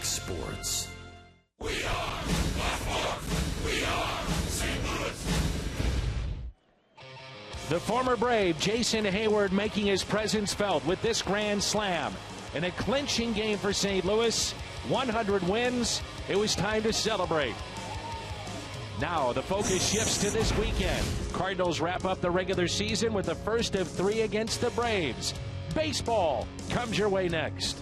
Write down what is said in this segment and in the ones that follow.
Fox Sports. We are Fox. We are St. Louis. The former Brave, Jason Hayward, making his presence felt with this grand slam. In a clinching game for St. Louis, 100 wins, it was time to celebrate. Now the focus shifts to this weekend. Cardinals wrap up the regular season with the first of 3 against the Braves. Baseball comes your way next.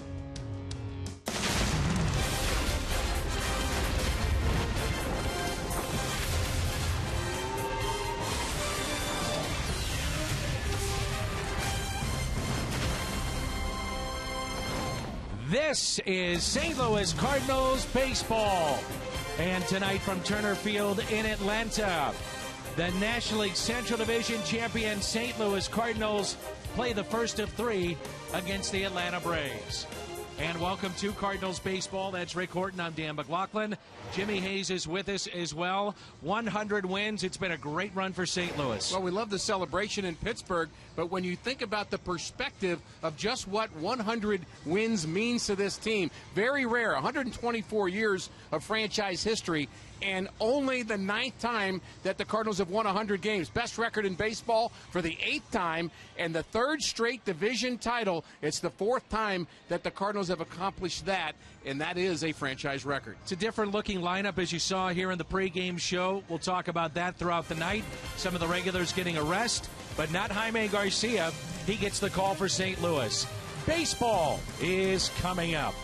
This is St. Louis Cardinals baseball. And tonight from Turner Field in Atlanta, the National League Central Division champion St. Louis Cardinals play the first of 3 against the Atlanta Braves. And welcome to Cardinals baseball. That's Rick Horton. I'm Dan McLaughlin. Jimmy Hayes is with us as well. 100 wins. It's been a great run for St. Louis. Well, we love the celebration in Pittsburgh, but when you think about the perspective of just what 100 wins means to this team, very rare, 124 years of franchise history, and only the 9th time that the Cardinals have won 100 games. Best record in baseball for the 8th time, and the 3rd straight division title. It's the 4th time that the Cardinals have accomplished that, and that is a franchise record. It's a different-looking lineup, as you saw here in the pregame show. We'll talk about that throughout the night. Some of the regulars getting a rest, but not Jaime Garcia. He gets the call for St. Louis. Baseball is coming up.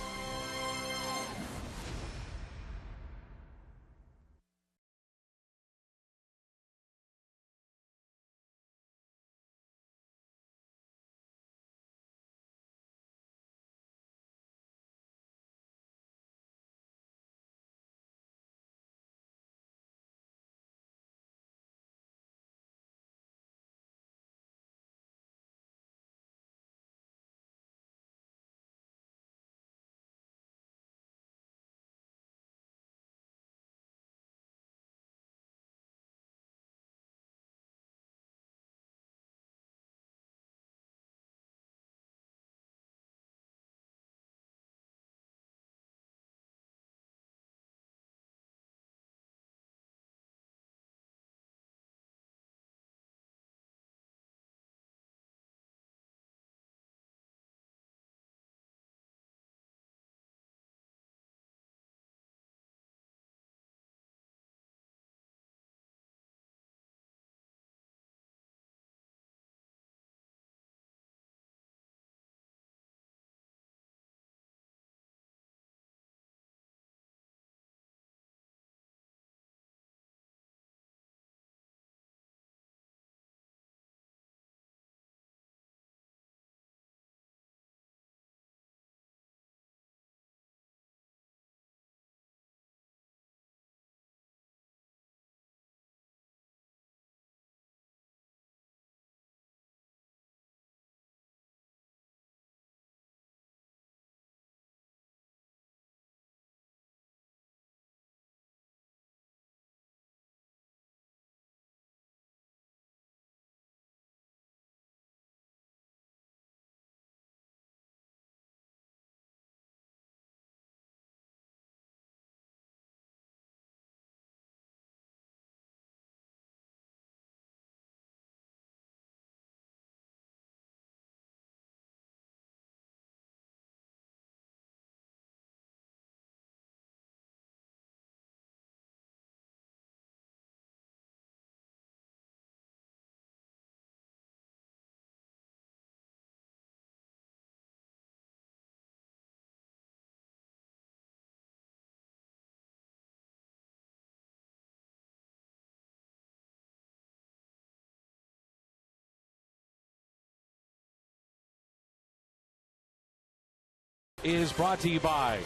Is brought to you by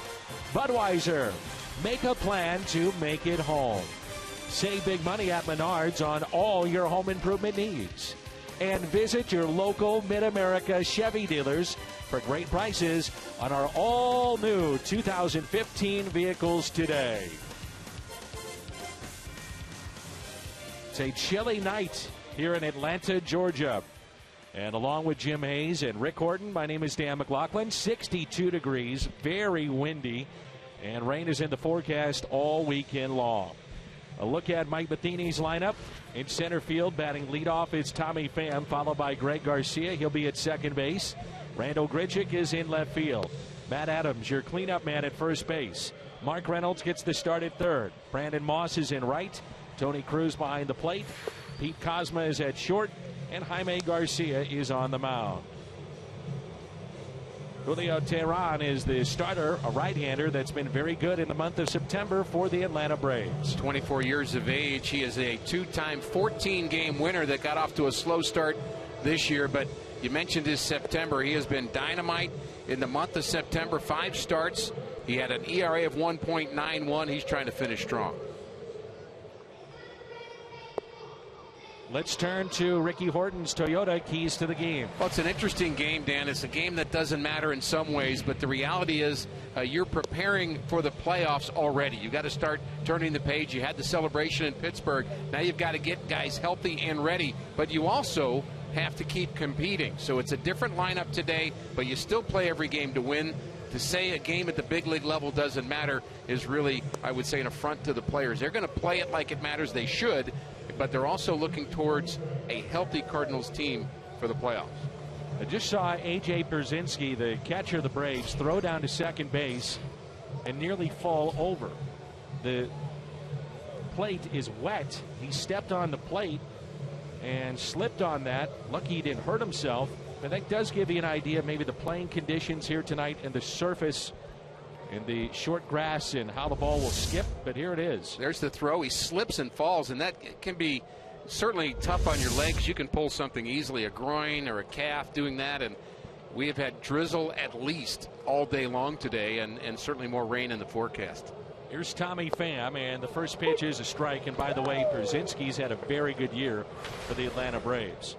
Budweiser. Make a plan to make it home. Save big money at Menards on all your home improvement needs. And visit your local Mid-America Chevy dealers for great prices on our all-new 2015 vehicles today. It's a chilly night here in Atlanta, Georgia. And along with Jim Hayes and Rick Horton, my name is Dan McLaughlin. 62 degrees, very windy. And rain is in the forecast all weekend long. A look at Mike Matheny's lineup. In center field, batting leadoff is Tommy Pham, followed by Greg Garcia. He'll be at second base. Randall Grichuk is in left field. Matt Adams, your cleanup man at first base. Mark Reynolds gets the start at third. Brandon Moss is in right. Tony Cruz behind the plate. Pete Kozma is at short. And Jaime Garcia is on the mound. Julio Tehran is the starter, a right-hander that's been very good in the month of September for the Atlanta Braves. 24 years of age. He is a two-time 14-game winner that got off to a slow start this year, but you mentioned his September. He has been dynamite in the month of September. 5 starts. He had an ERA of 1.91. He's trying to finish strong. Let's turn to Ricky Horton's Toyota keys to the game. Well, it's an interesting game, Dan. It's a game that doesn't matter in some ways, but the reality is you're preparing for the playoffs already. You've got to start turning the page. You had the celebration in Pittsburgh. Now you've got to get guys healthy and ready, but you also have to keep competing. So it's a different lineup today, but you still play every game to win. To say a game at the big league level doesn't matter is really, I would say, an affront to the players. They're going to play it like it matters. They should, but they're also looking towards a healthy Cardinals team for the playoffs. I just saw A.J. Pierzynski, the catcher of the Braves, throw down to second base and nearly fall over. The plate is wet. He stepped on the plate and slipped on that. Lucky he didn't hurt himself. But that does give you an idea of maybe the playing conditions here tonight and the surface and the short grass and how the ball will skip. But here it is. There's the throw. He slips and falls, and that can be certainly tough on your legs. You can pull something easily, a groin or a calf doing that. And we have had drizzle at least all day long today, and certainly more rain in the forecast. Here's Tommy Pham, and the first pitch is a strike. And by the way, Pierzynski's had a very good year for the Atlanta Braves.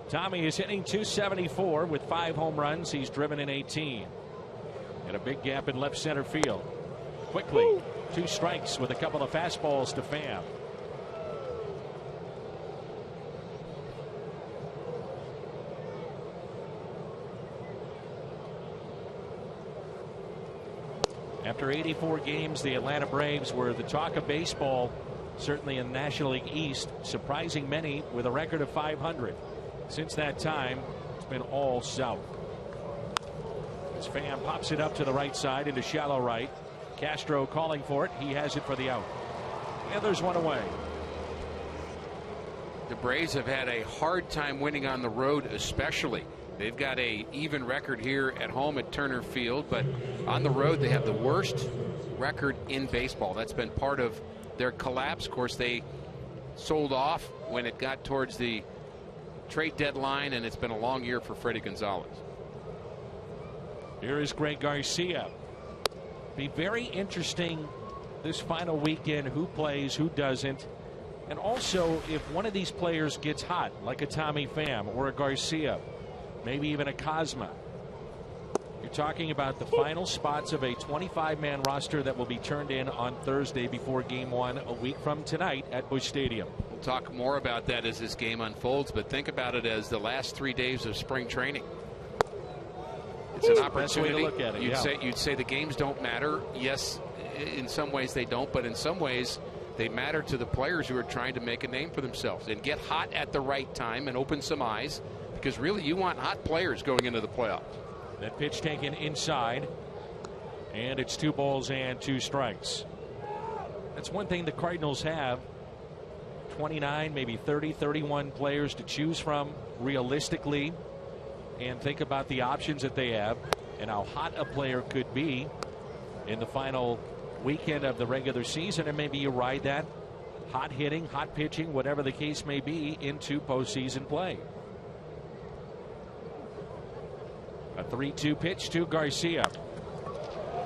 Tommy is hitting .274 with 5 home runs. He's driven in 18. And a big gap in left center field. Quickly, 2 strikes with a couple of fastballs to Pham. After 84 games, the Atlanta Braves were the talk of baseball, certainly in the National League East, surprising many with a record of 500. Since that time, it's been all south. As Pham pops it up to the right side into shallow right. Castro calling for it. He has it for the out. And there's one away. The Braves have had a hard time winning on the road, especially. They've got a even record here at home at Turner Field, but on the road they have the worst record in baseball. That's been part of their collapse. Of course, they sold off when it got towards the trade deadline, and it's been a long year for Freddie Gonzalez. Here is Greg Garcia. Be very interesting this final weekend, who plays, who doesn't, and also if one of these players gets hot, like a Tommy Pham or a Garcia, maybe even a Kozma. You're talking about the final spots of a 25-man roster that will be turned in on Thursday before Game 1 a week from tonight at Busch Stadium. We'll talk more about that as this game unfolds, but think about it as the last 3 days of spring training. It's an opportunity. Way to look at it, You'd say the games don't matter. Yes, in some ways they don't, but in some ways they matter to the players who are trying to make a name for themselves and get hot at the right time and open some eyes, because really you want hot players going into the playoffs. That pitch taken inside, and it's 2 balls and 2 strikes. That's one thing the Cardinals have. 29, maybe 30, 31 players to choose from realistically, and think about the options that they have and how hot a player could be in the final weekend of the regular season, and maybe you ride that hot hitting, hot pitching, whatever the case may be, into postseason play. A 3-2 pitch to Garcia.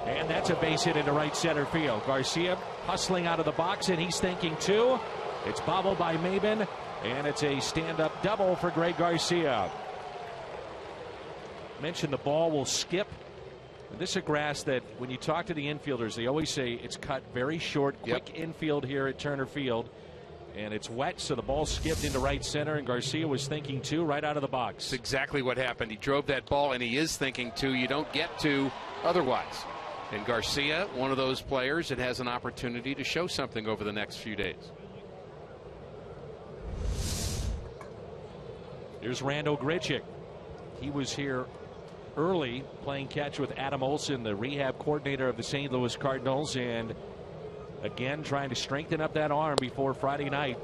And that's a base hit into right center field. Garcia hustling out of the box, and he's thinking too. It's bobbled by Maben, and it's a stand-up double for Greg Garcia. Mentioned the ball will skip. This is a grass that when you talk to the infielders, they always say it's cut very short, quick infield here at Turner Field. And it's wet, so the ball skipped into right center, and Garcia was thinking two right out of the box. That's exactly what happened. He drove that ball, and he is thinking two. You don't get two otherwise. And Garcia, one of those players that has an opportunity to show something over the next few days. Here's Randall Grichuk. He was here early playing catch with Adam Olson, the rehab coordinator of the St. Louis Cardinals, and again trying to strengthen up that arm before Friday night,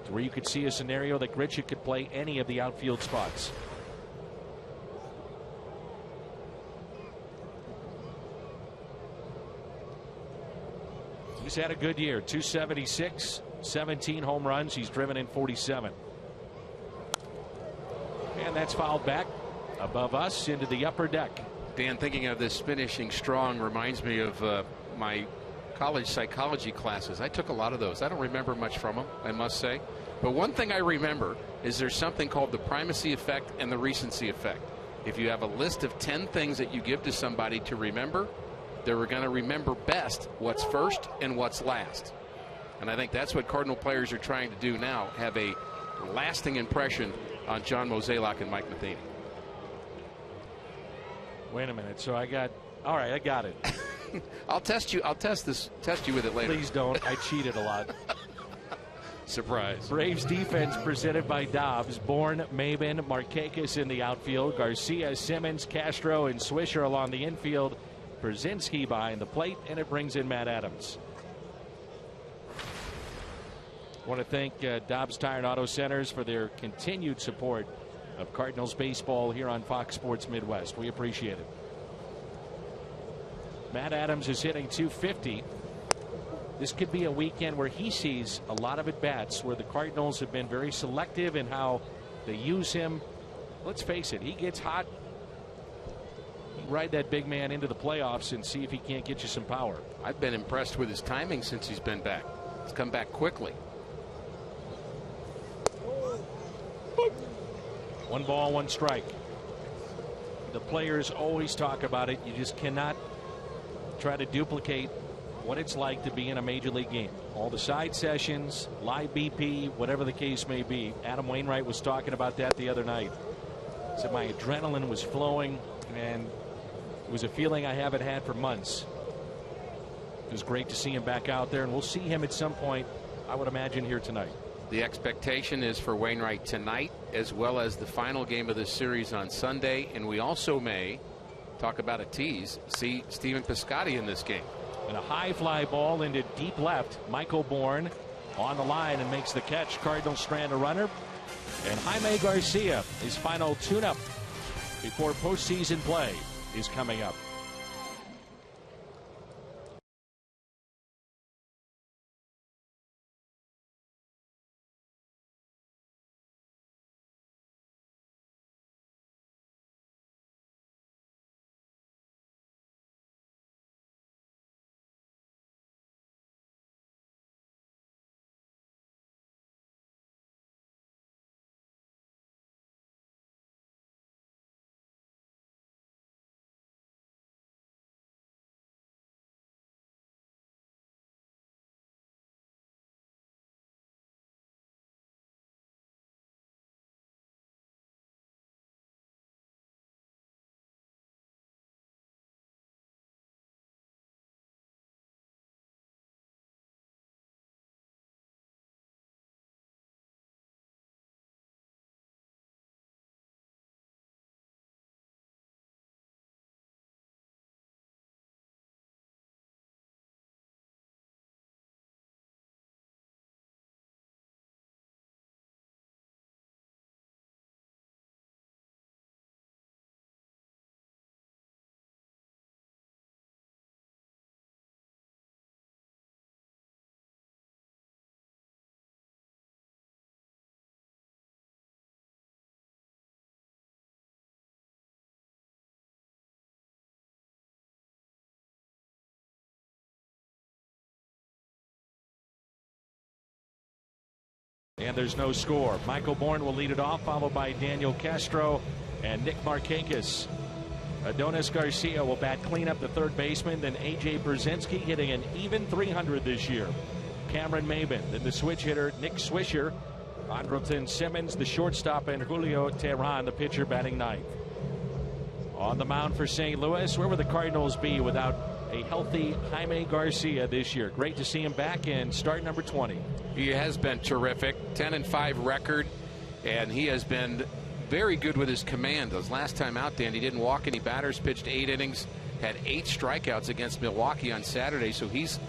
to where you could see a scenario that Grichuk could play any of the outfield spots. He's had a good year. 276, 17 home runs. He's driven in 47. And that's fouled back above us into the upper deck. Dan, thinking of this finishing strong reminds me of my college psychology classes. I took a lot of those. I don't remember much from them, I must say. But one thing I remember is there's something called the primacy effect and the recency effect. If you have a list of 10 things that you give to somebody to remember, they're going to remember best what's first and what's last. And I think that's what Cardinal players are trying to do now, have a lasting impression on John Mozeliak and Mike Matheny. Wait a minute. So I got, all right, I got it. I'll test you. I'll test you with it later. Please don't. I cheated a lot. Surprise. Braves defense presented by Dobbs. Bourne, Maben, Marchakis in the outfield. Garcia, Simmons, Castro, and Swisher along the infield. Brzezinski behind the plate, and it brings in Matt Adams. I want to thank Dobbs Tire and Auto Centers for their continued support of Cardinals baseball here on Fox Sports Midwest. We appreciate it. Matt Adams is hitting .250. This could be a weekend where he sees a lot of at-bats, where the Cardinals have been very selective in how they use him. Let's face it, he gets hot. Ride that big man into the playoffs and see if he can't get you some power. I've been impressed with his timing since he's been back. He's come back quickly. 1 ball, 1 strike. The players always talk about it. You just cannot try to duplicate what it's like to be in a major league game. All the side sessions, live BP, whatever the case may be. Adam Wainwright was talking about that the other night. He said my adrenaline was flowing, and it was a feeling I haven't had for months. It was great to see him back out there, and we'll see him at some point, I would imagine, here tonight. The expectation is for Wainwright tonight, as well as the final game of this series on Sunday. And we also may, talk about a tease, see Stephen Piscotty in this game. And a high fly ball into deep left. Michael Bourne on the line and makes the catch. Cardinals strand a runner. And Jaime Garcia, his final tune-up before postseason play, is coming up. And there's no score. Michael Bourne will lead it off, followed by Daniel Castro and Nick Marchakis. Adonis Garcia will bat cleanup, the third baseman. Then A.J. Brzezinski hitting an even .300 this year. Cameron Maben, then the switch hitter Nick Swisher. Andrelton Simmons, the shortstop, and Julio Tehran, the pitcher, batting ninth. On the mound for St. Louis, where would the Cardinals be without a healthy Jaime Garcia this year? Great to see him back in start number 20. He has been terrific. 10-5 record, and he has been very good with his command. Those last time out, Dan, he didn't walk any batters, pitched 8 innings, had 8 strikeouts against Milwaukee on Saturday, so he's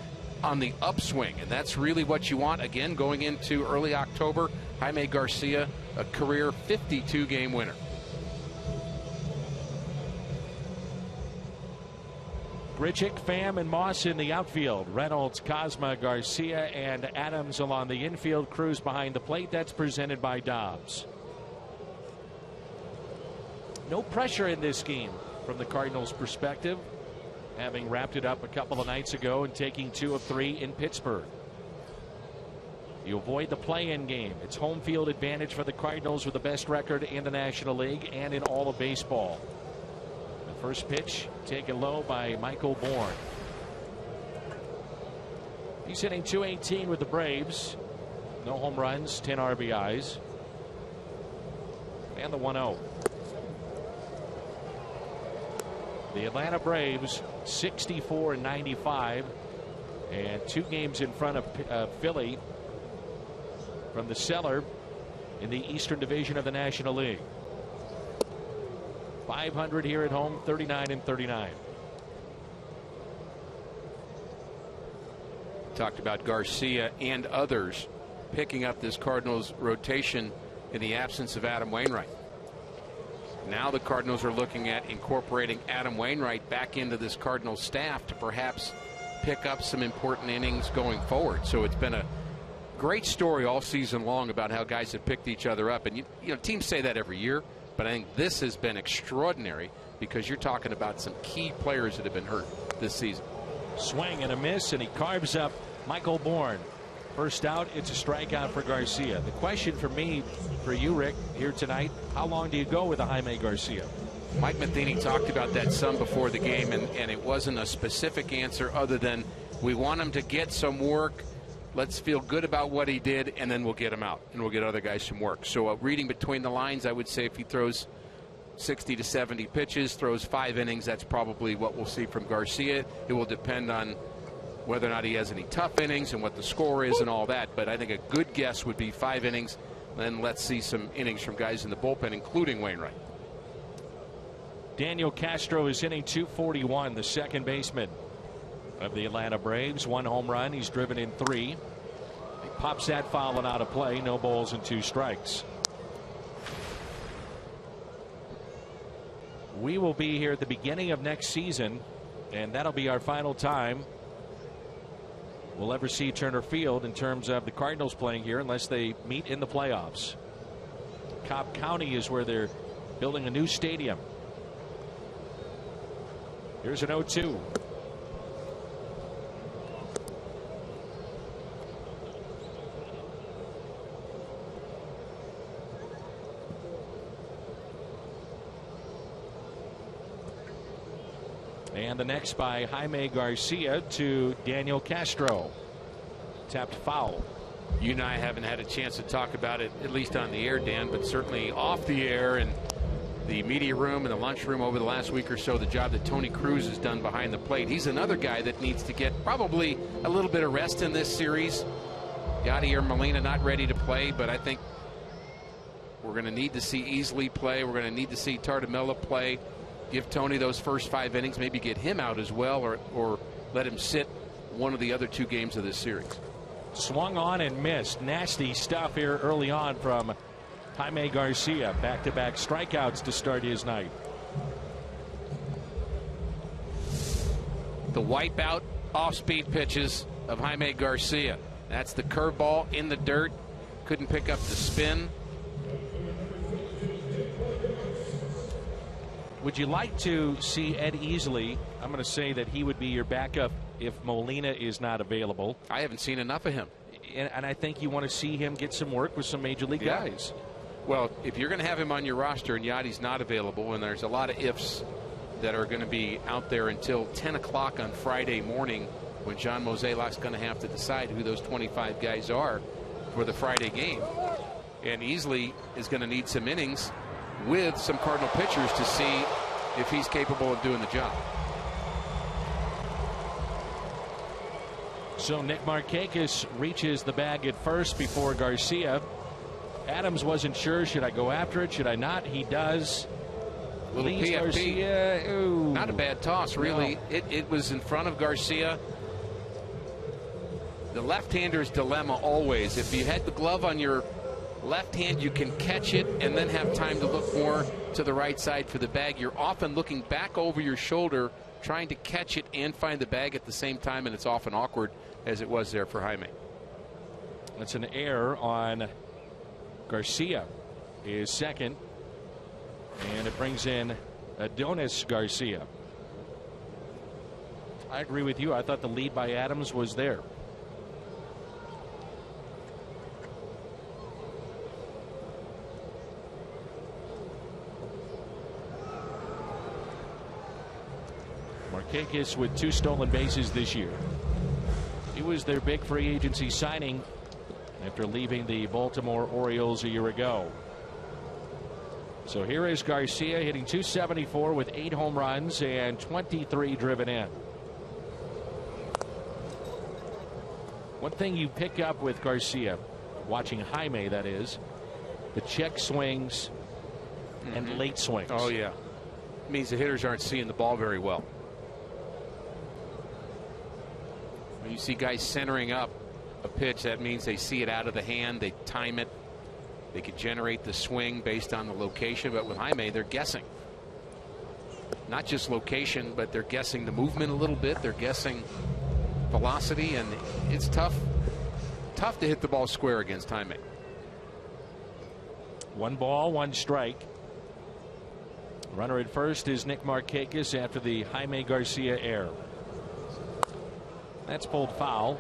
on the upswing, and that's really what you want. Again, going into early October, Jaime Garcia, a career 52-game winner. Grichuk, Pham, and Moss in the outfield. Reynolds, Cosma, Garcia, and Adams along the infield. Cruz behind the plate. That's presented by Dobbs. No pressure in this game from the Cardinals' perspective, having wrapped it up a couple of nights ago and taking 2 of 3 in Pittsburgh. You avoid the play-in game. It's home field advantage for the Cardinals with the best record in the National League and in all of baseball. The first pitch taken low by Michael Bourne. He's hitting .218 with the Braves. No home runs, 10 RBIs. And the 1-0. The Atlanta Braves 64-95, and 2 games in front of Philly from the cellar in the Eastern Division of the National League. 500 here at home, 39-39. Talked about Garcia and others picking up this Cardinals rotation in the absence of Adam Wainwright. Now the Cardinals are looking at incorporating Adam Wainwright back into this Cardinals staff to perhaps pick up some important innings going forward. So it's been a great story all season long about how guys have picked each other up. And you know, teams say that every year, but I think this has been extraordinary because you're talking about some key players that have been hurt this season. Swing and a miss, and he carves up Michael Bourne. First out, it's a strikeout for Garcia. The question for me, for you, Rick, here tonight, how long do you go with a Jaime Garcia? Mike Matheny talked about that some before the game, and it wasn't a specific answer other than we want him to get some work. Let's feel good about what he did, and then we'll get him out, and we'll get other guys some work. So reading between the lines, I would say if he throws 60 to 70 pitches, throws 5 innings, that's probably what we'll see from Garcia. It will depend on whether or not he has any tough innings and what the score is and all that. But I think a good guess would be 5 innings. Then let's see some innings from guys in the bullpen, including Wainwright. Daniel Castro is hitting .241, the second baseman of the Atlanta Braves. 1 home run. He's driven in 3. He pops that foul and out of play. No balls and 2 strikes. We will be here at the beginning of next season, and that'll be our final time we'll ever see Turner Field in terms of the Cardinals playing here, unless they meet in the playoffs. Cobb County is where they're building a new stadium. Here's an 0-2. And the next by Jaime Garcia to Daniel Castro. Tapped foul. You and I haven't had a chance to talk about it, at least on the air, Dan, but certainly off the air and the media room and the lunchroom over the last week or so, the job that Tony Cruz has done behind the plate. He's another guy that needs to get probably a little bit of rest in this series. Yadier Molina not ready to play, but I think we're going to need to see Easley play. We're going to need to see Tartamella play. Give Tony those first 5 innings, maybe get him out as well, or let him sit one of the other 2 games of this series. Swung on and missed. Nasty stuff here early on from Jaime Garcia. Back-to-back strikeouts to start his night. The wipeout off-speed pitches of Jaime Garcia. That's the curveball in the dirt. Couldn't pick up the spin. Would you like to see Ed Easley? I'm going to say that he would be your backup if Molina is not available. I haven't seen enough of him. And I think you want to see him get some work with some major league guys. Well, if you're going to have him on your roster and Yadi's not available, and there's a lot of ifs that are going to be out there until 10 o'clock on Friday morning when John Mozeliak's going to have to decide who those 25 guys are for the Friday game. And Easley is going to need some innings with some Cardinal pitchers to see if he's capable of doing the job. So Nick Marchakis reaches the bag at first before Garcia. Adams wasn't sure. Should I go after it? Should I not? He does. Little Leads PFP. Garcia. Ooh. Not a bad toss, really. No. It was in front of Garcia. The left-hander's dilemma always. If you had the glove on your left hand, you can catch it and then have time to look more to the right side for the bag. You're often looking back over your shoulder, trying to catch it and find the bag at the same time, and it's often awkward, as it was there for Jaime. That's an error on Garcia, is second, and it brings in Adonis Garcia. I agree with you. I thought the lead by Adams was there. Marchakis with 2 stolen bases this year. He was their big free agency signing after leaving the Baltimore Orioles a year ago. So here is Garcia hitting .274 with 8 home runs and 23 driven in. One thing you pick up with Garcia, watching Jaime, that is, the check swings and late swings. Oh, yeah. It means the hitters aren't seeing the ball very well. When you see guys centering up a pitch, that means they see it out of the hand, they time it, they can generate the swing based on the location. But with Jaime, they're guessing. Not just location, but they're guessing the movement a little bit. They're guessing velocity, and it's tough to hit the ball square against Jaime. 1 ball, 1 strike. Runner at first is Nick Marchakis after the Jaime Garcia error. That's pulled foul.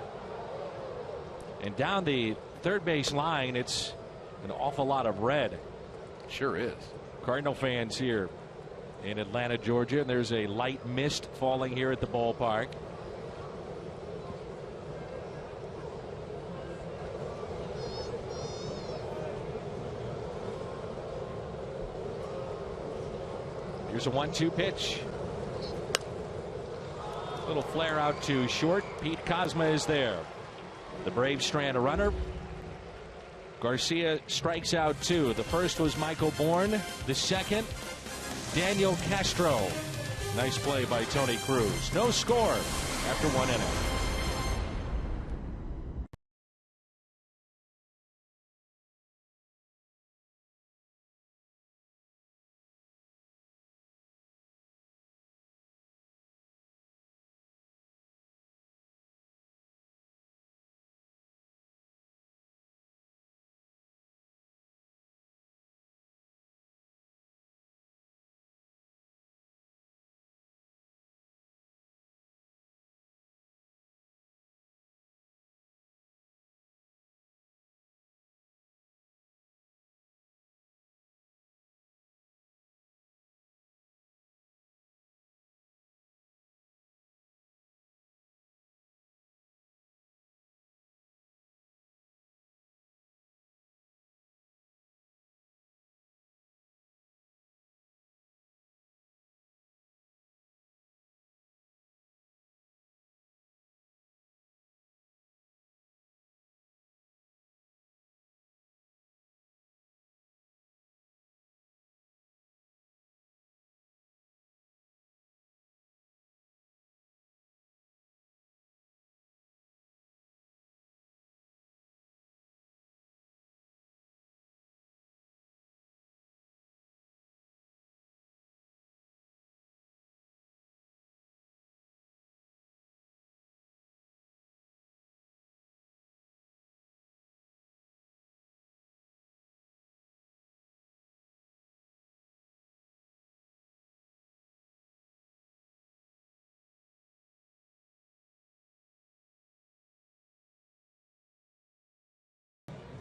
And down the third base line, it's an awful lot of red. Sure is. Cardinal fans here in Atlanta, Georgia, and there's a light mist falling here at the ballpark. Here's a 1-2 pitch. Little flare out to short. Pete Kozma is there. The Braves strand a runner. Garcia strikes out 2. The first was Michael Bourne. The second, Daniel Castro. Nice play by Tony Cruz. No score after 1 inning.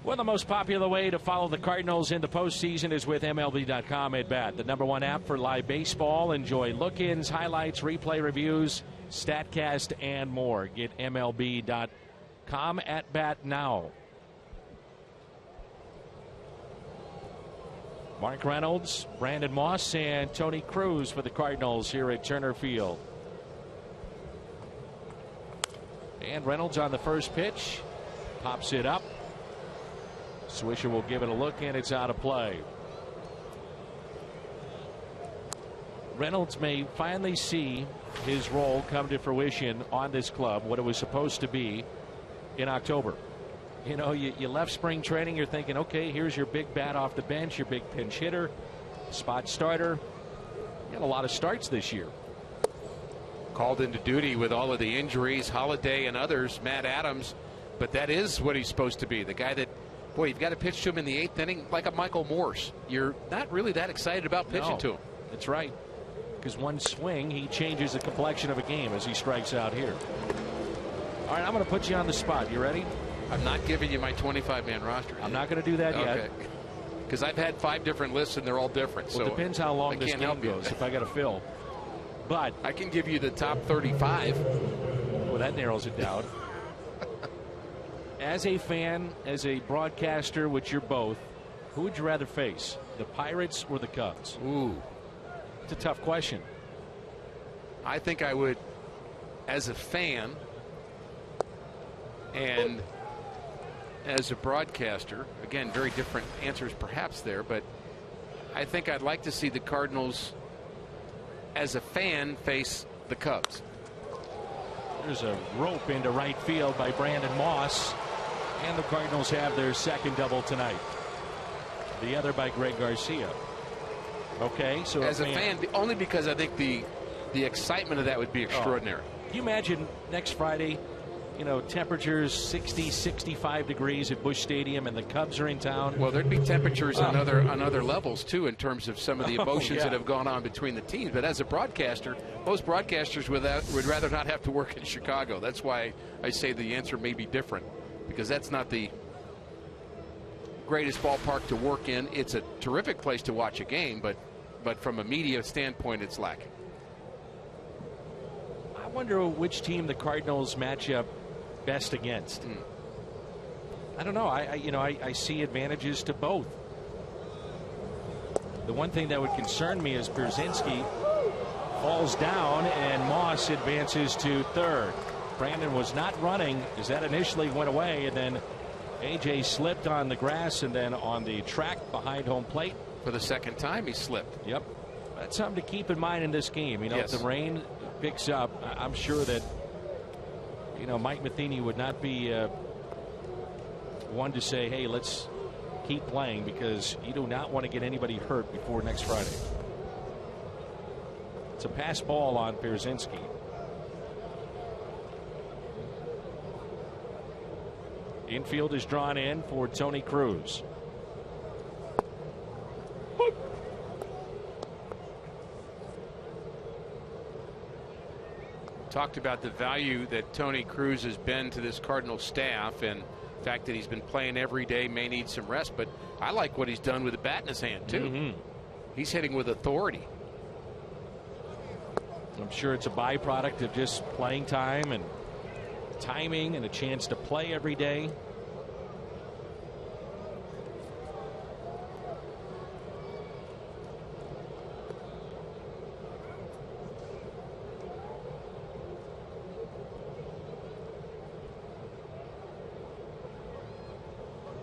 Well, the most popular way to follow the Cardinals in the postseason is with MLB.com at bat, the #1 app for live baseball. Enjoy look-ins, highlights, replay reviews, StatCast, and more. Get MLB.com at bat now. Mark Reynolds, Brandon Moss, and Tony Cruz for the Cardinals here at Turner Field. And Reynolds on the first pitch. Pops it up. Swisher will give it a look, and it's out of play. Reynolds may finally see his role come to fruition on this club, what it was supposed to be in October. You know, you left spring training, you're thinking, okay, here's your big bat off the bench, your big pinch hitter, spot starter. You had a lot of starts this year. Called into duty with all of the injuries, Holiday and others, Matt Adams, but that is what he's supposed to be. The guy that, boy, you've got to pitch to him in the 8th inning like a Michael Morse. You're not really that excited about pitching to him. That's right. Because one swing, he changes the complexion of a game as he strikes out here. All right, I'm going to put you on the spot. You ready? I'm not giving you my 25-man roster. I'm not going to do that yet. Because I've had 5 different lists and they're all different. Well, it depends how long this game goes, if I got to fill. But I can give you the top 35. Well, that narrows it down. As a fan, as a broadcaster, which you're both, who would you rather face, the Pirates or the Cubs? Ooh. It's a tough question. I think I would, as a fan and as a broadcaster, again, very different answers perhaps there, but I think I'd like to see the Cardinals, as a fan, face the Cubs. There's a rope into right field by Brandon Moss, and the Cardinals have their second double tonight. The other by Greg Garcia. Okay, so as a fan, only because I think the excitement of that would be extraordinary. Can you imagine next Friday, you know, temperatures 60, 65 degrees at Busch Stadium, and the Cubs are in town? Well, there'd be temperatures on other levels too, in terms of some of the emotions that have gone on between the teams. But as a broadcaster, most broadcasters would rather not have to work in Chicago. That's why I say the answer may be different, because that's not the greatest ballpark to work in. It's a terrific place to watch a game, but from a media standpoint, it's lacking. I wonder which team the Cardinals match up best against. I don't know. I see advantages to both. The one thing that would concern me is Pierzynski falls down and Moss advances to third. Brandon was not running as that initially went away, and then AJ slipped on the grass and then on the track behind home plate. For the second time he slipped. Yep. That's something to keep in mind in this game. You know, yes. If the rain picks up, I'm sure that, you know, Mike Matheny would not be one to say, hey, let's keep playing, because you do not want to get anybody hurt before next Friday. It's a pass ball on Pierzynski. Infield is drawn in for Tony Cruz. Talked about the value that Tony Cruz has been to this Cardinal staff, and the fact that he's been playing every day, may need some rest, but I like what he's done with the bat in his hand too. He's hitting with authority. I'm sure it's a byproduct of just playing time and timing and a chance to play every day.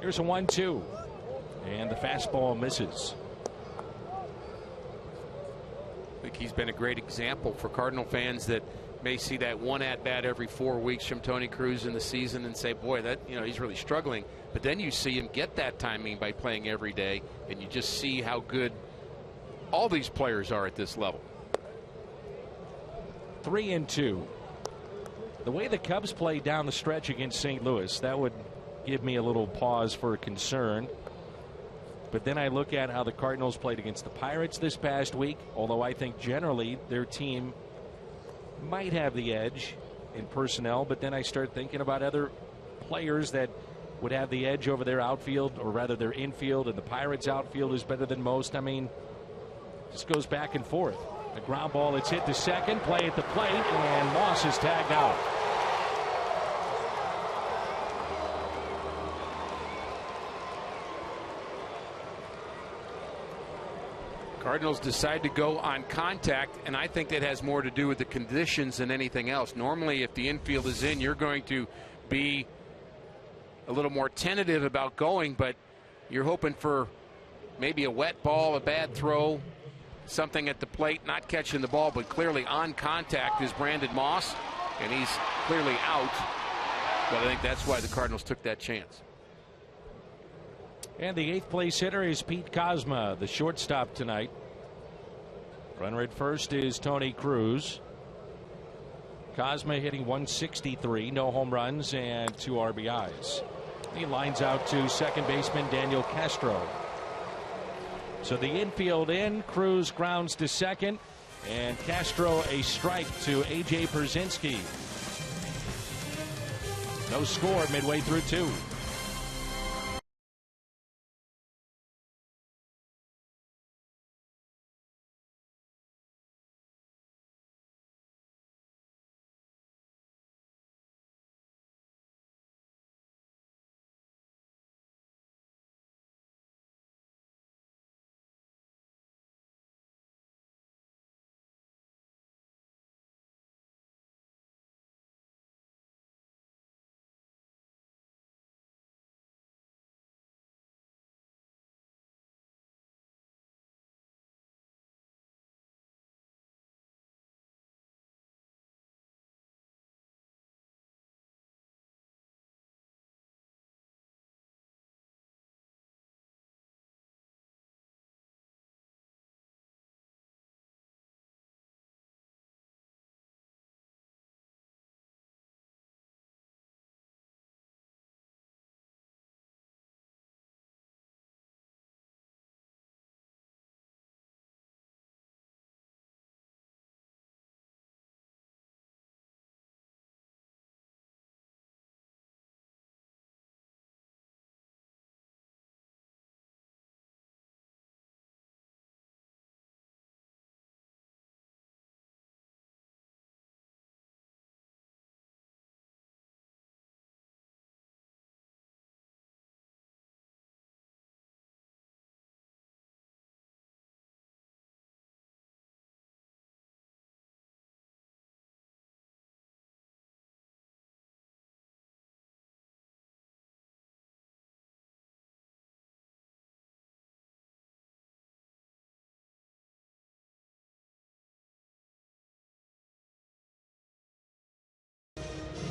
Here's a 1-2, and the fastball misses. I think he's been a great example for Cardinal fans that may see that one at bat every 4 weeks from Tony Cruz in the season and say, boy, that, you know, he's really struggling. But then you see him get that timing by playing every day, and you just see how good all these players are at this level. 3-2. The way the Cubs played down the stretch against St. Louis, that would give me a little pause for concern. But then I look at how the Cardinals played against the Pirates this past week, although I think generally their team might have the edge in personnel, but then I start thinking about other players that would have the edge over their outfield, or rather their infield, and the Pirates outfield is better than most. I mean, just goes back and forth. A ground ball that's hit to second, play at the plate, and Moss is tagged out. Cardinals decide to go on contact, and I think that has more to do with the conditions than anything else. Normally, if the infield is in, you're going to be a little more tentative about going, but you're hoping for maybe a wet ball, a bad throw, something at the plate, not catching the ball, but clearly on contact is Brandon Moss, and he's clearly out. But I think that's why the Cardinals took that chance. And the 8th place hitter is Pete Kozma, the shortstop tonight. Runner at first is Tony Cruz. Kozma hitting 163, no home runs and 2 RBIs. He lines out to second baseman Daniel Castro. So the infield in, Cruz grounds to second, and Castro a strike to A.J. Pierzynski. No score midway through 2.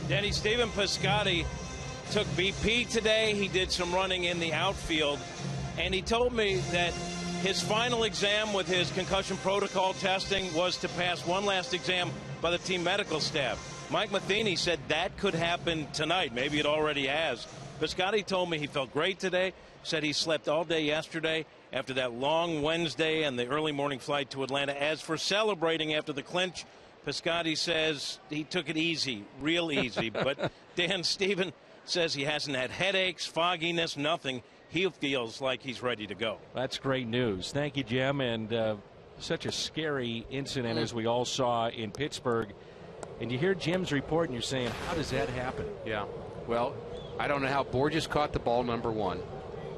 Danny, Stephen Piscotty took BP today. He did some running in the outfield, and he told me that his final exam with his concussion protocol testing was to pass one last exam by the team medical staff. Mike Matheny said that could happen tonight. Maybe it already has. Piscotty told me he felt great today, said he slept all day yesterday after that long Wednesday and the early morning flight to Atlanta. As for celebrating after the clinch, Piscotty says he took it easy, real easy. But Dan, Stephen says he hasn't had headaches, fogginess, nothing. He feels like he's ready to go. That's great news. Thank you, Jim. And such a scary incident as we all saw in Pittsburgh. And you hear Jim's report and you're saying, how does that happen? Yeah. Well, I don't know how Borges caught the ball, number one.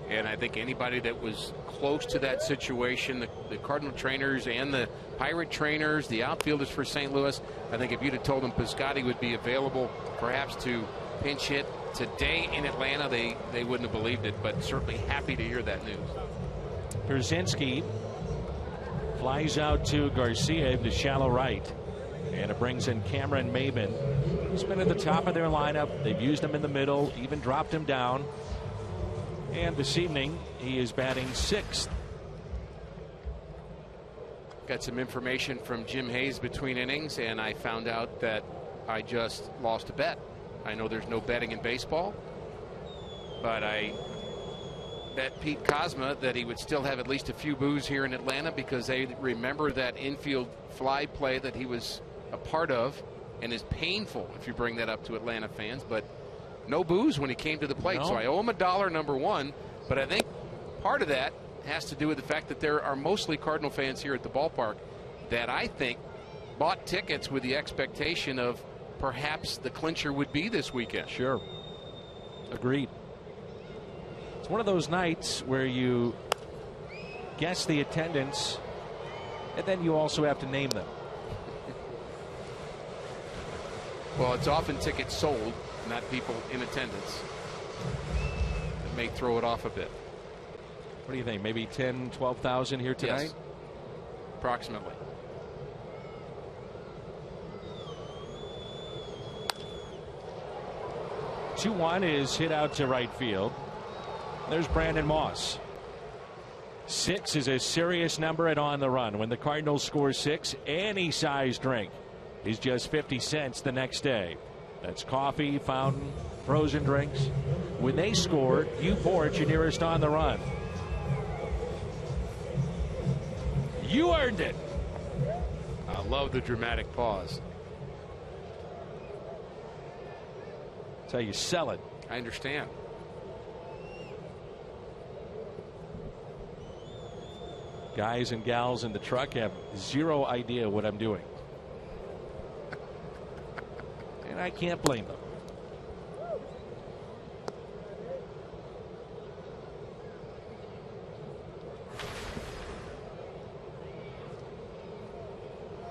And I think anybody that was close to that situation, the Cardinal trainers and the Pirate trainers, the outfielders for St. Louis, I think if you'd have told them Piscotty would be available perhaps to pinch hit today in Atlanta, they wouldn't have believed it, but certainly happy to hear that news. Pierzynski flies out to Garcia to shallow right. And it brings in Cameron Maben. He's been at the top of their lineup. They've used him in the middle, even dropped him down. And this evening, he is batting 6th. Got some information from Jim Hayes between innings, and I found out that I just lost a bet. I know there's no betting in baseball, but I bet Pete Kozma that he would still have at least a few boos here in Atlanta because they remember that infield fly play that he was a part of, and is painful if you bring that up to Atlanta fans, but no boos when he came to the plate. No. So I owe him $1, number one, but I think part of that has to do with the fact that there are mostly Cardinal fans here at the ballpark that I think bought tickets with the expectation of perhaps the clincher would be this weekend. Sure. Agreed. It's one of those nights where you guess the attendance and then you also have to name them. Well, it's often tickets sold, not people in attendance. It may throw it off a bit. What do you think? Maybe 10, 12,000 here tonight? Yes, approximately. Two-one is hit out to right field. There's Brandon Moss. 6 is a serious number and on the run. When the Cardinals score 6, any size drink is just 50 cents the next day. That's coffee, fountain, frozen drinks. When they score, you board your nearest on the run. You earned it. I love the dramatic pause. That's how you sell it. I understand. Guys and gals in the truck have zero idea what I'm doing. And I can't blame them.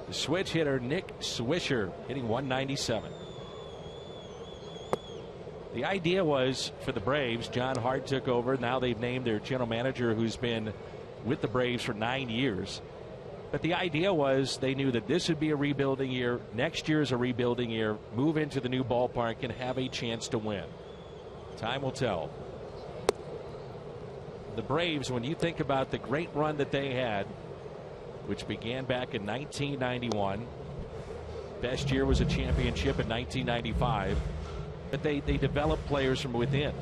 The switch hitter Nick Swisher hitting 197. The idea was for the Braves, John Hart took over. Now they've named their general manager, who's been with the Braves for 9 years. But the idea was they knew that this would be a rebuilding year. Next year is a rebuilding year. Move into the new ballpark and have a chance to win. Time will tell. The Braves, when you think about the great run that they had, which began back in 1991. Best year was a championship in 1995. But they developed players from within.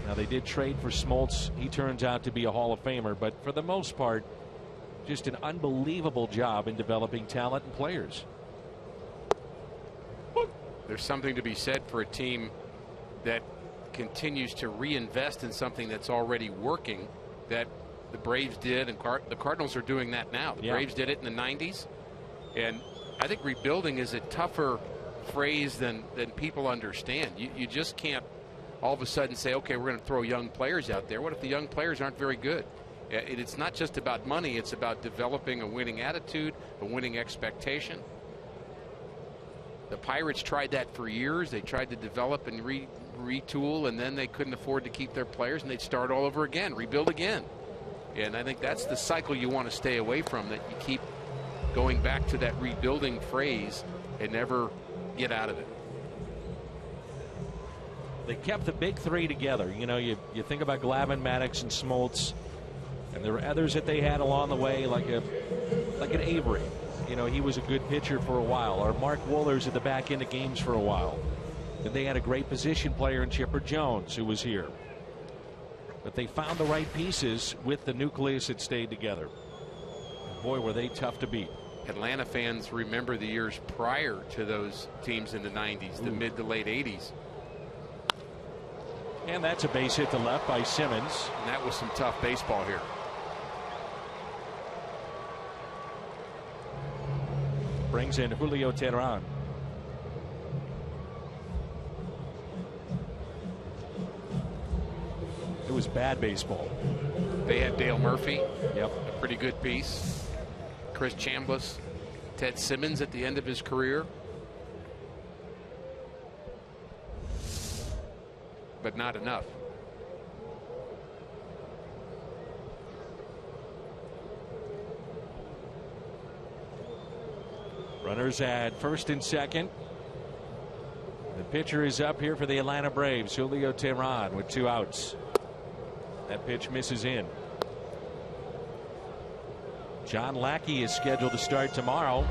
Now, they did trade for Smoltz. He turns out to be a Hall of Famer. But for the most part, just an unbelievable job in developing talent and players. There's something to be said for a team that continues to reinvest in something that's already working, that the Braves did, and the Cardinals are doing that now. The Braves did it in the 90s. And I think rebuilding is a tougher phrase than people understand. You just can't all of a sudden say, okay, we're going to throw young players out there. What if the young players aren't very good? It's not just about money. It's about developing a winning attitude, a winning expectation. The Pirates tried that for years. They tried to develop and retool, and then they couldn't afford to keep their players, and they'd start all over again, rebuild again. And I think that's the cycle you want to stay away from, that you keep going back to that rebuilding phrase and never get out of it. They kept the big three together. You know, you think about Glavine, Maddox, and Smoltz, and there were others that they had along the way, like an Avery. You know, he was a good pitcher for a while. Or Mark Wohlers at the back end of games for a while. Then they had a great position player in Chipper Jones, who was here. But they found the right pieces with the nucleus that stayed together. And boy, were they tough to beat. Atlanta fans remember the years prior to those teams in the 90s, the mid to late 80s. And that's a base hit to left by Simmons. And that was some tough baseball here. Brings in Julio Tehran. It was bad baseball. They had Dale Murphy. Yep. A pretty good piece. Chris Chambliss, Ted Simmons at the end of his career. But not enough. Runners at first and second. The pitcher is up here for the Atlanta Braves, Julio Tehran, with 2 outs. That pitch misses in. John Lackey is scheduled to start tomorrow.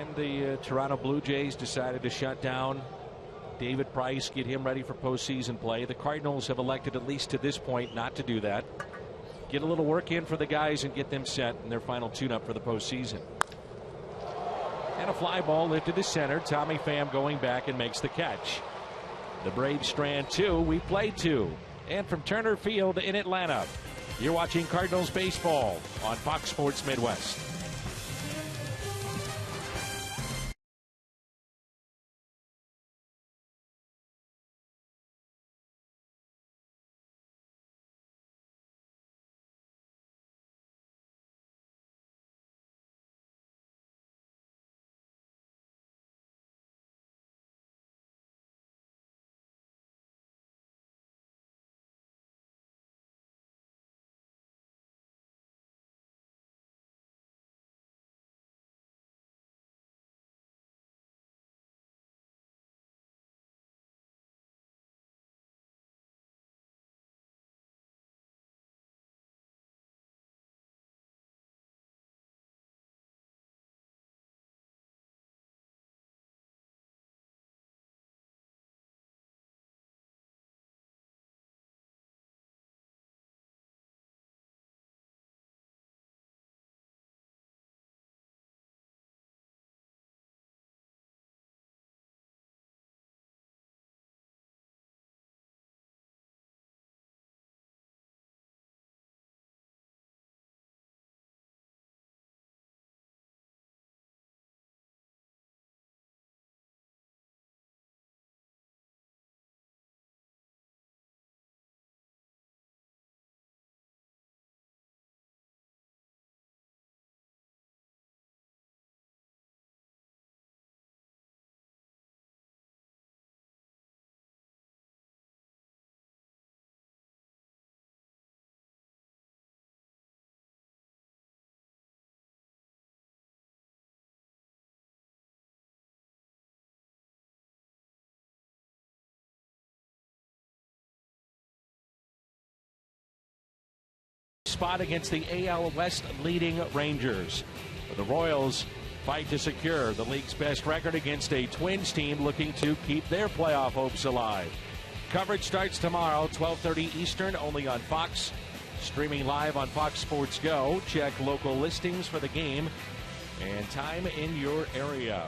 And the Toronto Blue Jays decided to shut down David Price, get him ready for postseason play. The Cardinals have elected, at least to this point, not to do that. Get a little work in for the guys and get them set in their final tune-up for the postseason. And a fly ball lifted to center. Tommy Pham going back and makes the catch. The Braves strand 2. We play 2. And from Turner Field in Atlanta, you're watching Cardinals baseball on Fox Sports Midwest. spot against the AL West leading Rangers. The Royals fight to secure the league's best record against a Twins team looking to keep their playoff hopes alive. Coverage starts tomorrow, 12:30 Eastern, only on Fox. Streaming live on Fox Sports Go. Check local listings for the game and time in your area.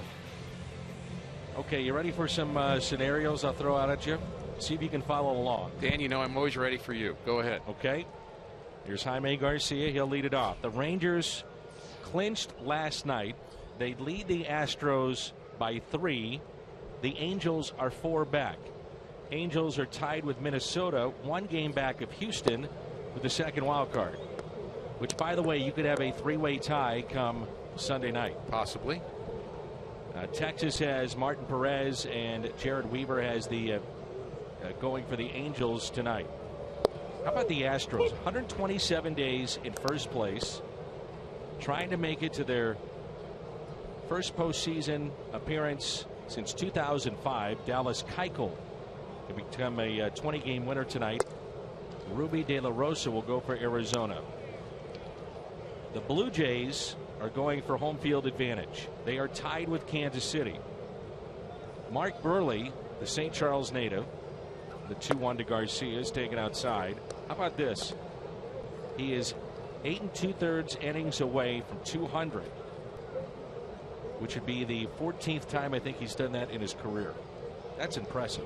Okay, you ready for some scenarios I'll throw out at you? See if you can follow along. Dan, you know I'm always ready for you. Go ahead. Okay. Here's Jaime Garcia. He'll lead it off. The Rangers clinched last night. They lead the Astros by 3. The Angels are 4 back. Angels are tied with Minnesota, 1 game back of Houston with the second wild card. Which, by the way, you could have a 3-way tie come Sunday night. Possibly. Texas has Martin Perez, and Jared Weaver has the going for the Angels tonight. How about the Astros? 127 days in first place, trying to make it to their first postseason appearance since 2005. Dallas Keuchel to become a 20-game winner tonight. Ruby De La Rosa will go for Arizona. The Blue Jays are going for home field advantage. They are tied with Kansas City. Mark Burley, the St. Charles native, the 2-1 to Garcia, is taken outside. How about this? He is 8 2/3 innings away from 200, which would be the 14th time I think he's done that in his career. That's impressive.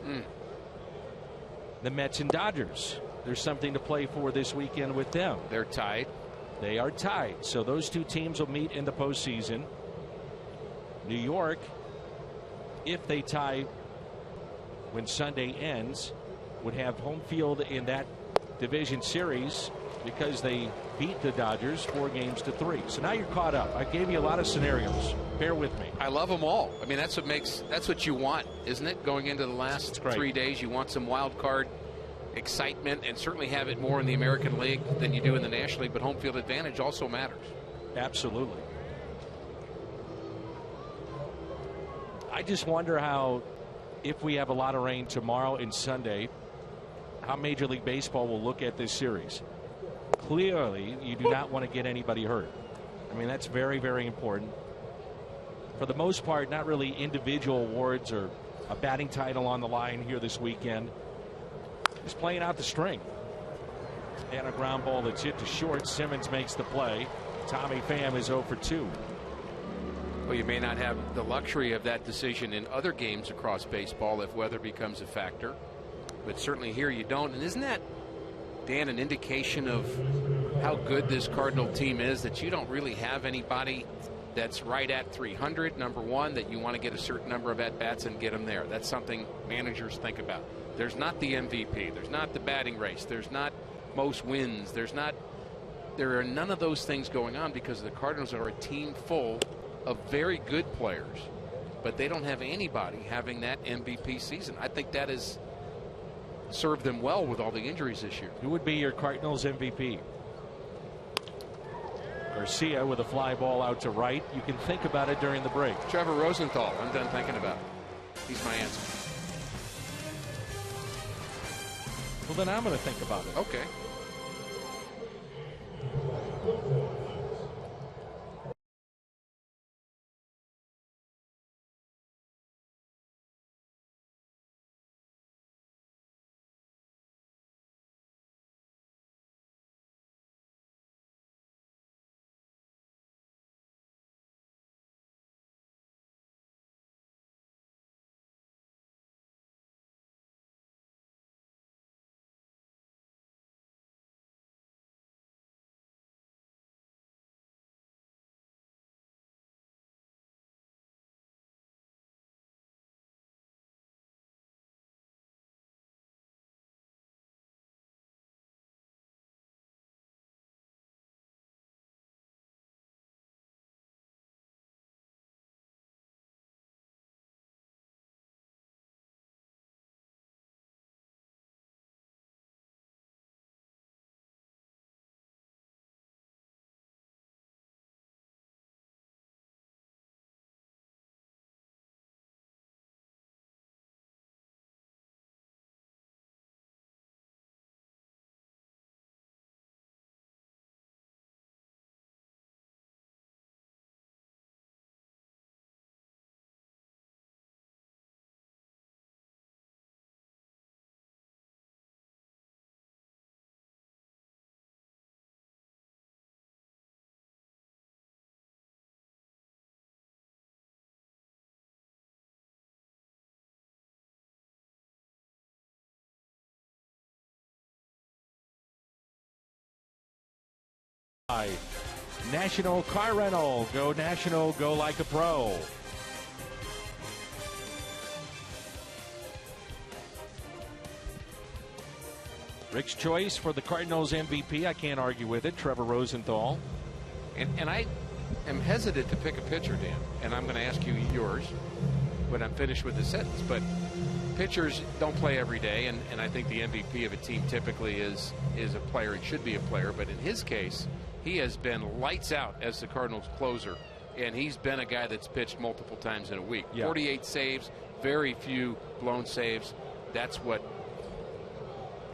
The Mets and Dodgers. There's something to play for this weekend with them. They're tied. They are tied. So those two teams will meet in the postseason. New York, if they tie when Sunday ends, would have home field in that division series because they beat the Dodgers 4-3. So now you're caught up. I gave you a lot of scenarios. Bear with me. I love them all. I mean, that's what you want, isn't it? Going into the last 3 days, you want some wild card excitement, and certainly have it more in the American League than you do in the National League, but home field advantage also matters. Absolutely. I just wonder how, if we have a lot of rain tomorrow and Sunday, how Major League Baseball will look at this series. Clearly, you do not want to get anybody hurt. I mean, that's very, very important. For the most part, not really individual awards or a batting title on the line here this weekend. Just playing out the string. And a ground ball that's hit to short. Simmons makes the play. Tommy Pham is 0 for 2. Well, you may not have the luxury of that decision in other games across baseball if weather becomes a factor. But certainly here you don't. And isn't that, Dan, an indication of how good this Cardinal team is, that you don't really have anybody that's right at 300, number one, that you want to get a certain number of at-bats and get them there. That's something managers think about. There's not the MVP. There's not the batting race. There's not most wins. There are none of those things going on because the Cardinals are a team full of very good players, but they don't have anybody having that MVP season. I think that has served them well with all the injuries this year. Who would be your Cardinals MVP? Garcia with a fly ball out to right. You can think about it during the break. Trevor Rosenthal. I'm done thinking about it. He's my answer. Well, then I'm going to think about it. Okay. National Car Rental. Go national, go like a pro. Rick's choice for the Cardinals MVP. I can't argue with it. Trevor Rosenthal. And I am hesitant to pick a pitcher, Dan, and I'm going to ask you yours when I'm finished with the sentence. But pitchers don't play every day, and I think the MVP of a team typically is a player and should be a player. But in his case, he has been lights out as the Cardinals closer, and he's been a guy that's pitched multiple times in a week. Yeah. 48 saves, very few blown saves. That's what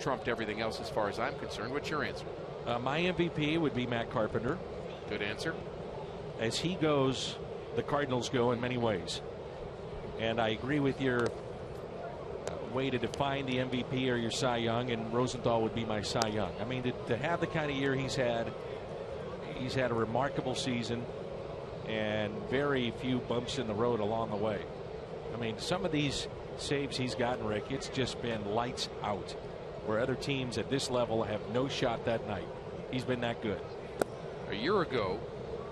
trumped everything else as far as I'm concerned. What's your answer? My MVP would be Matt Carpenter. Good answer. As he goes, the Cardinals go in many ways. And I agree with your way to define the MVP or your Cy Young, and Rosenthal would be my Cy Young. I mean, to have the kind of year he's had a remarkable season and very few bumps in the road along the way. I mean, some of these saves he's gotten, Rick, it's just been lights out, where other teams at this level have no shot that night. He's been that good. A year ago,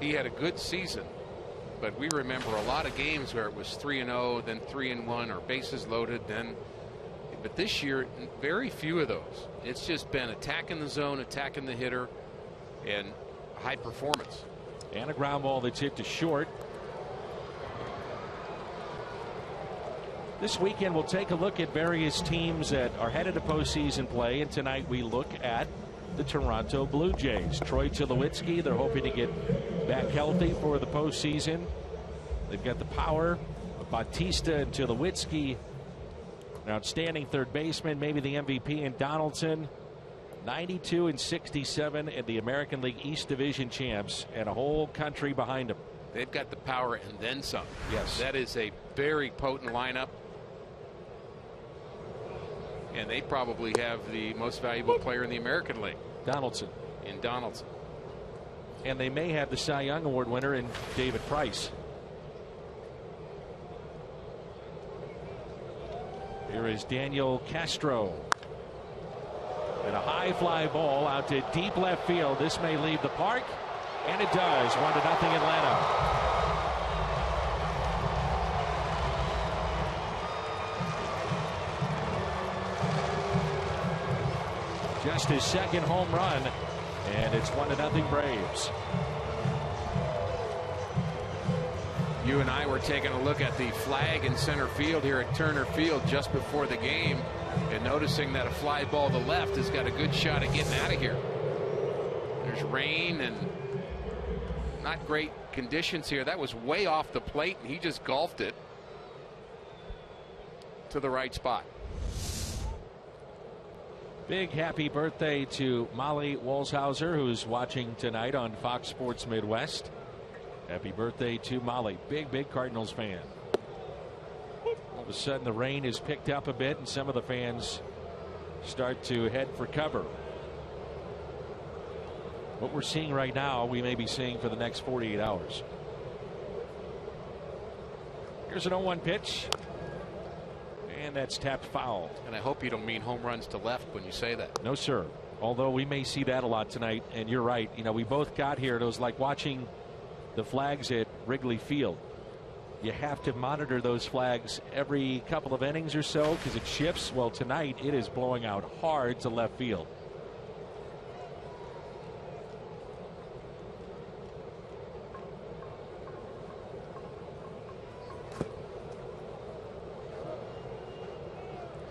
he had a good season, but we remember a lot of games where it was 3-0, then 3-1, or bases loaded. But this year, very few of those. It's just been attacking the zone, attacking the hitter, and high performance. And a ground ball that's hit to short. This weekend, we'll take a look at various teams that are headed to postseason play, and tonight we look at the Toronto Blue Jays. Troy Tulowitzki, they're hoping to get back healthy for the postseason. They've got the power of Bautista and Tulowitzki, an outstanding third baseman, maybe the MVP in Donaldson. 92 and 67 in the American League East Division champs, and a whole country behind them. They've got the power and then some. Yes. That is a very potent lineup. And they probably have the most valuable player in the American League. Donaldson. In Donaldson. And they may have the Cy Young Award winner in David Price. Here is Daniel Castro. And a high fly ball out to deep left field. This may leave the park. And it does. 1-0 Atlanta. Just his second home run, and it's 1-0 Braves. You and I were taking a look at the flag in center field here at Turner Field just before the game, and noticing that a fly ball to left has got a good shot at getting out of here. There's rain and not great conditions here. That was way off the plate, and he just golfed it to the right spot. Big happy birthday to Molly Walshauser, who's watching tonight on Fox Sports Midwest. Happy birthday to Molly. Big Cardinals fan. All of a sudden the rain has picked up a bit, and some of the fans start to head for cover. What we're seeing right now, we may be seeing for the next 48 hours. Here's an 0-1 pitch. And that's tapped foul. And I hope you don't mean home runs to left when you say that. No, sir. Although we may see that a lot tonight. And you're right. You know, we both got here. It was like watching the flags at Wrigley Field. You have to monitor those flags every couple of innings or so because it shifts. Well, tonight it is blowing out hard to left field.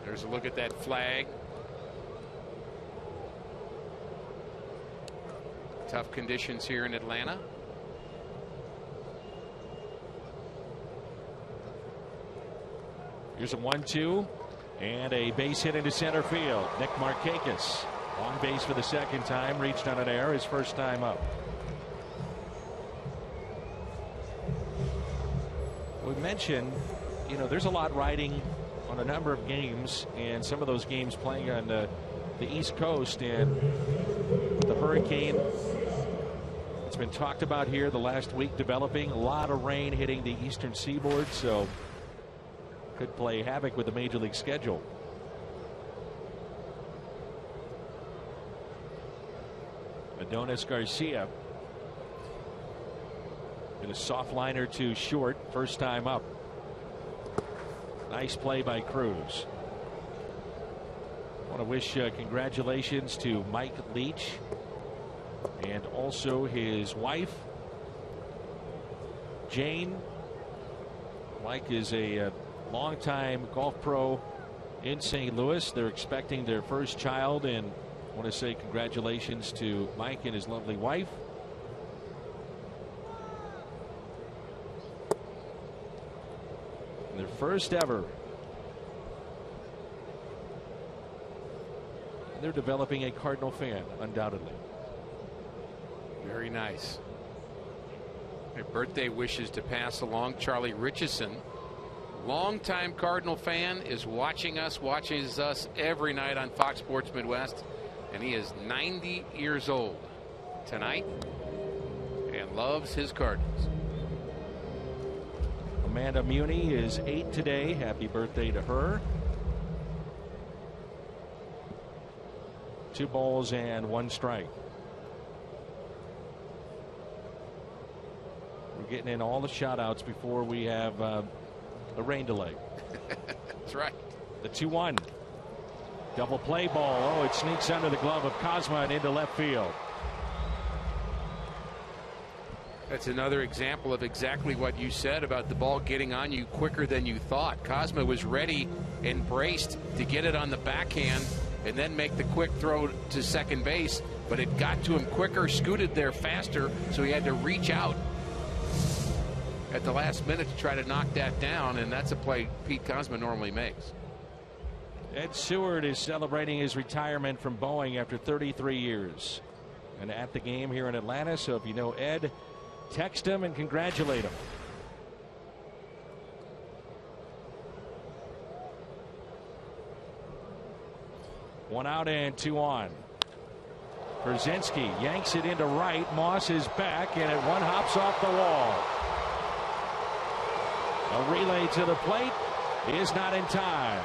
There's a look at that flag. Tough conditions here in Atlanta. Here's a 1-2 and a base hit into center field. Nick Marchakis on base for the second time, reached on an error, his first time up. We mentioned, you know, there's a lot riding on a number of games, and some of those games playing on the East Coast, and the hurricane, it's been talked about here the last week, developing a lot of rain hitting the eastern seaboard, so could play havoc with the major league schedule. A Adonis Garcia in a soft liner to short, first time up. Nice play by Cruz. I want to wish congratulations to Mike Leach and also his wife Jane. Mike is a longtime golf pro in St. Louis. They're expecting their first child, and I want to say congratulations to Mike and his lovely wife. Their first ever. They're developing a Cardinal fan, undoubtedly. Very nice. My birthday wishes to pass along. Charlie Richardson, longtime Cardinal fan, is watches us every night on Fox Sports Midwest, and he is 90 years old tonight and loves his Cardinals. Amanda Muni is 8 today. Happy birthday to her. 2 balls and 1 strike. We're getting in all the shout outs before we have a rain delay. That's right. The 2-1. Double play ball. Oh, it sneaks under the glove of Kozma and into left field. That's another example of exactly what you said about the ball getting on you quicker than you thought. Kozma was ready and braced to get it on the backhand and then make the quick throw to second base, but it got to him quicker, scooted there faster, so he had to reach out at the last minute to try to knock that down, and that's a play Pete Kozma normally makes. Ed Seward is celebrating his retirement from Boeing after 33 years and at the game here in Atlanta, so if you know Ed, text him and congratulate him. One out and 2 on. Brzezinski yanks it into right. Moss is back, and it one hops off the wall. A relay to the plate is not in time.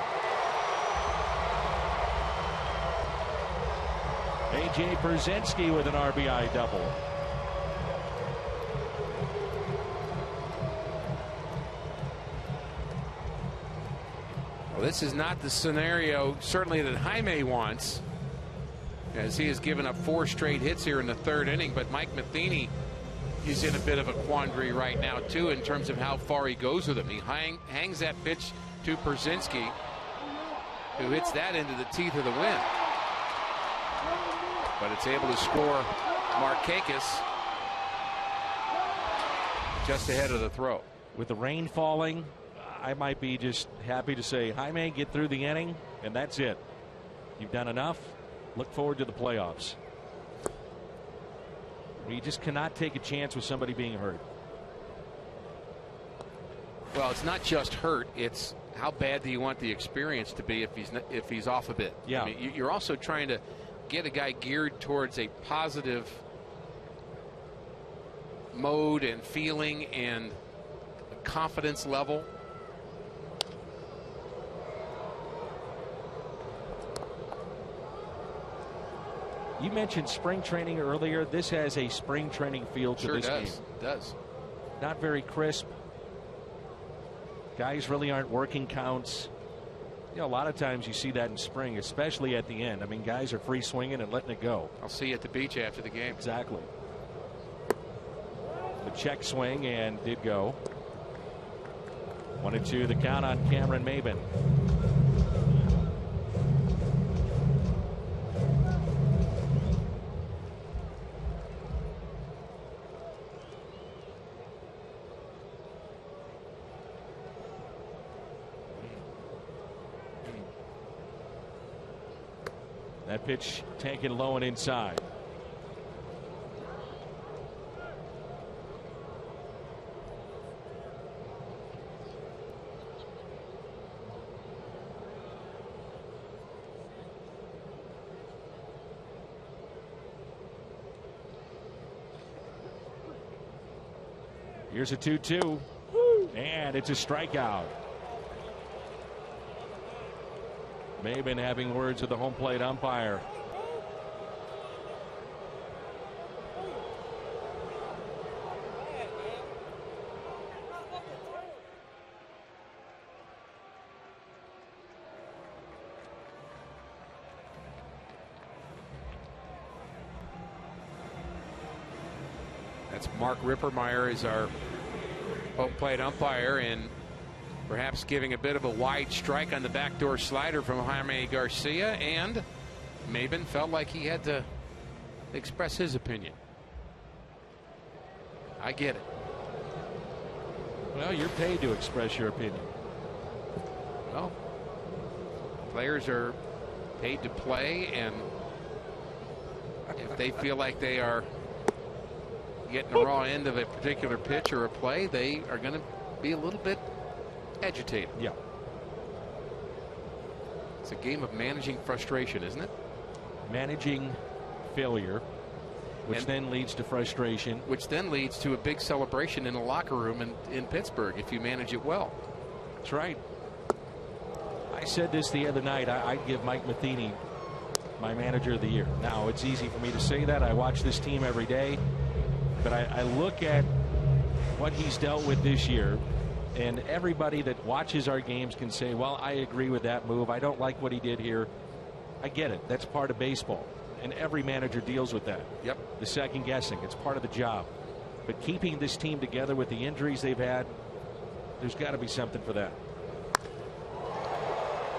A.J. Brzezinski with an RBI double. Well, this is not the scenario, certainly, that Jaime wants, as he has given up 4 straight hits here in the 3rd inning. But Mike Matheny is in a bit of a quandary right now, too, in terms of how far he goes with him. He hangs that pitch to Brzezinski, who hits that into the teeth of the wind. But it's able to score Marchakis just ahead of the throw. With the rain falling, I might be just happy to say, Jaime, get through the inning, and that's it. You've done enough. Look forward to the playoffs. You just cannot take a chance with somebody being hurt. Well, it's not just hurt. It's how bad do you want the experience to be if he's off a bit. Yeah. I mean, you're also trying to get a guy geared towards a positive mode and feeling and confidence level. You mentioned spring training earlier. This has a spring training feel to this game. It does. Not very crisp. Guys really aren't working counts. You know, a lot of times you see that in spring, especially at the end. I mean, guys are free swinging and letting it go. I'll see you at the beach after the game. Exactly. The check swing and did go. 1-2 the count on Cameron Maybin. That pitch taken low and inside. Here's a 2-2. And it's a strikeout. Maybin having words with the home plate umpire. That's Mark Rippermeyer is our home plate umpire, and perhaps giving a bit of a wide strike on the backdoor slider from Jaime Garcia, and Maben felt like he had to express his opinion. I get it. Well, you're paid to express your opinion. Well, players are paid to play, and if they feel like they are getting the raw end of a particular pitch or a play, they are going to be a little bit agitated. Yeah. It's a game of managing frustration, isn't it? Managing failure, which then leads to frustration. Which then leads to a big celebration in the locker room in Pittsburgh if you manage it well. That's right. I said this the other night. I'd give Mike Matheny my manager of the year. Now, it's easy for me to say that. I watch this team every day. But I look at what he's dealt with this year, and everybody that watches our games can say, well, I agree with that move. I don't like what he did here. I get it. That's part of baseball. And every manager deals with that. Yep. The second guessing. It's part of the job. But keeping this team together with the injuries they've had, there's got to be something for that.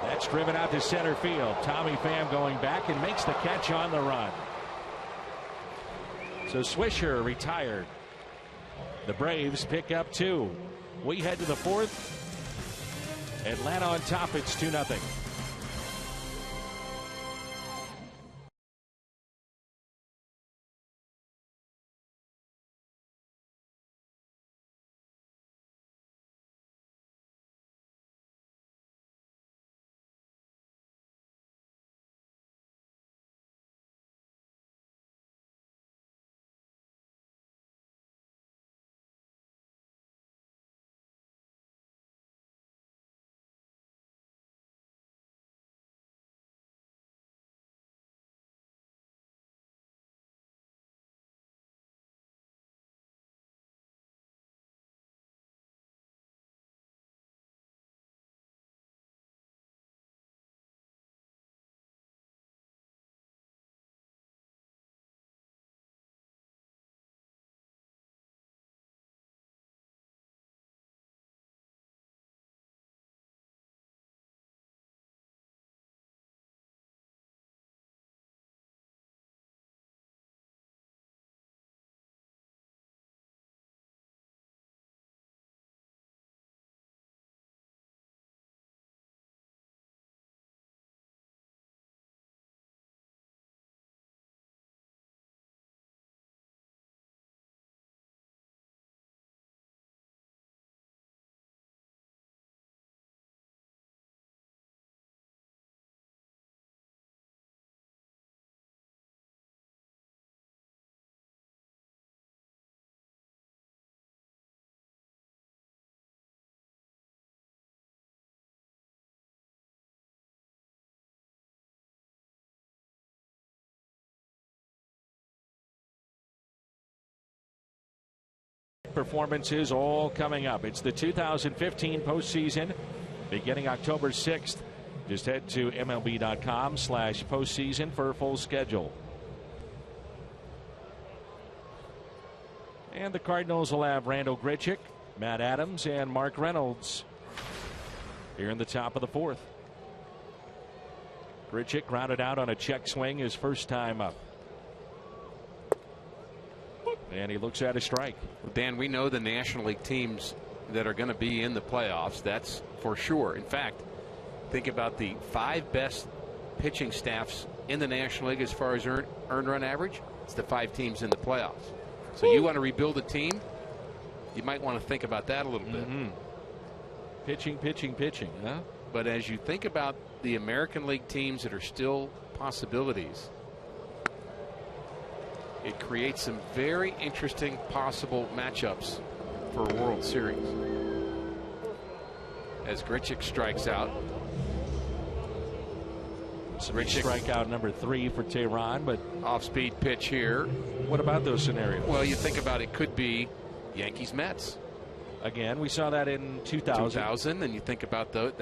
That's driven out to center field. Tommy Pham going back and makes the catch on the run. So Swisher retired. The Braves pick up 2. We head to the 4th. Atlanta on top. It's 2-0. Performances all coming up. It's the 2015 postseason beginning October 6th. Just head to MLB.com/postseason for a full schedule. And the Cardinals will have Randall Grichuk, Matt Adams, and Mark Reynolds here in the top of the 4th. Grichuk grounded out on a check swing his first time up. And he looks at a strike. Dan, we know the National League teams that are going to be in the playoffs. That's for sure. In fact, think about the 5 best pitching staffs in the National League as far as earned run average. It's the 5 teams in the playoffs. So you want to rebuild a team, you might want to think about that a little bit. Pitching. Huh? But as you think about the American League teams that are still possibilities, it creates some very interesting possible matchups for a World Series. As Grichuk strikes out. Grichuk strikeout number 3 for Tehran, but off-speed pitch here. What about those scenarios? Well, you think about it could be Yankees Mets. Again, we saw that in 2000. And you think about the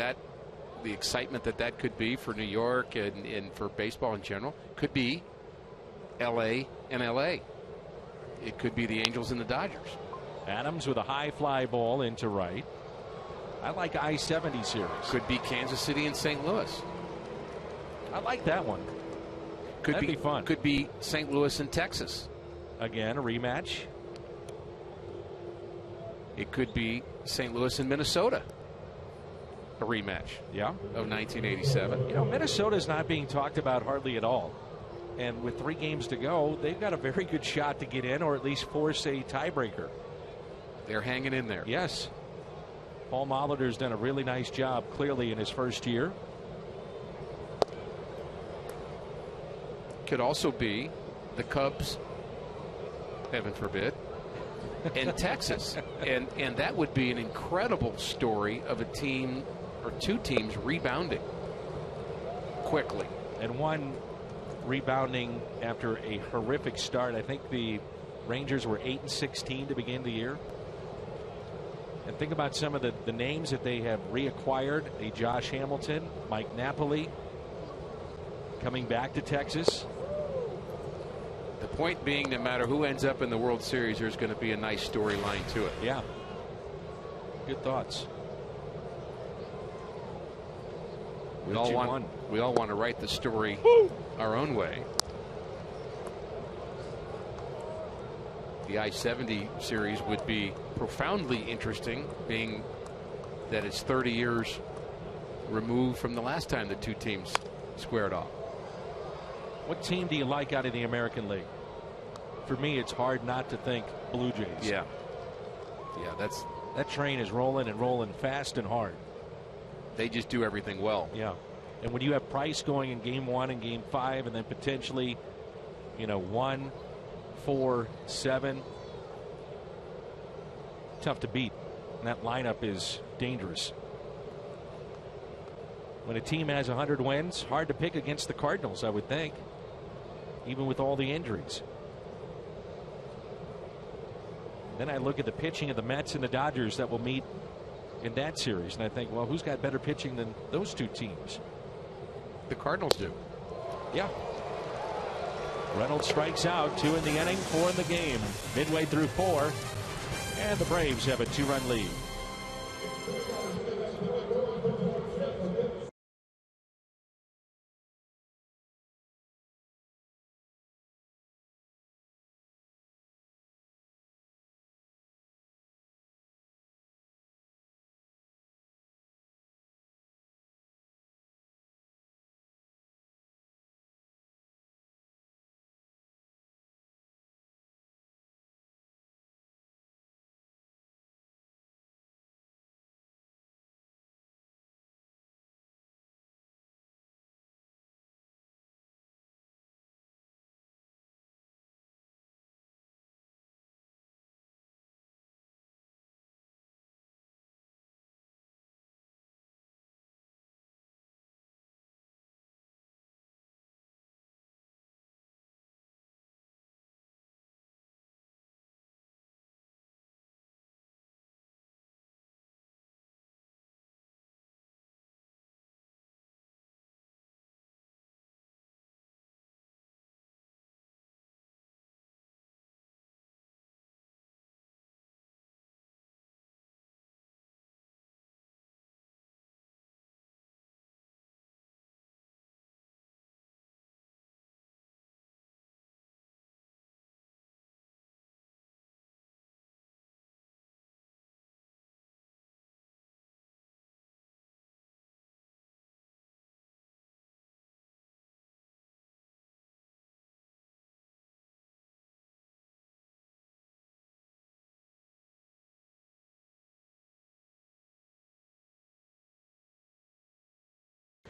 excitement that could be for New York and for baseball in general. Could be LA and LA. It could be the Angels and the Dodgers. Adams with a high fly ball into right. I like I-70 series. Could be Kansas City and St. Louis. I like that one. That'd be fun. Could be St. Louis and Texas. Again, a rematch. It could be St. Louis and Minnesota. A rematch. Yeah. Of 1987. You know, Minnesota's not being talked about hardly at all. And with 3 games to go, they've got a very good shot to get in or at least force a tiebreaker. They're hanging in there. Yes. Paul Molitor's done a really nice job, clearly, in his first year. Could also be the Cubs, heaven forbid, and Texas. And that would be an incredible story of a team or 2 teams rebounding quickly. And one rebounding after a horrific start. I think the Rangers were 8-16 to begin the year. And think about some of the names that they have reacquired. A Josh Hamilton, Mike Napoli coming back to Texas. The point being, no matter who ends up in the World Series, there's going to be a nice storyline to it. Yeah. Good thoughts. We all want to write the story our own way. The I-70 series would be profoundly interesting, being that it's 30 years removed from the last time the 2 teams squared off. What team do you like out of the American League? For me, it's hard not to think Blue Jays. Yeah. Yeah, that train is rolling and rolling fast and hard. They just do everything well. Yeah. And when you have Price going in game 1 and game 5 and then potentially, 1, 4, 7, tough to beat. And that lineup is dangerous. When a team has 100 wins, hard to pick against the Cardinals, I would think, even with all the injuries. Then I look at the pitching of the Mets and the Dodgers that will meet in that series, and I think, well, who's got better pitching than those 2 teams? The Cardinals do. Yeah. Reynolds strikes out, 2 in the inning, 4 in the game. Midway through 4, and the Braves have a 2-run lead.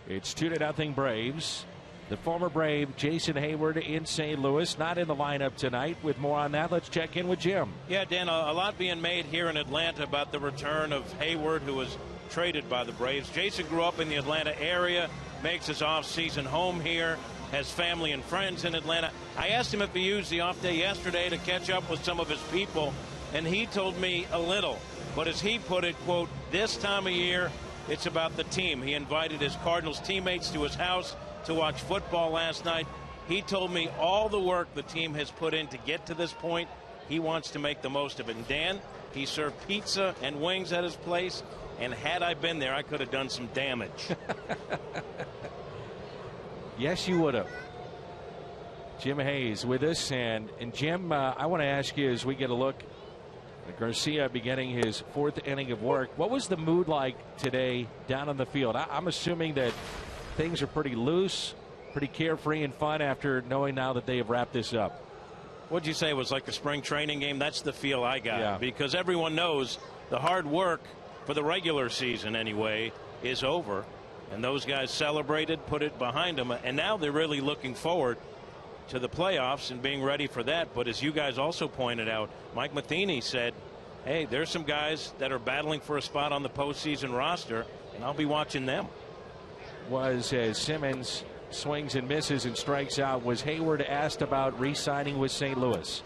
It's 2-0 Braves. The former Brave Jason Hayward in St. Louis, not in the lineup tonight. With more on that, let's check in with Jim. Yeah, Dan, a lot being made here in Atlanta about the return of Hayward, who was traded by the Braves. Jason grew up in the Atlanta area, makes his off-season home here, has family and friends in Atlanta. I asked him if he used the off day yesterday to catch up with some of his people, and he told me a little. But as he put it, quote, this time of year, it's about the team. He invited his Cardinals teammates to his house to watch football last night. He told me all the work the team has put in to get to this point he wants to make the most of it. And Dan, he served pizza and wings at his place, and had I been there, I could have done some damage. Yes, you would have. Jim Hayes with us. And Jim, I want to ask you, as we get a look at Garcia beginning his 4th inning of work, what was the mood like today down on the field? I'm assuming that things are pretty loose, pretty carefree and fun after knowing now that they have wrapped this up. What'd you say it was like the spring training game? That's the feel I got. Yeah. Because everyone knows the hard work for the regular season anyway is over. And those guys celebrated, put it behind them. And now they're really looking forward to the playoffs and being ready for that. But as you guys also pointed out, Mike Matheny said, hey, there's some guys that are battling for a spot on the postseason roster, and I'll be watching them. Was as Simmons swings and misses and strikes out, was Hayward asked about re-signing with St. Louis?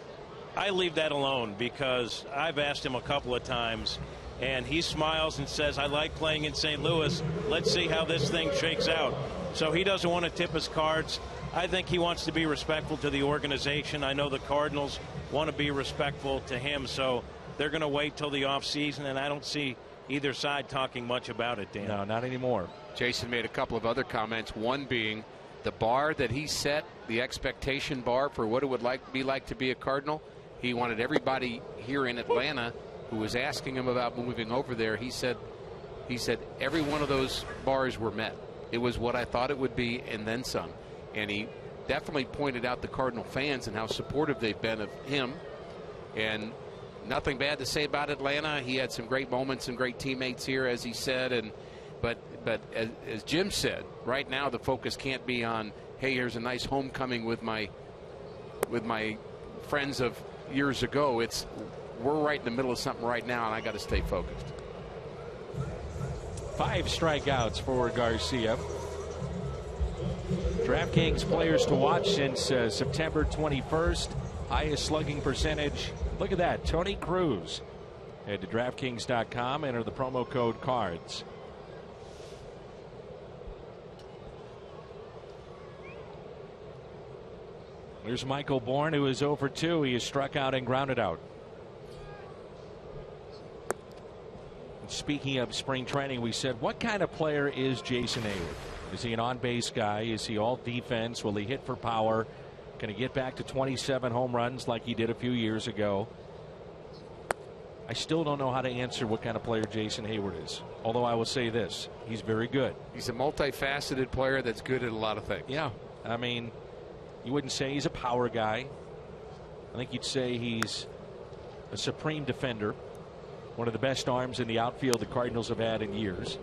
I leave that alone because I've asked him a couple of times, and he smiles and says, I like playing in St. Louis. Let's see how this thing shakes out. So he doesn't want to tip his cards. I think he wants to be respectful to the organization. I know the Cardinals want to be respectful to him, so they're going to wait till the offseason, and I don't see either side talking much about it, Dan. No, not anymore. Jason made a couple of other comments, one being the bar that he set, the expectation bar for what it would be like to be a Cardinal. He wanted everybody here in Atlanta who was asking him about moving over there. He said every one of those bars were met. It was what I thought it would be and then some. And he definitely pointed out the Cardinal fans and how supportive they've been of him. And nothing bad to say about Atlanta. He had some great moments and great teammates here, as he said. But as Jim said, right now the focus can't be on, hey, here's a nice homecoming with my friends of years ago. We're right in the middle of something right now, and I got to stay focused. 5 strikeouts for Garcia. DraftKings players to watch since September 21st. Highest slugging percentage. Look at that, Tony Cruz. Head to DraftKings.com, enter the promo code CARDS. Here's Michael Bourne, who is 0-for-2. He is struck out and grounded out. Speaking of spring training, we said, what kind of player is Jason Hayward? Is he an on-base guy? Is he all defense? Will he hit for power? Can he get back to 27 home runs like he did a few years ago? I still don't know how to answer what kind of player Jason Hayward is. Although I will say this, he's very good. He's a multifaceted player that's good at a lot of things. Yeah, I mean, you wouldn't say he's a power guy. I think you'd say he's a supreme defender. One of the best arms in the outfield the Cardinals have had in years.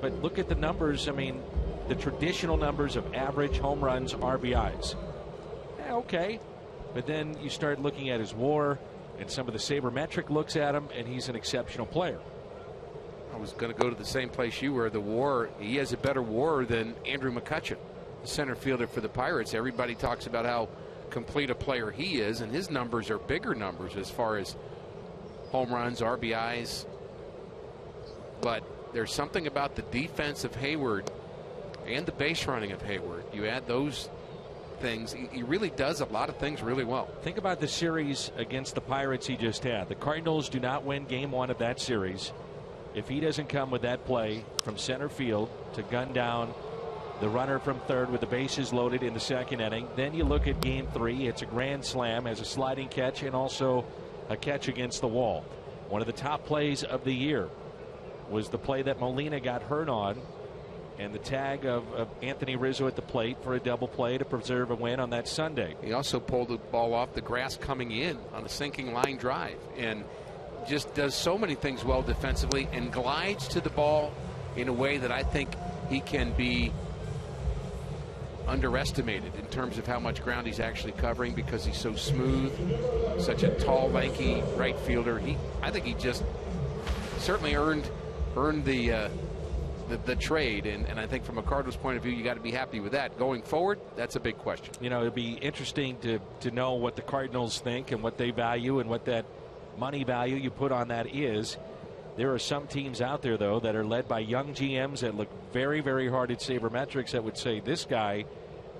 But look at the numbers. I mean, the traditional numbers of average home runs, RBIs. Yeah, okay. But then you start looking at his WAR and some of the sabermetric looks at him, and he's an exceptional player. I was going to go to the same place you were. The WAR, he has a better WAR than Andrew McCutchen, the center fielder for the Pirates. Everybody talks about how complete a player he is, and his numbers are bigger numbers as far as home runs, RBIs. But there's something about the defense of Hayward and the base running of Hayward. You add those things, he really does a lot of things really well. Think about the series against the Pirates he just had. The Cardinals do not win game 1 of that series if he doesn't come with that play from center field to gun down the runner from third with the bases loaded in the second inning. Then you look at game 3. It's a grand slam, has a sliding catch, and also a catch against the wall. One of the top plays of the year was the play that Molina got hurt on, and the tag of Anthony Rizzo at the plate for a double play to preserve a win on that Sunday. He also pulled the ball off the grass coming in on a sinking line drive, and just does so many things well defensively and glides to the ball in a way that I think he can be underestimated in terms of how much ground he's actually covering, because he's so smooth, such a tall, lanky right fielder. I think he just certainly earned the trade, and I think from a Cardinals point of view, you got to be happy with that. Going forward, that's a big question. You know, it'd be interesting to know what the Cardinals think and what they value and what that money value you put on that is. There are some teams out there, though, that are led by young GMs that look very, very hard at sabermetrics that would say, this guy,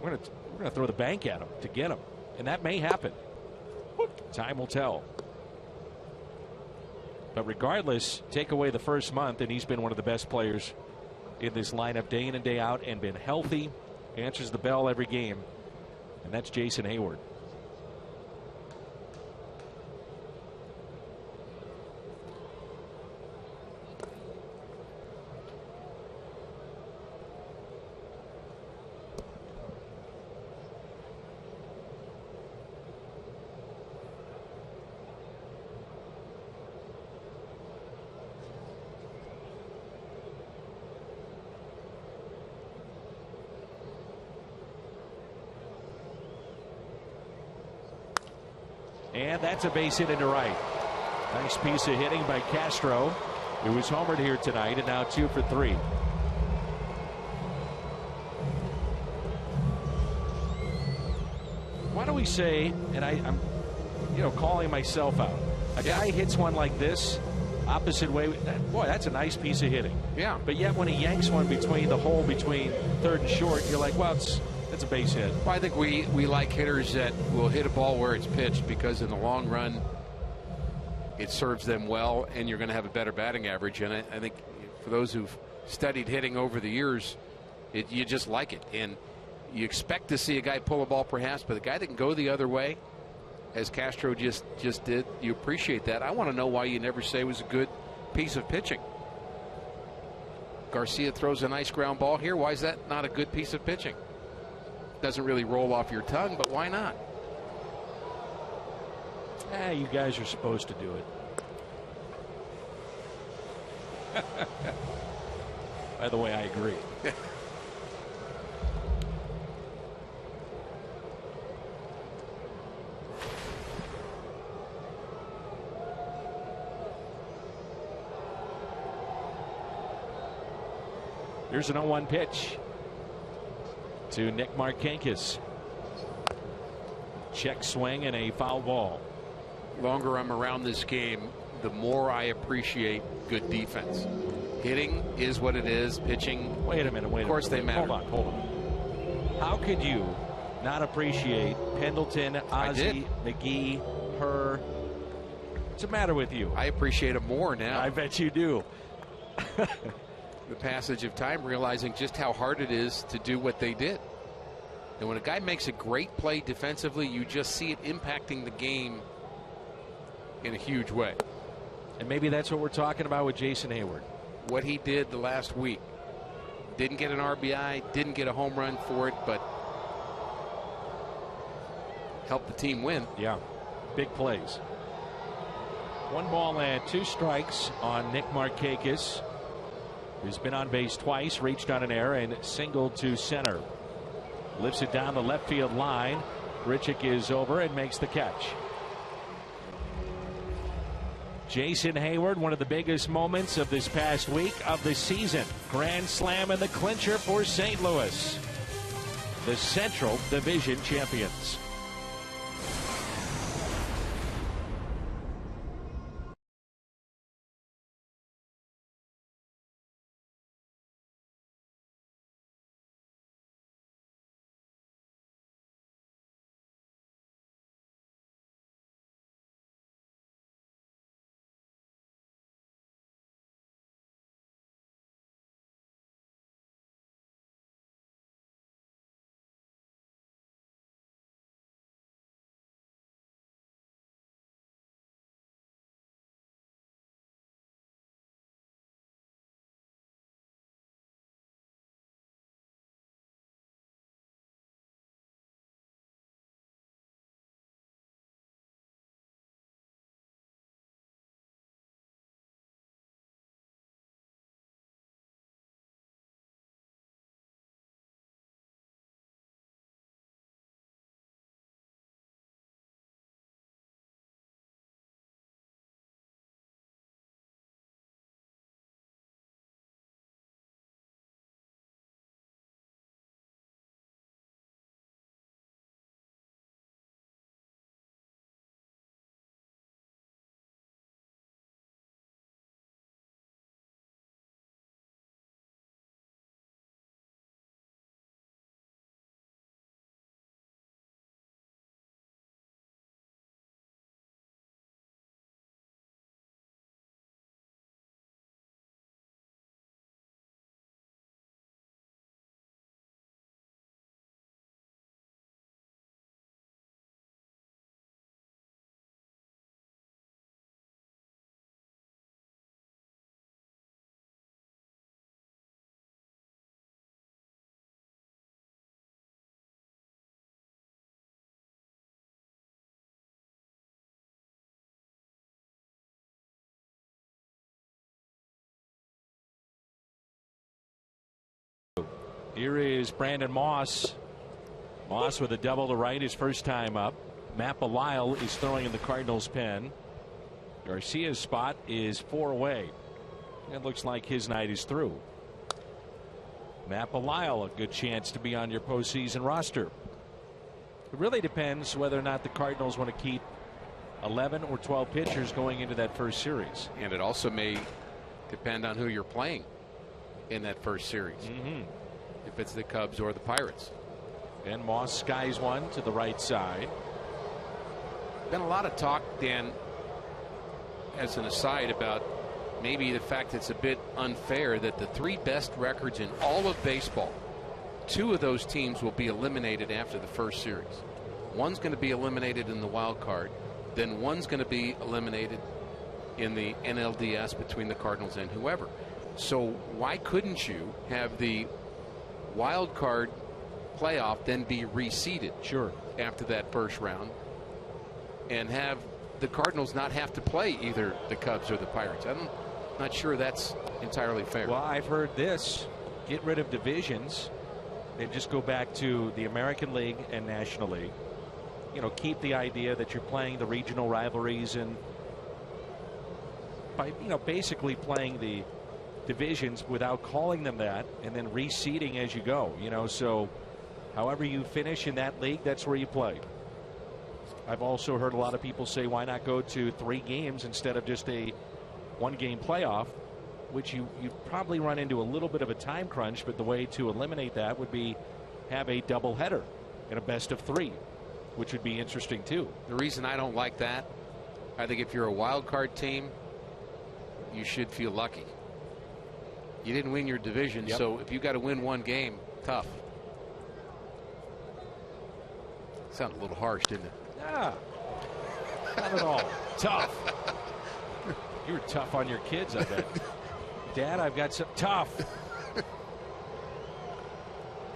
we're going to throw the bank at him to get him. And that may happen. Time will tell. But regardless, take away the first month, and he's been one of the best players in this lineup day in and day out, and been healthy, answers the bell every game, and that's Jason Hayward. And that's a base hit into right. Nice piece of hitting by Castro, who was homered here tonight, and now 2 for 3. Why do we say, and I'm calling myself out, a guy hits one like this, opposite way, boy, that's a nice piece of hitting. Yeah. But yet when he yanks one between the hole between third and short, you're like, well, it's a base hit. Well, I think we like hitters that will hit a ball where it's pitched, because in the long run it serves them well, and you're going to have a better batting average. And I think for those who've studied hitting over the years, you just like it, and you expect to see a guy pull a ball perhaps, but the guy that can go the other way, as Castro just did, you appreciate that. I want to know why you never say it was a good piece of pitching. Garcia throws a nice ground ball here. Why is that not a good piece of pitching? Doesn't really roll off your tongue, but why not? You guys are supposed to do it. By the way, I agree. Here's an 0-1 pitch to Nick Marchakis. Check swing and a foul ball. The longer I'm around this game, the more I appreciate good defense. Hitting is what it is. Pitching, wait a minute. Of course they matter. Hold on. How could you not appreciate Pendleton, Ozzie, McGee, Herr? What's the matter with you? I appreciate it more now. I bet you do. The passage of time, realizing just how hard it is to do what they did. And when a guy makes a great play defensively, you just see it impacting the game in a huge way. And maybe that's what we're talking about with Jason Hayward. What he did the last week. Didn't get an RBI, didn't get a home run for it, but helped the team win. Yeah, big plays. 1 ball and 2 strikes on Nick Marchakis, who's been on base twice, reached on an error, and singled to center. Lifts it down the left field line. Richik is over and makes the catch. Jason Hayward, one of the biggest moments of this past week of the season. Grand slam and the clincher for St. Louis, the Central Division champions. Here is Brandon Moss. Moss with a double to right, his first time up. Matt Belisle is throwing in the Cardinals' pen. Garcia's spot is 4 away. It looks like his night is through. Matt Belisle, a good chance to be on your postseason roster. It really depends whether or not the Cardinals want to keep 11 or 12 pitchers going into that first series. And it also may depend on who you're playing in that first series. If it's the Cubs or the Pirates. And Moss skies one to the right side. Been a lot of talk, Dan, as an aside, about maybe the fact it's a bit unfair that the 3 best records in all of baseball, 2 of those teams will be eliminated after the first series. One's going to be eliminated in the wild card, then one's going to be eliminated in the NLDS between the Cardinals and whoever. So why couldn't you have the wild card playoff then be reseeded? Sure. After that first round, and have the Cardinals not have to play either the Cubs or the Pirates. I'm not sure that's entirely fair. Well, I've heard this. Get rid of divisions and just go back to the American League and National League. You know, keep the idea that you're playing the regional rivalries and by, you know, basically playing the divisions without calling them that and then reseeding as you go. You know, so however you finish in that league, that's where you play. I've also heard a lot of people say, why not go to 3 games instead of just a 1-game playoff, which you probably run into a little bit of a time crunch, but the way to eliminate that would be have a doubleheader in a best of 3, which would be interesting too. The reason I don't like that, I think if you're a wild card team, you should feel lucky. You didn't win your division, so if you got to win 1 game, tough. Sounded a little harsh, didn't it? Yeah, not at all. Tough. You were tough on your kids, I bet. Dad, I've got some tough.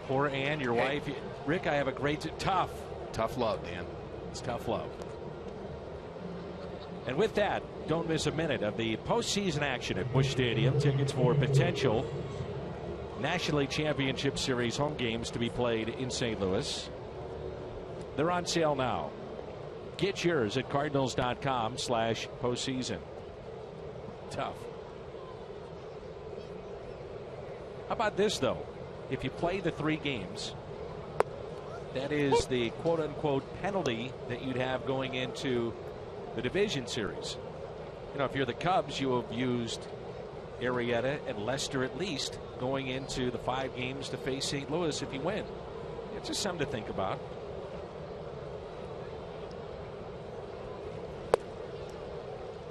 Poor Ann, your wife. Rick, I have a great tough. Tough love, Dan. It's tough love. And with that, don't miss a minute of the postseason action at Busch Stadium. Tickets for potential National League Championship Series home games to be played in St. Louis. They're on sale now. Get yours at cardinals.com/postseason. Tough. How about this, though? If you play the 3 games, that is the quote-unquote penalty that you'd have going into the division series. You know, if you're the Cubs, you have used Arrieta and Lester at least going into the 5 games to face St. Louis if you win. It's just something to think about.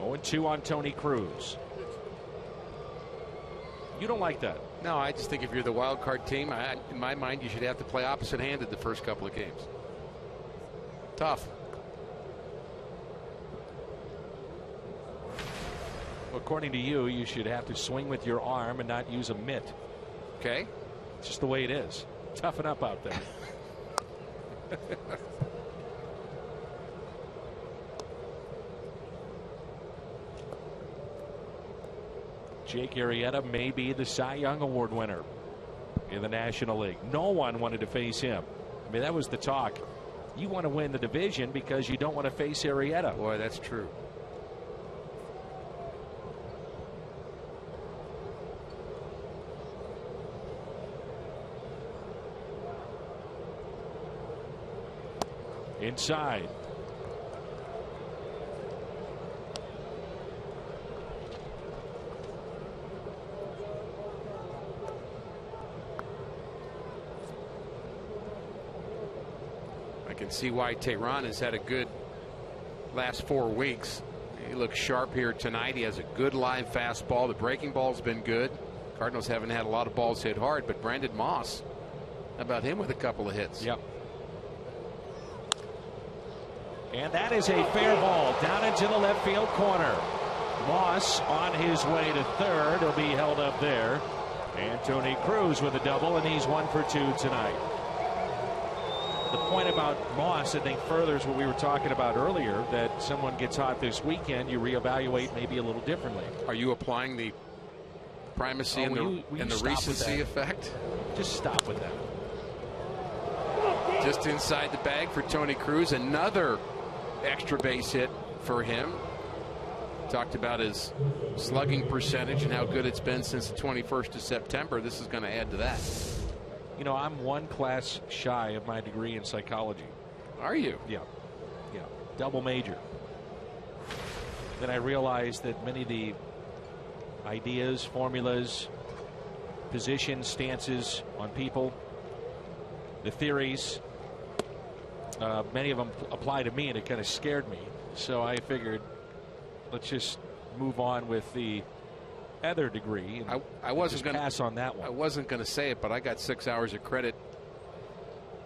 Oh, and 2 on Tony Cruz. You don't like that? No, I just think if you're the wild card team, in my mind, you should have to play opposite-handed the first couple of games. Tough. Well, according to you, you should have to swing with your arm and not use a mitt. Okay. It's just the way it is. Toughen up out there. Jake Arrieta may be the Cy Young Award winner in the National League. No one wanted to face him. I mean, that was the talk. You want to win the division because you don't want to face Arrieta. Boy, that's true. Inside. I can see why Tehran has had a good last 4 weeks. He looks sharp here tonight. He has a good live fastball. The breaking ball's been good. Cardinals haven't had a lot of balls hit hard, but Brandon Moss, how about him with a couple of hits? Yep. And that is a fair ball down into the left field corner. Moss on his way to third. He'll be held up there. And Tony Cruz with a double, and he's 1 for 2 tonight. The point about Moss, I think, furthers what we were talking about earlier, that someone gets hot this weekend, you reevaluate maybe a little differently. Are you applying the primacy and the recency effect? Just stop with that. Just inside the bag for Tony Cruz. Another extra base hit for him. Talked about his slugging percentage and how good it's been since the 21st of September. This is going to add to that. You know, I'm one class shy of my degree in psychology. Are you? Yeah. Double major. Then I realized that many of the ideas, formulas, positions, stances on people, the theories, many of them apply to me, and it kind of scared me. So I figured, let's just move on with the other degree. And I wasn't going to pass on that one. I wasn't going to say it, but I got 6 hours of credit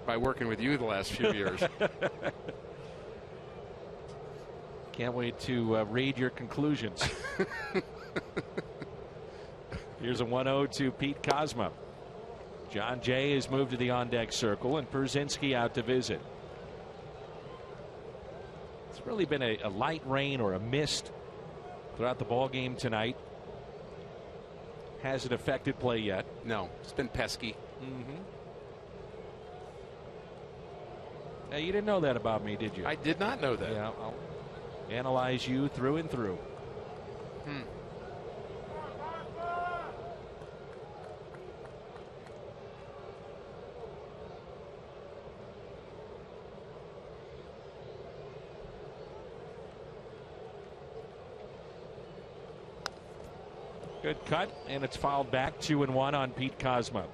by working with you the last few years. Can't wait to read your conclusions. Here's a 1-0 to Pete Kozma. John Jay has moved to the on-deck circle, and Perzinski out to visit. It's really been a light rain or a mist throughout the ball game tonight. Has it affected play yet? No, it's been pesky. Now, you didn't know that about me, did you? I did not know that. Yeah, I'll analyze you through and through. Good cut, and it's fouled back. 2-1 on Pete Kozma.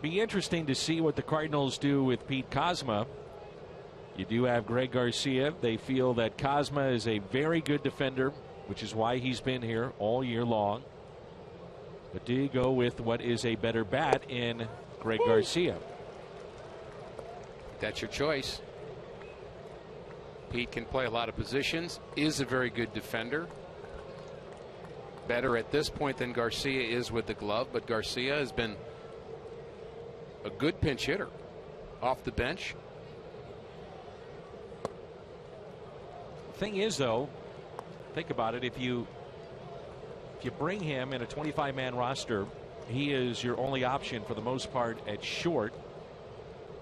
Be interesting to see what the Cardinals do with Pete Kozma. You do have Greg Garcia. They feel that Kozma is a very good defender, which is why he's been here all year long. But do you go with what is a better bat in Greg Garcia? That's your choice. Pete can play a lot of positions, is a very good defender. Better at this point than Garcia is with the glove, but Garcia has been a good pinch hitter off the bench. Thing is, though, think about it. If you bring him in a 25-man roster, he is your only option for the most part at short.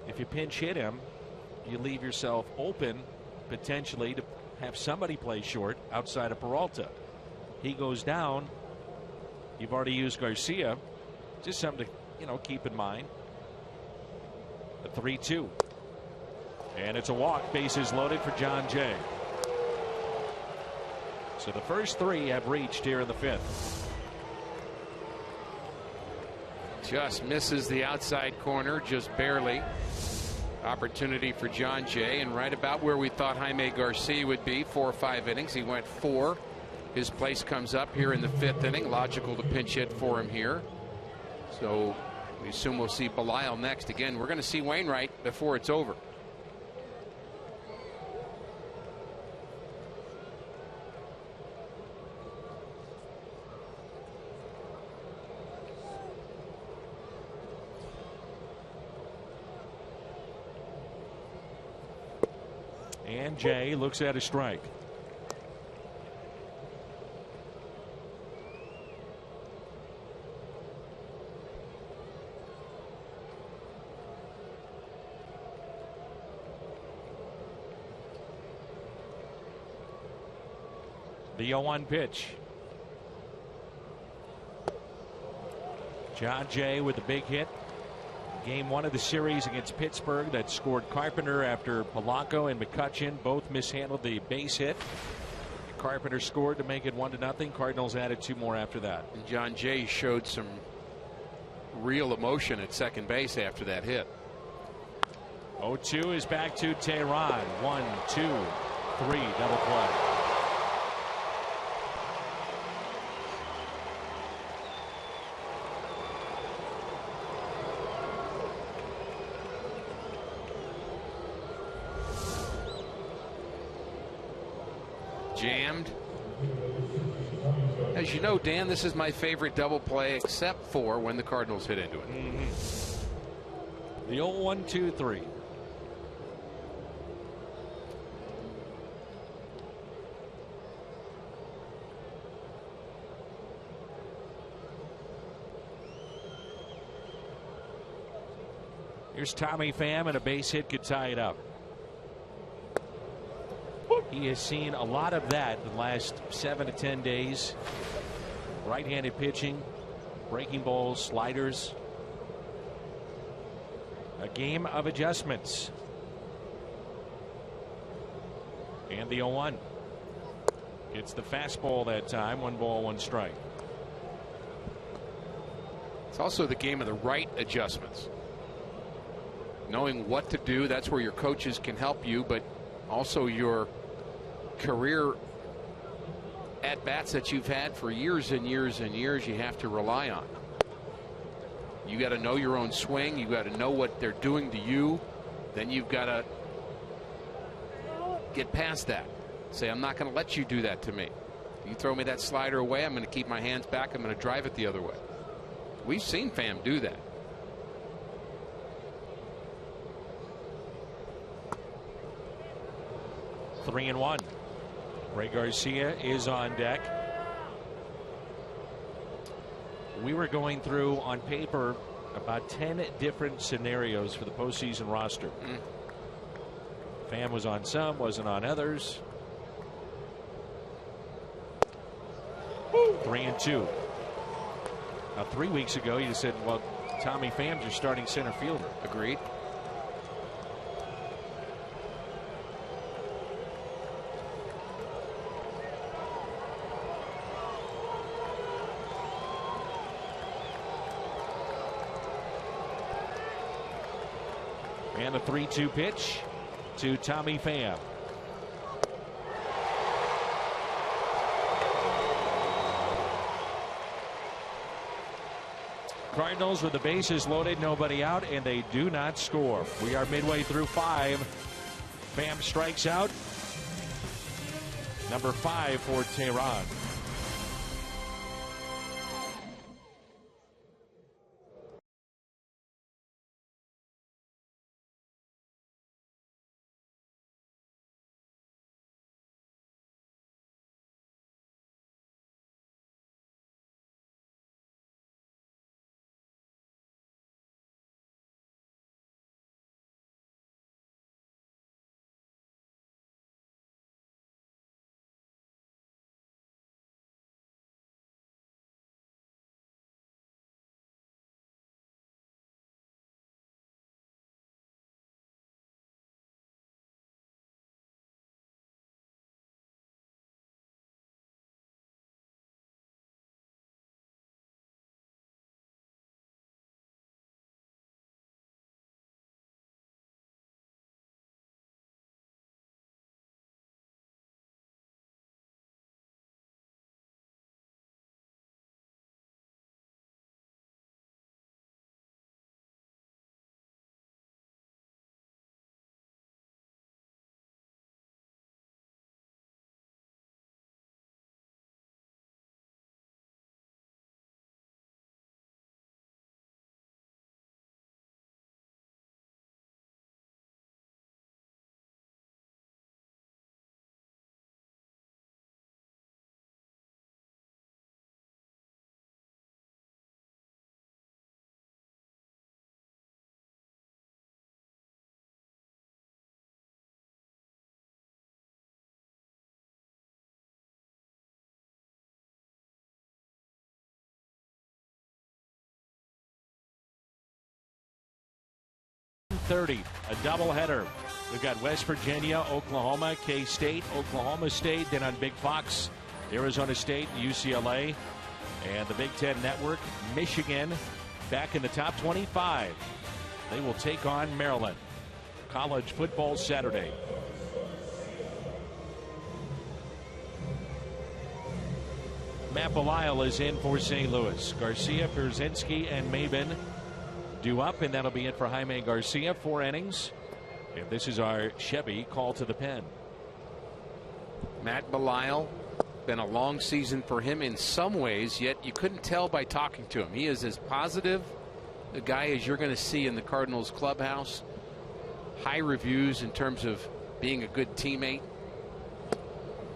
If you pinch hit him, you leave yourself open potentially to have somebody play short outside of Peralta. He goes down. You've already used Garcia. Just something to keep in mind. The 3-2. And it's a walk. Bases loaded for John Jay. So the first three have reached here in the fifth. Just misses the outside corner, just barely. Opportunity for John Jay, and right about where we thought Jaime Garcia would be. 4 or 5 innings. He went 4. His place comes up here in the 5th inning. Logical to pinch hit for him here. So we assume we'll see Belisle next. Again, we're going to see Wainwright before it's over. And Jay looks at a strike. The 0-1 pitch. John Jay with the big hit. Game 1 of the series against Pittsburgh that scored Carpenter after Polanco and McCutchen both mishandled the base hit. Carpenter scored to make it 1-0. Cardinals added 2 more after that. And John Jay showed some real emotion at second base after that hit. 0-2 is back to Tehran. 1, 2, 3, double play. Jammed. As you know, Dan, this is my favorite double play except for when the Cardinals hit into it. The 0-1, 2, 3. Here's Tommy Pham, and a base hit could tie it up. He has seen a lot of that the last 7 to 10 days. Right-handed pitching, breaking balls, sliders. A game of adjustments. And the 0-1. It's the fastball that time. 1 ball, 1 strike. It's also the game of the right adjustments. Knowing what to do, that's where your coaches can help you, but also your career at-bats that you've had for years and years and years, you have to rely on. You got to know your own swing. You got to know what they're doing to you. Then you've got to get past that. Say, I'm not going to let you do that to me. You throw me that slider away, I'm going to keep my hands back. I'm going to drive it the other way. We've seen Pham do that. Three and 1. Ray Garcia is on deck. We were going through on paper about 10 different scenarios for the postseason roster. Pham was on some, wasn't on others. 3 and 2. Now 3 weeks ago you said, well, Tommy Pham's your starting center fielder. Agreed. And a 3-2 pitch to Tommy Pham. Cardinals with the bases loaded, nobody out, and they do not score. We are midway through 5. Pham strikes out. Number 5 for Tehran. .30, a doubleheader. We've got West Virginia, Oklahoma, K-State, Oklahoma State, then on Big Fox, Arizona State, UCLA, and the Big Ten Network, Michigan, back in the top 25. They will take on Maryland. College football Saturday. Matt Belisle is in for St. Louis. Garcia, Pierzynski, and Maben due up, and that'll be it for Jaime Garcia. 4 innings. And this is our Chevy call to the pen. Matt Belisle, been a long season for him in some ways, yet you couldn't tell by talking to him. He is as positive a guy as you're going to see in the Cardinals clubhouse. High reviews in terms of being a good teammate.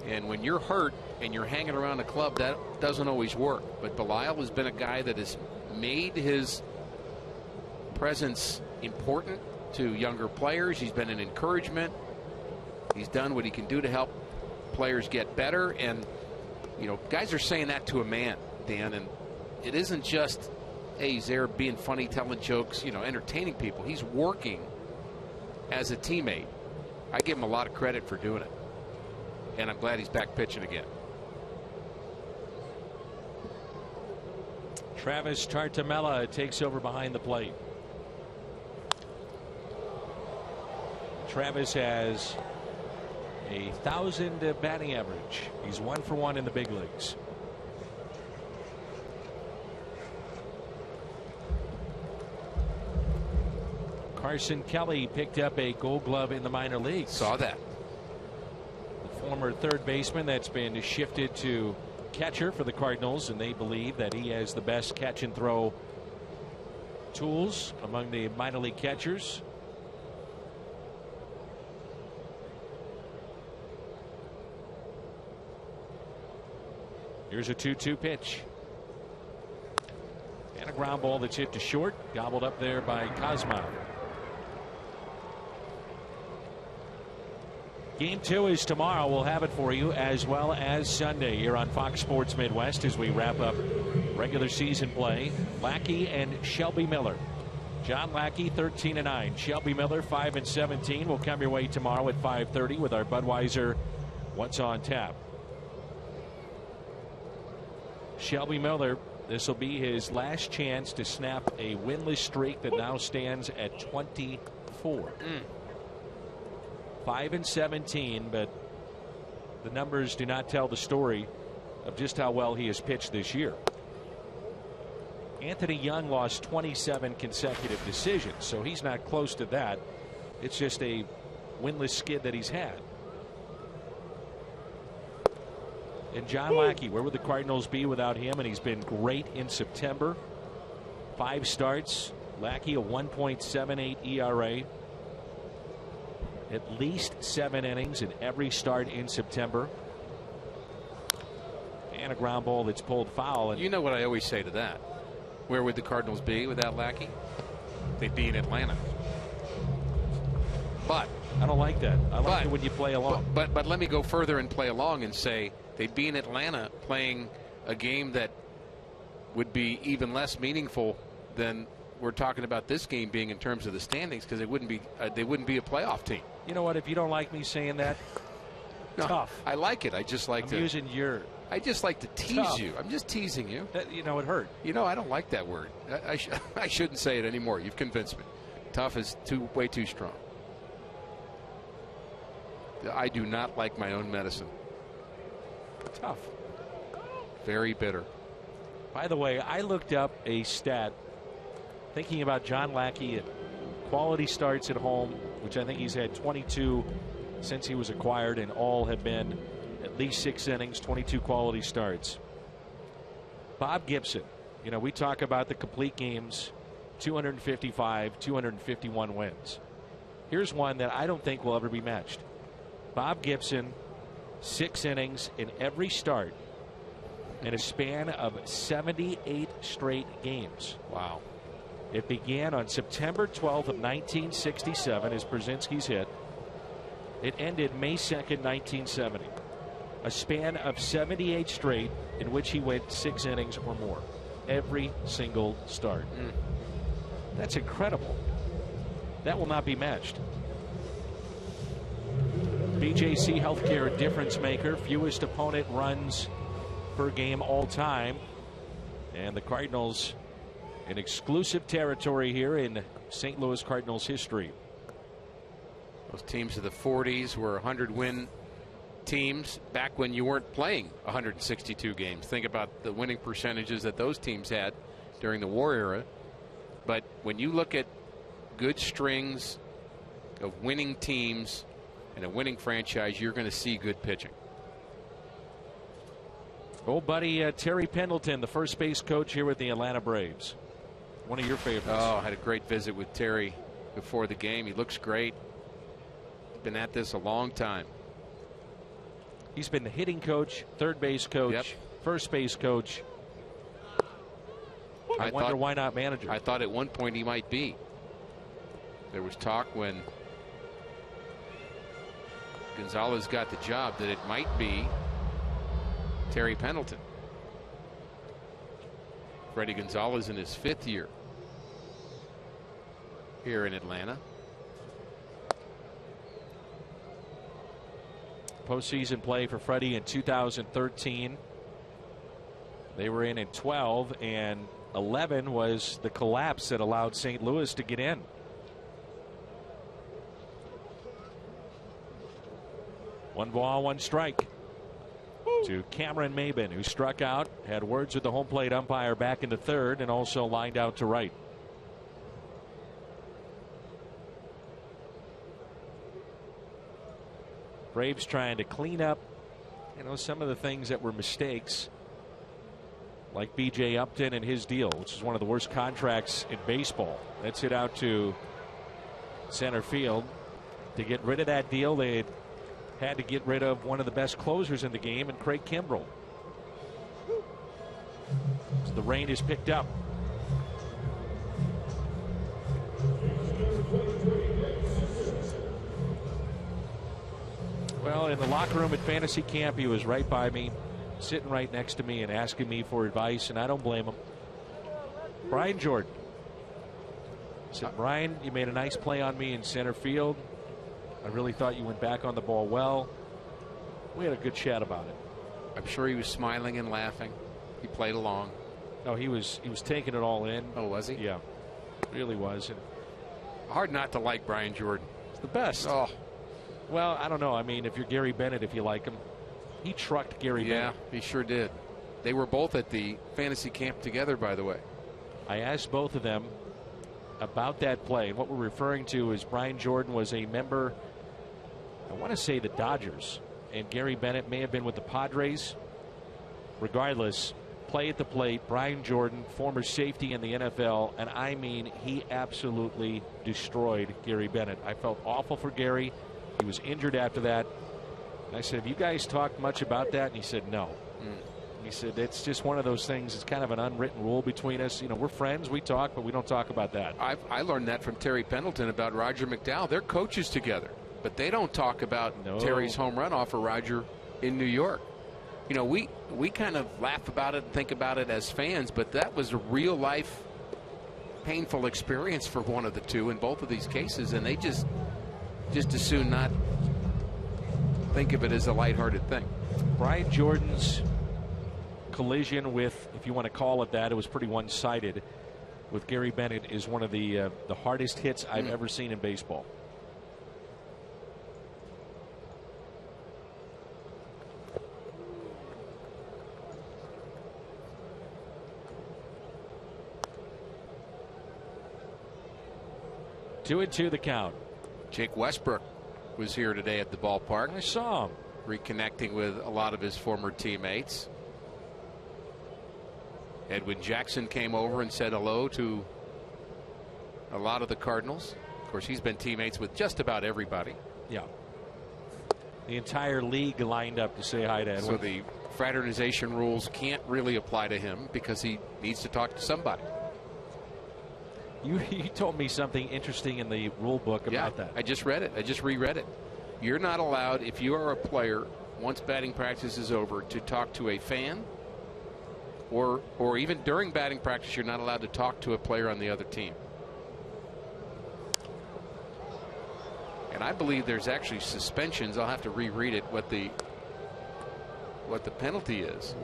And when you're hurt and you're hanging around a club, that doesn't always work. But Belisle has been a guy that has made his presence important to younger players. He's been an encouragement. He's done what he can do to help players get better. And, you know, guys are saying that to a man, Dan. And it isn't just, hey, he's there being funny, telling jokes, you know, entertaining people. He's working as a teammate. I give him a lot of credit for doing it. And I'm glad he's back pitching again. Travis Tartamella takes over behind the plate. Travis has a 1,000 batting average. He's 1 for 1 in the big leagues. Carson Kelly picked up a Gold Glove in the minor leagues. Saw that. The former third baseman that's been shifted to catcher for the Cardinals, and they believe that he has the best catch and throw tools among the minor league catchers. Here's a 2-2 pitch. And a ground ball that's hit to short, gobbled up there by Cosmo. Game 2 is tomorrow. We'll have it for you as well as Sunday here on Fox Sports Midwest as we wrap up regular season play. Lackey and Shelby Miller. John Lackey 13-9. Shelby Miller 5-17. Will come your way tomorrow at 5:30 with our Budweiser What's on Tap. Shelby Miller, this will be his last chance to snap a winless streak that now stands at 24. 5-17, but the numbers do not tell the story of just how well he has pitched this year. Anthony Young lost 27 consecutive decisions, so he's not close to that. It's just a winless skid that he's had. And John Lackey, where would the Cardinals be without him? And he's been great in September. 5 starts. Lackey a 1.78 ERA. At least 7 innings in every start in September. And a ground ball that's pulled foul. And you know what I always say to that? Where would the Cardinals be without Lackey? They'd be in Atlanta. But I don't like that. I like it when you play along. But let me go further and play along and say they'd be in Atlanta playing a game that would be even less meaningful than we're talking about this game being in terms of the standings, because they wouldn't be a playoff team. You know what? If you don't like me saying that, no, tough. I like it. I just like using your. I just like to tease tough. you. I'm just teasing you. You know, it hurt. You know, I don't like that word. I shouldn't say it anymore. You've convinced me. Tough is way too strong. I do not like my own medicine. Tough. Very bitter. By the way, I looked up a stat thinking about John Lackey at quality starts at home, which I think he's had 22 since he was acquired, and all have been at least 6 innings, 22 quality starts. Bob Gibson, you know, we talk about the complete games, 255, 251 wins. Here's one that I don't think will ever be matched. Bob Gibson, 6 innings in every start in a span of 78 straight games. Wow. It began on September 12th of 1967 as Brzezinski's hit. It ended May 2nd, 1970. A span of 78 straight in which he went 6 innings or more. Every single start. That's incredible. That will not be matched. BJC Healthcare difference maker. Fewest opponent runs per game all time. And the Cardinals in exclusive territory here in St. Louis Cardinals history. Those teams of the 40s were 100-win teams back when you weren't playing 162 games. Think about the winning percentages that those teams had during the war era. But when you look at good strings of winning teams and a winning franchise, you're going to see good pitching. Old buddy Terry Pendleton, the first base coach here with the Atlanta Braves. One of your favorites. Oh, I had a great visit with Terry before the game. He looks great. Been at this a long time. He's been the hitting coach, third base coach, first base coach. I wonder why not manager. I thought at one point he might be. There was talk when Gonzalez got the job that it might be Terry Pendleton. Freddie Gonzalez in his 5th year here in Atlanta. Postseason play for Freddie in 2013. They were in 12, and 11 was the collapse that allowed St. Louis to get in. One ball, one strike to Cameron Maben, who struck out, had words with the home plate umpire back in the 3rd, and also lined out to right. Braves trying to clean up, some of the things that were mistakes, like B.J. Upton and his deal, which is one of the worst contracts in baseball. That's hit out to center field. To get rid of that deal, they had to get rid of one of the best closers in the game, and Craig Kimbrell. So the rain is picked up. Well, in the locker room at fantasy camp, he was right by me, sitting right next to me and asking me for advice, and I don't blame him. Brian Jordan. I said, Brian, you made a nice play on me in center field. I really thought you went back on the ball well. We had a good chat about it. I'm sure he was smiling and laughing. He played along. No, he was taking it all in. Oh, was he? Yeah, really was. And hard not to like Brian Jordan. It's the best. Oh. Well, I don't know. I mean, if you're Gary Bennett, if you like him, he trucked Gary Bennett. Yeah, he sure did. They were both at the fantasy camp together, by the way. I asked both of them about that play. And what we're referring to is Brian Jordan was a member, I want to say the Dodgers, and Gary Bennett may have been with the Padres. Regardless, play at the plate, Brian Jordan, former safety in the NFL, and I mean, he absolutely destroyed Gary Bennett. I felt awful for Gary. He was injured after that. And I said, have you guys talked much about that? And he said, no. He said, it's just one of those things. It's kind of an unwritten rule between us. We're friends. We talk, but we don't talk about that. I learned that from Terry Pendleton about Roger McDowell. They're coaches together, but they don't talk about Terry's home run off of Roger in New York. We kind of laugh about it and think about it as fans, but that was a real life painful experience for one of the two in both of these cases, and they just as soon not think of it as a lighthearted thing. Brian Jordan's collision with, if you want to call it that, it was pretty one-sided, with Gary Bennett is one of the hardest hits I've ever seen in baseball. Two and two the count. Jake Westbrook was here today at the ballpark. I saw him reconnecting with a lot of his former teammates. Edwin Jackson came over and said hello to a lot of the Cardinals. Of course, he's been teammates with just about everybody. Yeah. The entire league lined up to say hi to Edwin. So the fraternization rules can't really apply to him because he needs to talk to somebody. You told me something interesting in the rule book about that. I just read it. I just reread it. You're not allowed, if you are a player, once batting practice is over, to talk to a fan, or even during batting practice, you're not allowed to talk to a player on the other team. And I believe there's actually suspensions. I'll have to reread it, what the penalty is.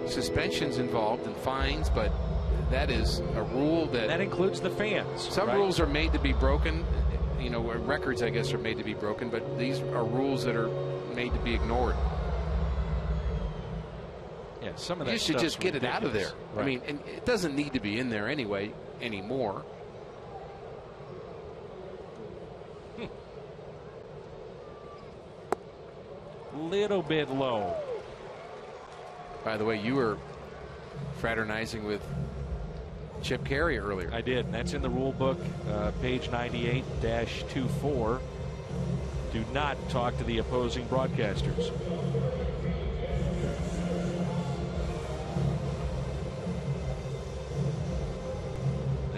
Suspensions involved and fines, but that is a rule that includes the fans. Some rules are made to be broken. Records, I guess, are made to be broken, but these are rules that are made to be ignored. Yeah, some of that you should just get ridiculous. It out of there. Right. I mean, and it doesn't need to be in there anymore. Little bit low. By the way, you were fraternizing with Chip Carey earlier. I did, and that's in the rule book, page 98-24. Do not talk to the opposing broadcasters.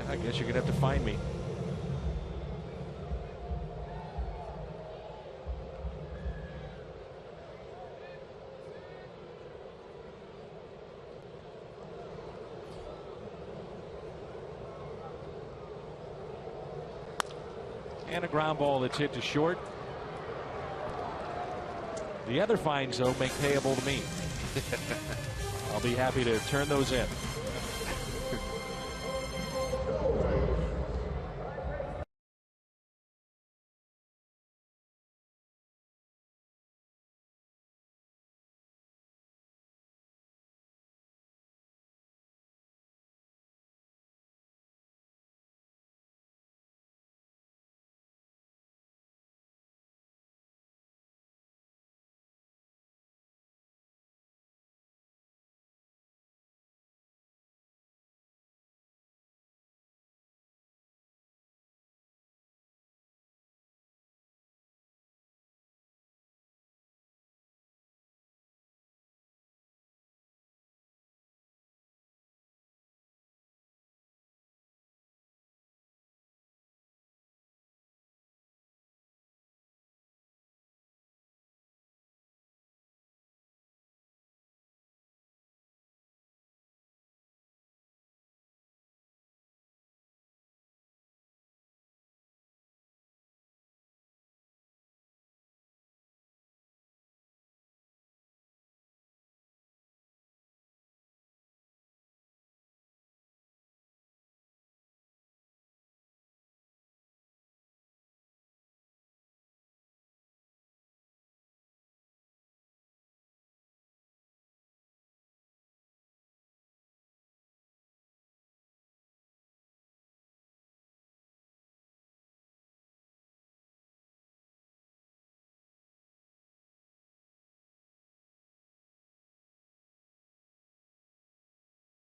I guess you're going to have to find me. And a ground ball that's hit to short. The other fines, though, make payable to me. I'll be happy to turn those in.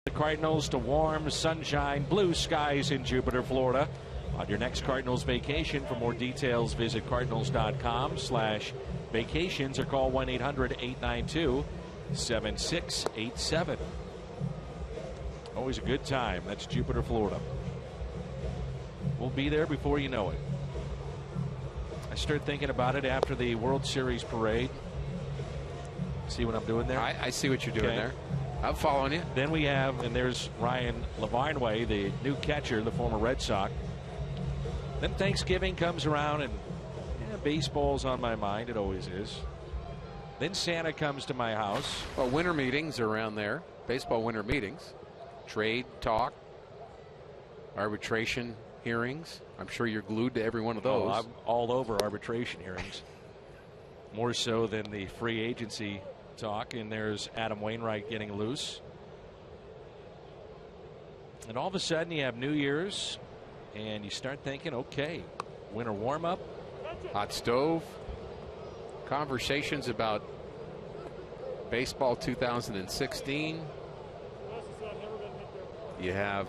The Cardinals to warm, sunshine, blue skies in Jupiter, Florida. On your next Cardinals vacation. For more details, visit cardinals.com/vacations or call 1-800-892-7687. Always a good time. That's Jupiter, Florida. We'll be there before you know it. I start thinking about it after the World Series parade. See what I'm doing there? I see what you're doing there. I'm following you. Then we have, and there's Ryan Lavarnway, the new catcher, the former Red Sox. Then Thanksgiving comes around, and baseball's on my mind. It always is. Then Santa comes to my house. Well, winter meetings are around there. Baseball winter meetings. Trade talk. Arbitration hearings. I'm sure you're glued to every one of those. Oh, I'm all over arbitration hearings. More so than the free agency talk. And there's Adam Wainwright getting loose. And all of a sudden you have New Year's and you start thinking, okay, winter warm-up. Hot stove. Conversations about baseball 2016. You have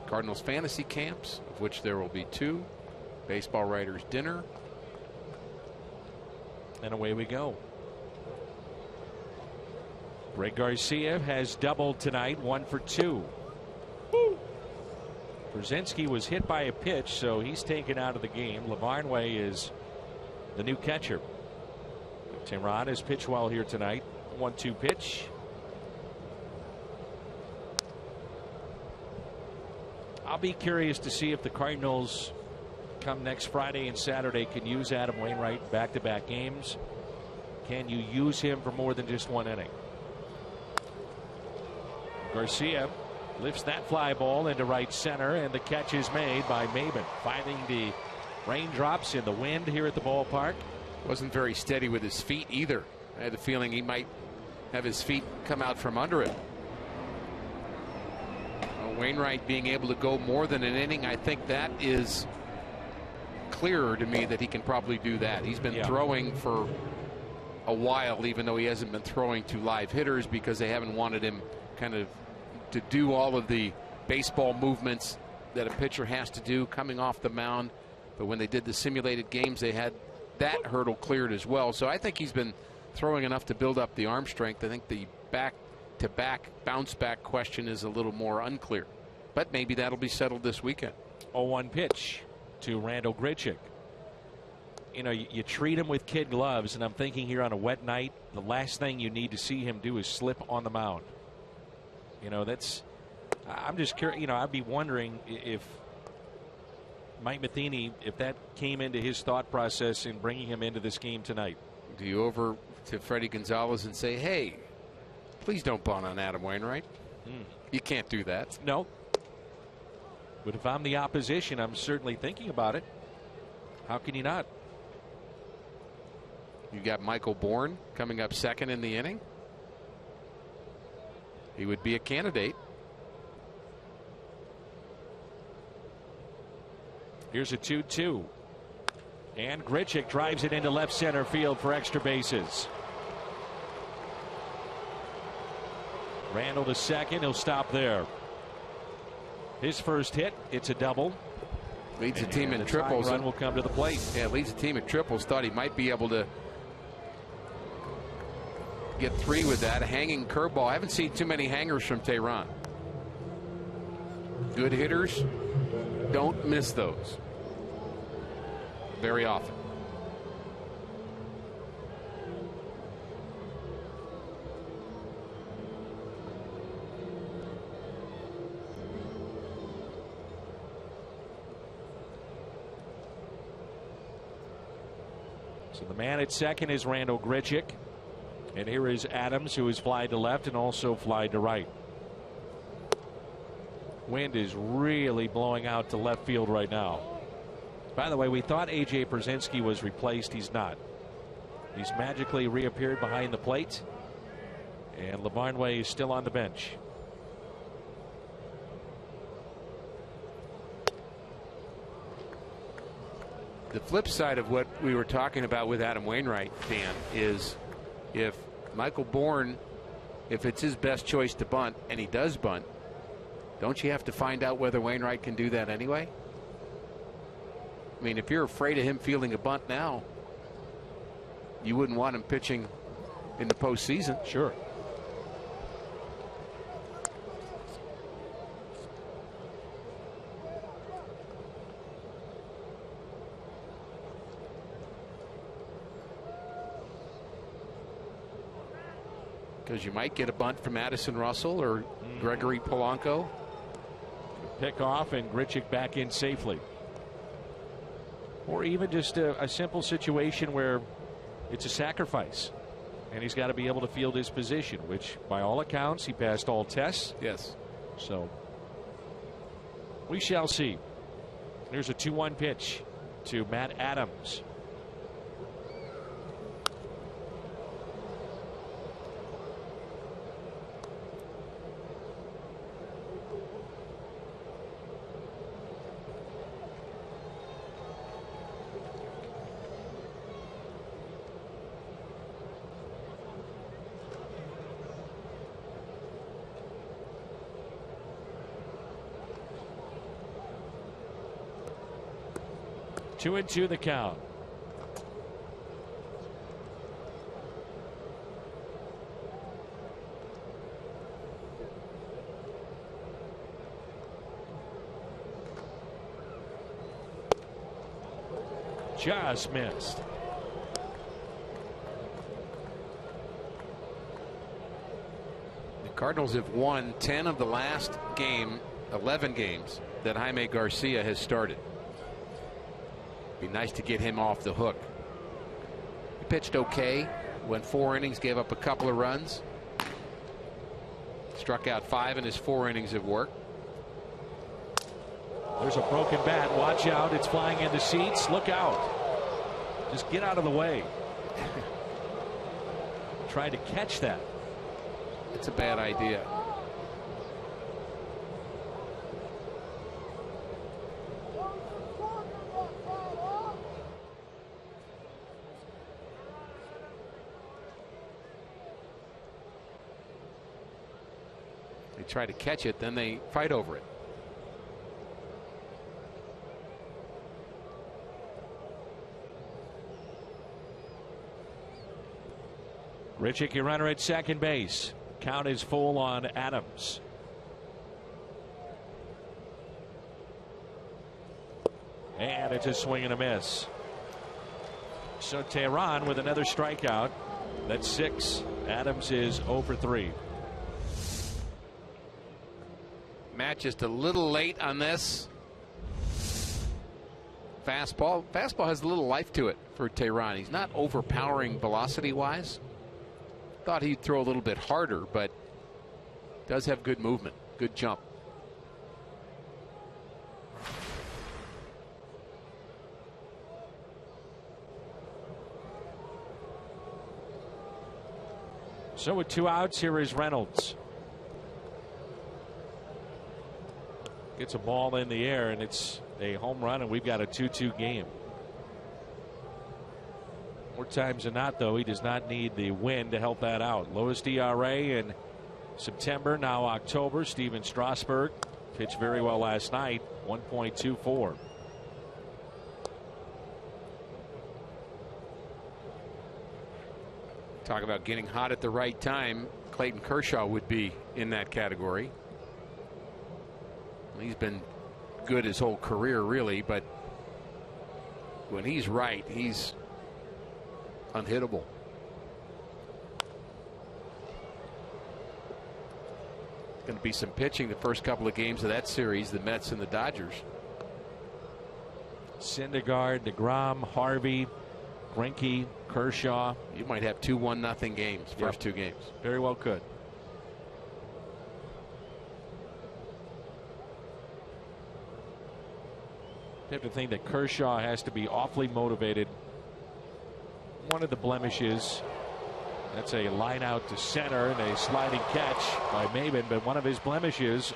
Cardinals fantasy camps, of which there will be 2. Baseball writers dinner. And away we go. Greg Garcia has doubled tonight, 1 for 2. Brzezinski was hit by a pitch, so he's taken out of the game. Lavarnway is the new catcher. Tehran has pitched well here tonight. 1-2 pitch. I'll be curious to see if the Cardinals come next Friday and Saturday can use Adam Wainwright back-to-back games. Can you use him for more than just 1 inning? Garcia lifts that fly ball into right center, and the catch is made by Maben, finding the raindrops in the wind here at the ballpark. Wasn't very steady with his feet either. I had the feeling he might have his feet come out from under it. Wainwright being able to go more than an inning, I think that is clearer to me that he can probably do that. He's been throwing for a while, even though he hasn't been throwing to live hitters because they haven't wanted him kind of to do all of the baseball movements that a pitcher has to do coming off the mound. But when they did the simulated games, they had that hurdle cleared as well. So I think he's been throwing enough to build up the arm strength. I think the back-to-back bounce-back question is a little more unclear. But maybe that'll be settled this weekend. 0-1 pitch to Randall Grichuk. You know, you treat him with kid gloves, and I'm thinking here on a wet night, the last thing you need to see him do is slip on the mound. You know, I'm just curious. You know, I'd be wondering if Mike Matheny, if that came into his thought process in bringing him into this game tonight. Do you over to Freddie Gonzalez and say, hey, please don't bunt on Adam Wainwright? You can't do that. No. But if I'm the opposition, I'm certainly thinking about it. How can you not? You got Michael Bourne coming up second in the inning. He would be a candidate. Here's a 2-2. And Grichuk drives it into left center field for extra bases. Randall to second. He'll stop there. His first hit. It's a double. Leads the team in triples. Run will come to the plate. Yeah, leads the team in triples. Thought he might be able to get 3 with that. A hanging curveball. I haven't seen too many hangers from Tehran. Good hitters don't miss those very often. So the man at second is Randall Grichuk. And here is Adams, who is fly to left and also fly to right. Wind is really blowing out to left field right now. By the way, we thought A.J. Pierzynski was replaced. He's not. He's magically reappeared behind the plate. And LeBarnway is still on the bench. The flip side of what we were talking about with Adam Wainwright, Dan, is if Michael Bourne, if it's his best choice to bunt, and he does bunt, don't you have to find out whether Wainwright can do that anyway? I mean, if you're afraid of him fielding a bunt now, you wouldn't want him pitching in the postseason. Sure. Because you might get a bunt from Addison Russell or Gregory Polanco. Pick off and Grichuk back in safely. Or even just a simple situation where it's a sacrifice and he's got to be able to field his position, which by all accounts he passed all tests. Yes. So we shall see. Here's a 2-1 pitch to Matt Adams. Two and two the count. Just missed. The Cardinals have won 10 of the last 11 games that Jaime Garcia has started. Be nice to get him off the hook. He pitched okay, went 4 innings, gave up a couple of runs, struck out 5 in his 4 innings of work. There's a broken bat. Watch out. It's flying into seats. Look out. Just get out of the way. Try to catch that. It's a bad idea. They try to catch it, then they fight over it. Grichuk, your runner at second base. Count is full on Adams. And it's a swing and a miss. So Tehran with another strikeout. That's 6. Adams is 0 for 3. Matt just a little late on this. fastball. Fastball has a little life to it for Tehran. He's not overpowering velocity-wise. Thought he'd throw a little bit harder, but does have good movement, good jump. So with 2 outs, here is Reynolds. Gets a ball in the air, and it's a home run, and we've got a 2-2 game. More times than not, though, he does not need the win to help that out. Lowest ERA in September, now October. Steven Strasburg pitched very well last night, 1.24. Talk about getting hot at the right time. Clayton Kershaw would be in that category. He's been good his whole career, really, but when he's right, he's unhittable. Going to be some pitching the first couple of games of that series, the Mets and the Dodgers. Syndergaard, DeGrom, Harvey, Greinke, Kershaw. You might have 2-1-0 games, first 2 games. Very well could. You have to think that Kershaw has to be awfully motivated. One of the blemishes, that's a line out to center and a sliding catch by Maben, but one of his blemishes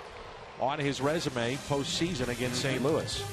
on his resume postseason against St. Louis.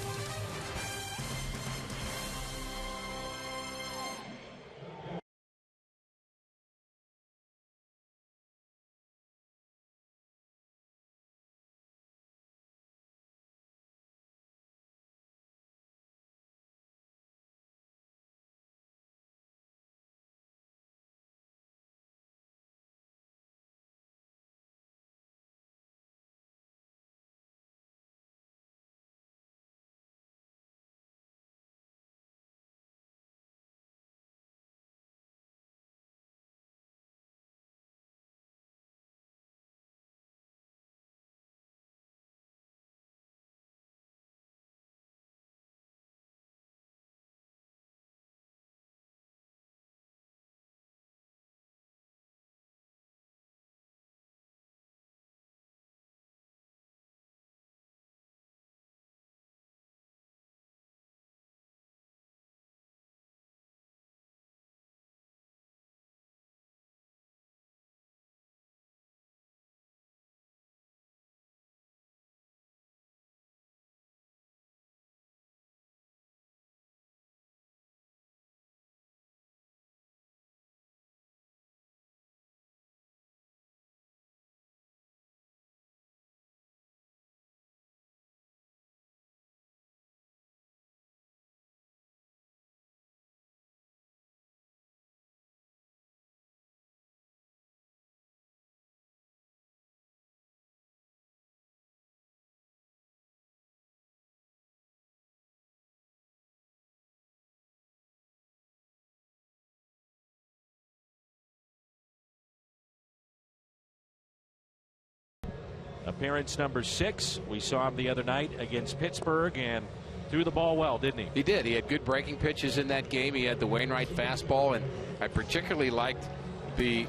Appearance number 6. We saw him the other night against Pittsburgh and threw the ball well, didn't he? He did. He had good breaking pitches in that game. He had the Wainwright fastball, and I particularly liked the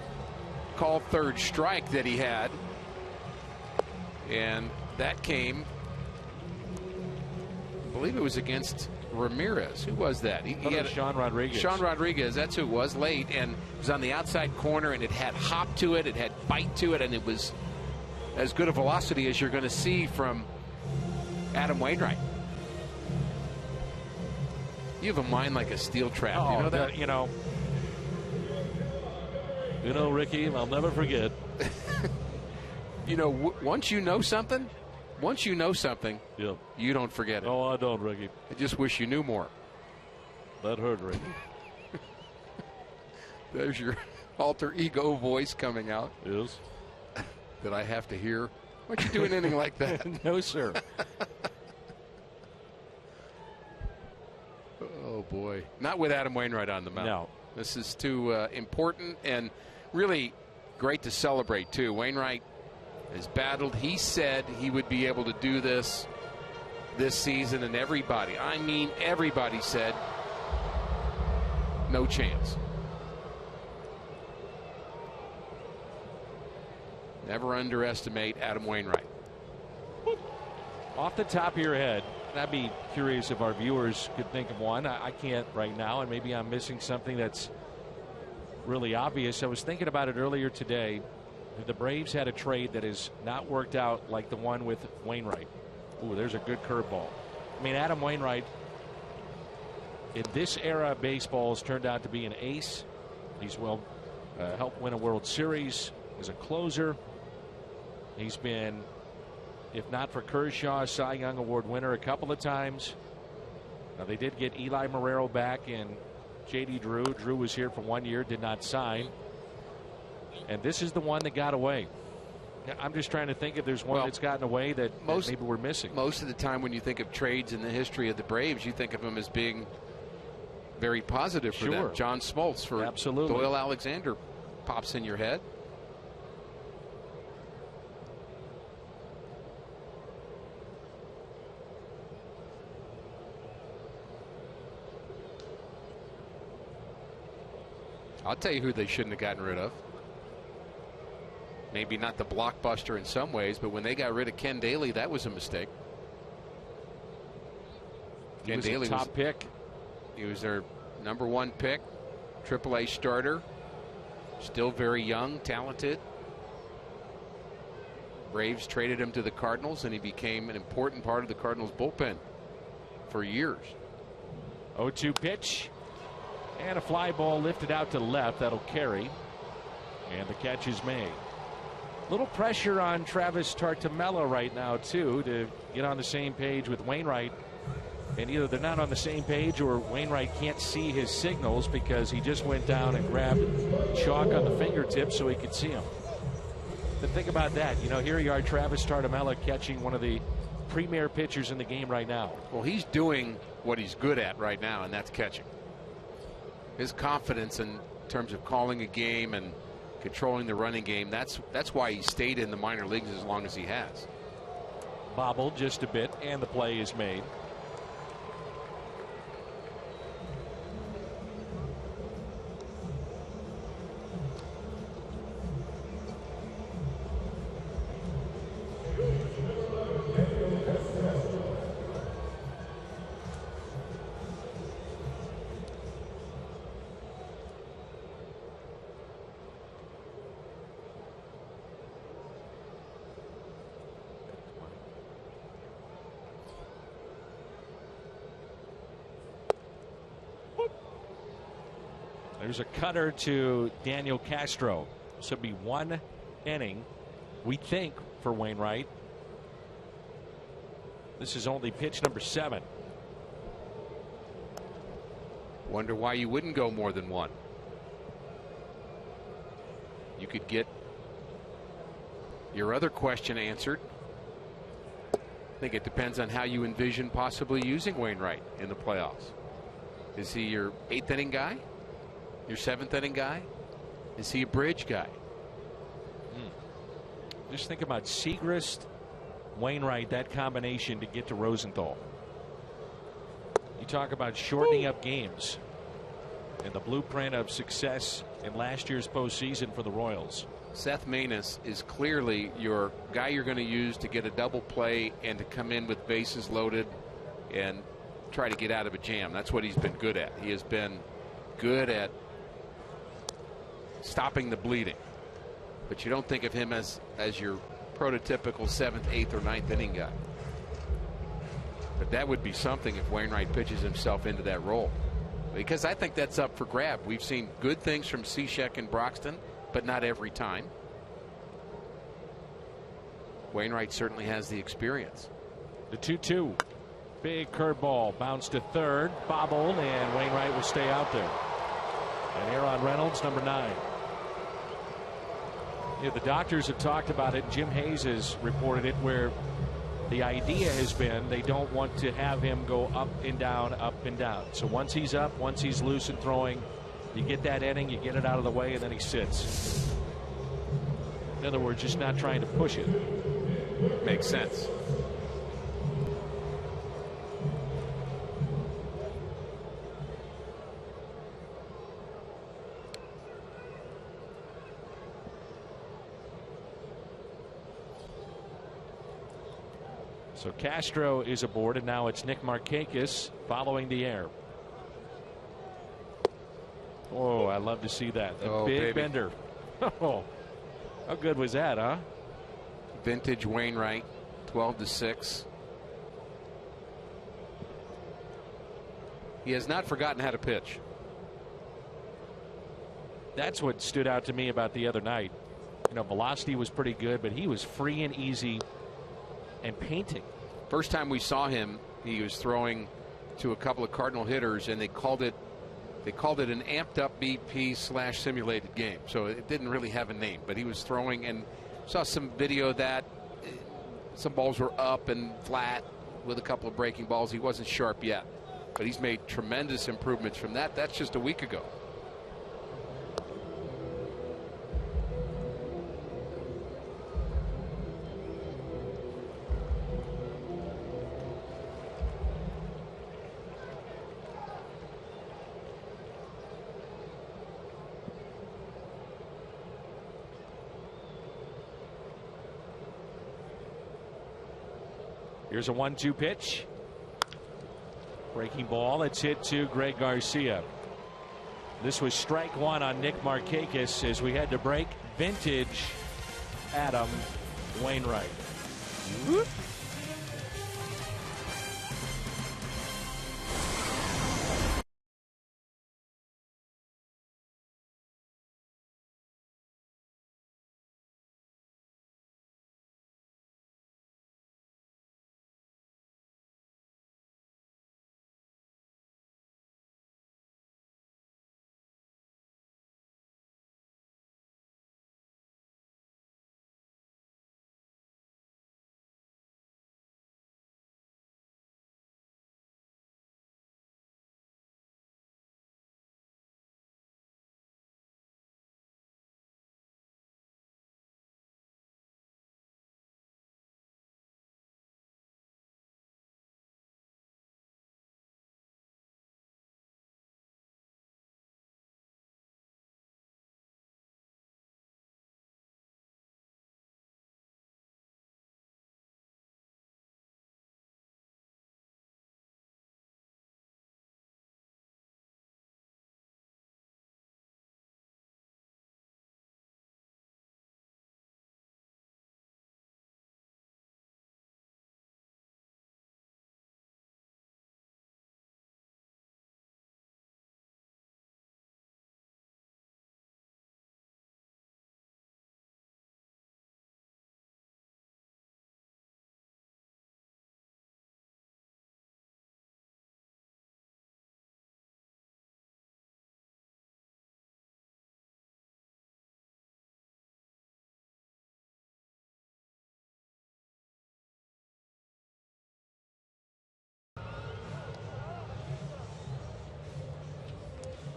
called third strike that he had. And that came, I believe it was against Ramirez. Who was that? He had Sean Rodriguez. Sean Rodriguez, that's who it was, late, and it was on the outside corner, and it had hop to it, it had bite to it, and it was as good a velocity as you're going to see from Adam Wainwright. You have a mind like a steel trap. Oh, you know that? You know, Ricky, I'll never forget. You know, once you know something, yep, you don't forget it. No, I don't, Ricky. I just wish you knew more. That hurt, Ricky. There's your alter ego voice coming out. Yes. That I have to hear. Why don't you do anything like that? No, sir. Oh, boy. Not with Adam Wainwright on the mound. No. This is too important and really great to celebrate, too. Wainwright has battled. He said he would be able to do this this season, and everybody, I mean everybody, said no chance. Never underestimate Adam Wainwright. Off the top of your head, I'd be curious if our viewers could think of one. I can't right now, and maybe I'm missing something that's really obvious. I was thinking about it earlier today. The Braves had a trade that has not worked out like the one with Wainwright. Ooh, there's a good curveball. I mean, Adam Wainwright, in this era of baseball, has turned out to be an ace. He's helped win a World Series as a closer. He's been, if not for Kershaw, Cy Young Award winner a couple of times. Now, they did get Eli Marrero back and J.D. Drew. Drew was here for 1 year, did not sign. And this is the one that got away. I'm just trying to think if there's one that's gotten away that maybe we're missing. Most of the time when you think of trades in the history of the Braves, you think of them as being very positive for them. John Smoltz for Doyle Alexander pops in your head. I'll tell you who they shouldn't have gotten rid of. Maybe not the blockbuster in some ways, but when they got rid of Ken Daly, that was a mistake. Ken Daly was a top pick. He was their #1 pick, AAA starter, still very young, talented. Braves traded him to the Cardinals, and he became an important part of the Cardinals bullpen for years. 0-2 pitch. And a fly ball lifted out to left. That'll carry. And the catch is made. Little pressure on Travis Tartamella right now, too, to get on the same page with Wainwright. And either they're not on the same page or Wainwright can't see his signals because he just went down and grabbed chalk on the fingertips so he could see him. But think about that. You know, here you are, Travis Tartamella catching one of the premier pitchers in the game right now. Well, he's doing what he's good at right now, and that's catching. His confidence in terms of calling a game and controlling the running game, that's why he stayed in the minor leagues as long as he has. Bobbled just a bit, and the play is made. There's a cutter to Daniel Castro. This will be 1 inning, we think, for Wainwright. This is only pitch number 7. Wonder why you wouldn't go more than 1. You could get your other question answered. I think it depends on how you envision possibly using Wainwright in the playoffs. Is he your 8th inning guy? Your 7th inning guy? Is he a bridge guy? Just think about Segrist, Wainwright, that combination to get to Rosenthal. You talk about shortening up games and the blueprint of success in last year's postseason for the Royals. Seth Maness is clearly your guy you're going to use to get a double play and to come in with bases loaded and try to get out of a jam. That's what he's been good at. He has been good at stopping the bleeding, but you don't think of him as your prototypical 7th, 8th, or 9th inning guy. But that would be something if Wainwright pitches himself into that role, because I think that's up for grab. We've seen good things from Seashek and Broxton, but not every time. Wainwright certainly has the experience. The 2-2. Big curveball bounced to third, bobbled, and Wainwright will stay out there. And Aaron Reynolds, number 9. Yeah, the doctors have talked about it. Jim Hayes has reported it, where the idea has been they don't want to have him go up and down, up and down. So once he's up, once he's loose and throwing, you get that inning, you get it out of the way, and then he sits. In other words, just not trying to push it. Makes sense. So Castro is aboard, and now it's Nick Marchakis following the air. Oh, I love to see that. A big bender. Oh, how good was that, huh? Vintage Wainwright, 12-6. He has not forgotten how to pitch. That's what stood out to me about the other night. You know, velocity was pretty good, but he was free and easy and painting. First time we saw him, he was throwing to a couple of Cardinal hitters, and they called it an amped up BP / simulated game. So it didn't really have a name, but he was throwing, and saw some video that some balls were up and flat with a couple of breaking balls. He wasn't sharp yet, but he's made tremendous improvements from that. That's just a week ago. Here's a 1-2 pitch. Breaking ball. It's hit to Greg Garcia. This was strike one on Nick Marchakis as we had to break. Vintage Adam Wainwright. Whoop.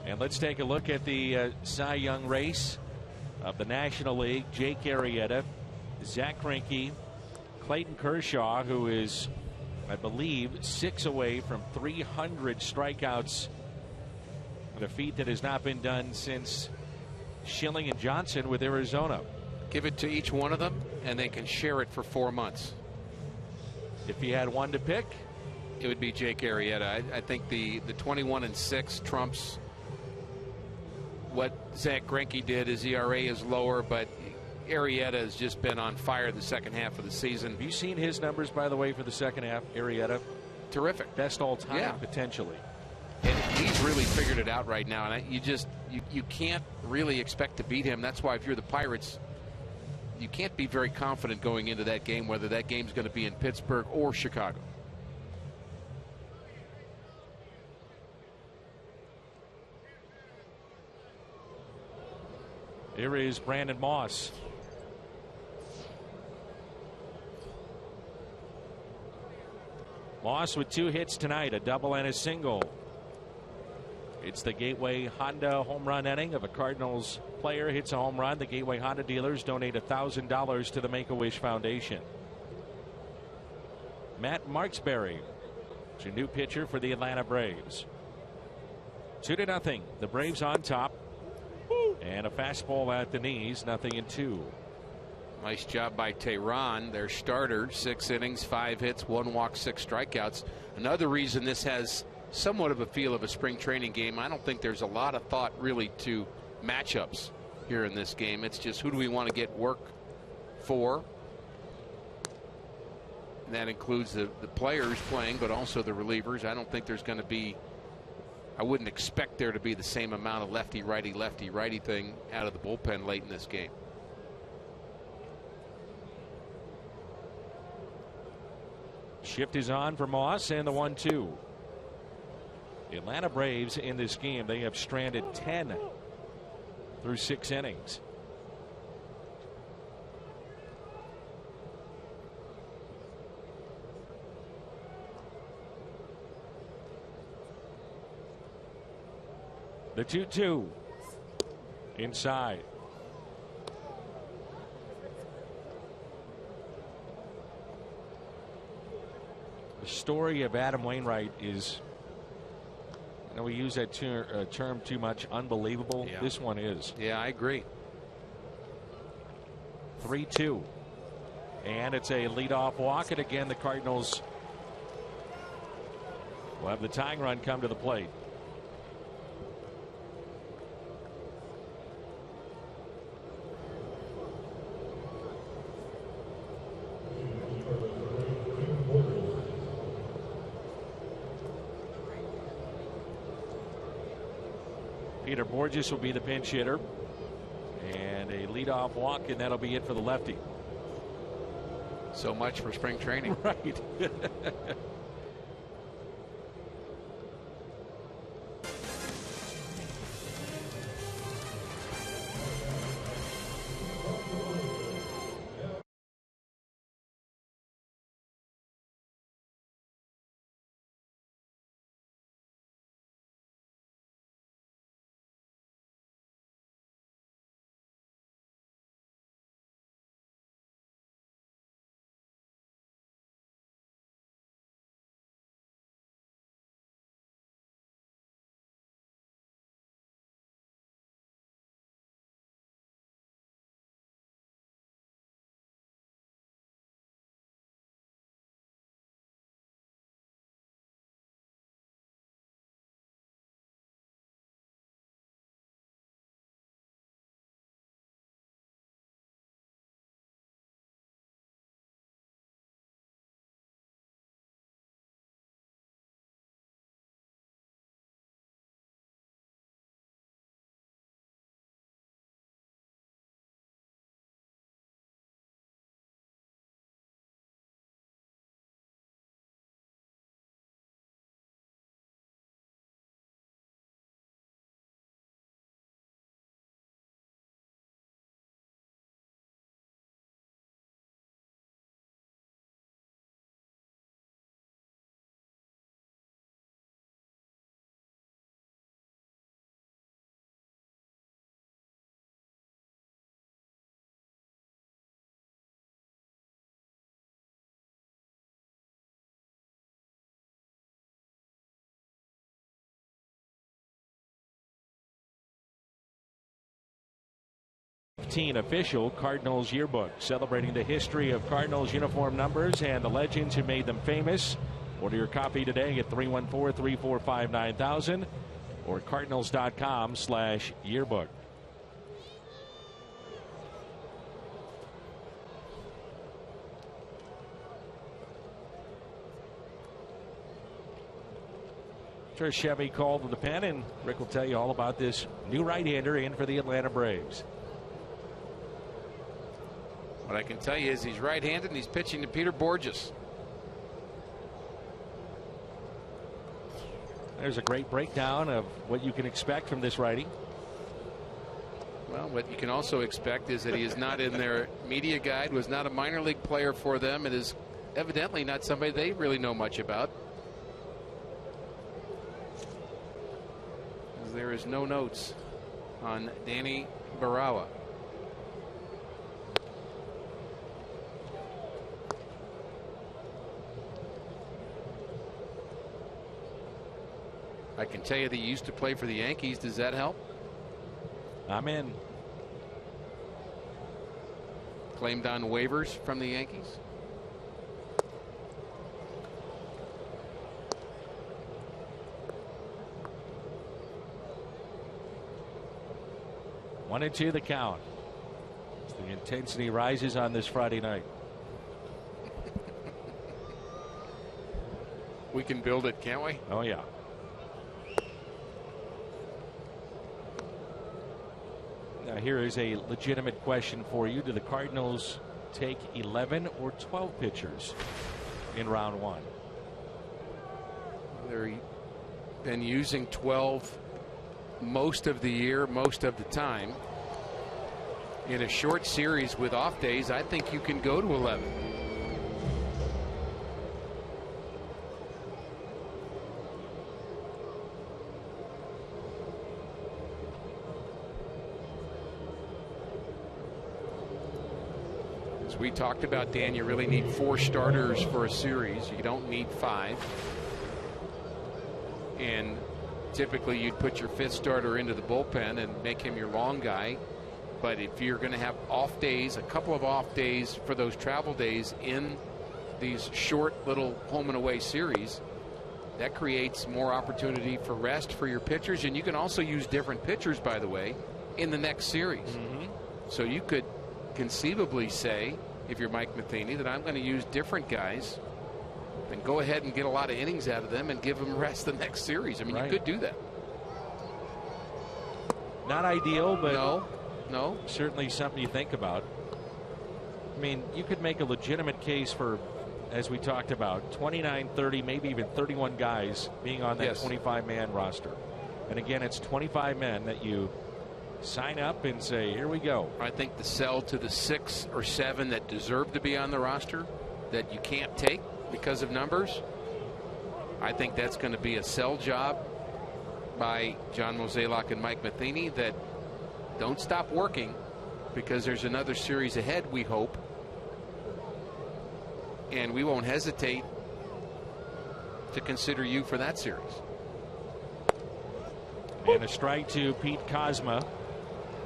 And let's take a look at the Cy Young race of the National League. Jake Arrieta, Zach Greinke, Clayton Kershaw, who is, I believe, 6 away from 300 strikeouts, a feat that has not been done since Schilling and Johnson with Arizona. Give it to each one of them, and they can share it for 4 months. If he had one to pick, it would be Jake Arrieta. I think the 21-6 trumps what Zach Greinke did. His ERA is lower, but Arrieta has just been on fire the second half of the season. Have you seen his numbers, by the way, for the second half? Arrieta, terrific, best all time, potentially. And he's really figured it out right now. And you can't really expect to beat him. That's why if you're the Pirates, you can't be very confident going into that game, whether that game's going to be in Pittsburgh or Chicago. Here is Brandon Moss. Moss with 2 hits tonight, a double and a single. It's the Gateway Honda home run inning of a Cardinals player hits a home run. The Gateway Honda dealers donate $1,000 to the Make-A-Wish Foundation. Matt Marksberry is your new pitcher for the Atlanta Braves. 2-0. The Braves on top. And a fastball at the knees, 0-2. Nice job by Tehran, their starter. 6 innings, 5 hits, 1 walk, 6 strikeouts. Another reason this has somewhat of a feel of a spring training game. I don't think there's a lot of thought really to matchups here in this game. It's just who do we want to get work for. And that includes the players playing, but also the relievers. I don't think there's going to be, I wouldn't expect there to be the same amount of lefty-righty thing out of the bullpen late in this game. Shift is on for Moss, and the 1-2. The Atlanta Braves in this game, they have stranded 10 through 6 innings. The 2-2 inside. The story of Adam Wainwright is, you know, we use that term too much, unbelievable. Yeah. This one is. Yeah, I agree. 3-2. And it's a leadoff walk, and again the Cardinals will have the tying run come to the plate. Peter Borges will be the pinch hitter, and a leadoff walk, and that'll be it for the lefty. So much for spring training. Right. Official Cardinals yearbook, celebrating the history of Cardinals uniform numbers and the legends who made them famous. Order your copy today at 314-345-9000 or cardinals.com/yearbook. Sure, Chevy called to the pen, and Rick will tell you all about this new right-hander in for the Atlanta Braves. What I can tell you is he's right-handed and he's pitching to Peter Borges. There's a great breakdown of what you can expect from this righty. Well, what you can also expect is that he is not in their media guide, was not a minor league player for them, and is evidently not somebody they really know much about. There is no notes on Danny Barawa. I can tell you that he used to play for the Yankees. Does that help? I'm in. claimed on waivers from the Yankees. One and two the count. The intensity rises on this Friday night. We can build it, can't we? Oh, yeah. Now, here is a legitimate question for you. Do the Cardinals take 11 or 12 pitchers in round one? They've been using 12 most of the year, most of the time. In a short series with off days, I think you can go to 11. As we talked about, Dan, you really need 4 starters for a series. You don't need 5. And typically you'd put your 5th starter into the bullpen and make him your long guy. But if you're going to have off days, a couple of off days for those travel days in these short little home and away series, that creates more opportunity for rest for your pitchers. And you can also use different pitchers, by the way, in the next series. So you could conceivably say, if you're Mike Matheny, that I'm going to use different guys and go ahead and get a lot of innings out of them and give them rest the next series. I mean, you could do that. Not ideal, but no, certainly something you think about. I mean, you could make a legitimate case for, as we talked about, 29, 30, maybe even 31 guys being on that 25-man roster. And again, it's 25 men that you sign up and say, here we go. I think the sell to the 6 or 7 that deserve to be on the roster that you can't take because of numbers, I think that's going to be a sell job by John Mozeliak and Mike Matheny, that don't stop working because there's another series ahead, we hope. And we won't hesitate to consider you for that series. And a strike to Pete Kozma,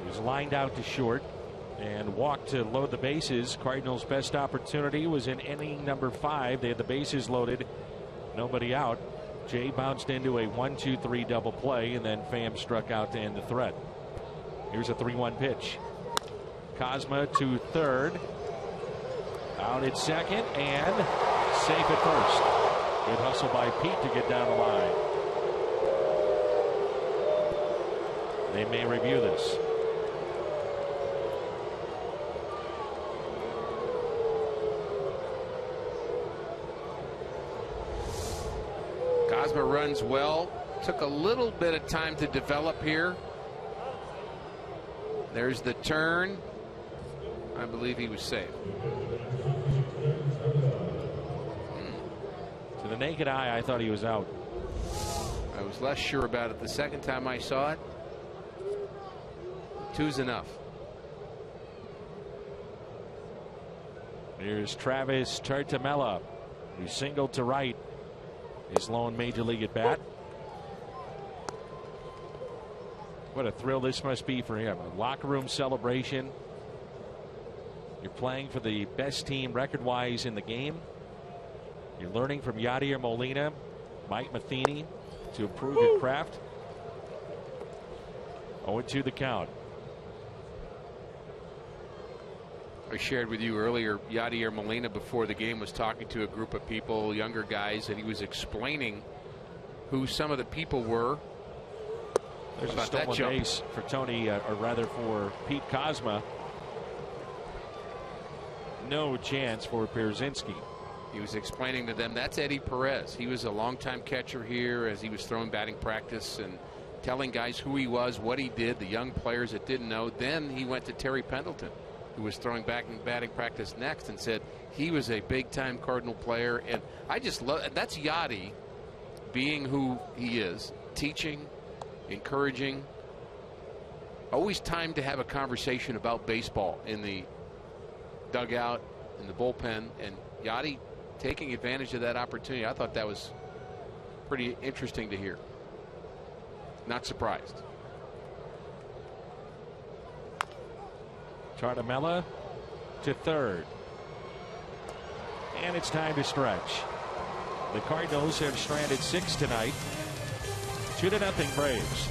who's lined out to short and walked to load the bases. Cardinals' best opportunity was in inning number 5. They had the bases loaded, nobody out. Jay bounced into a 1-2-3 double play, and then Pham struck out to end the threat. Here's a 3-1 pitch. Kozma to third. Out at second and safe at first. Good hustle by Pete to get down the line. They may review this. Kozma runs well. Took a little bit of time to develop here. There's the turn. I believe he was safe. To the naked eye, I thought he was out. I was less sure about it the second time I saw it. 2's enough. Here's Travis Tartamella, who singled to right. His lone major league at bat. What a thrill this must be for him. A locker room celebration. You're playing for the best team record-wise in the game. You're learning from Yadier Molina, Mike Matheny to improve your craft. 0-2 the count. I shared with you earlier, Yadier Molina before the game was talking to a group of people, younger guys, and he was explaining who some of the people were. There's a stolen base for Tony, or rather for Pete Kozma. No chance for Pierzynski. He was explaining to them that's Eddie Perez. He was a longtime catcher here as he was throwing batting practice and telling guys who he was, what he did, the young players that didn't know. Then he went to Terry Pendleton, who was throwing back in batting practice next, and said he was a big-time Cardinal player. And I just love that's Yadi being who he is, teaching, encouraging. Always time to have a conversation about baseball in the dugout, in the bullpen, and Yadi taking advantage of that opportunity. I thought that was pretty interesting to hear. Not surprised. Tartamella to third. And it's time to stretch. The Cardinals have stranded 6 tonight. 2-0 Braves.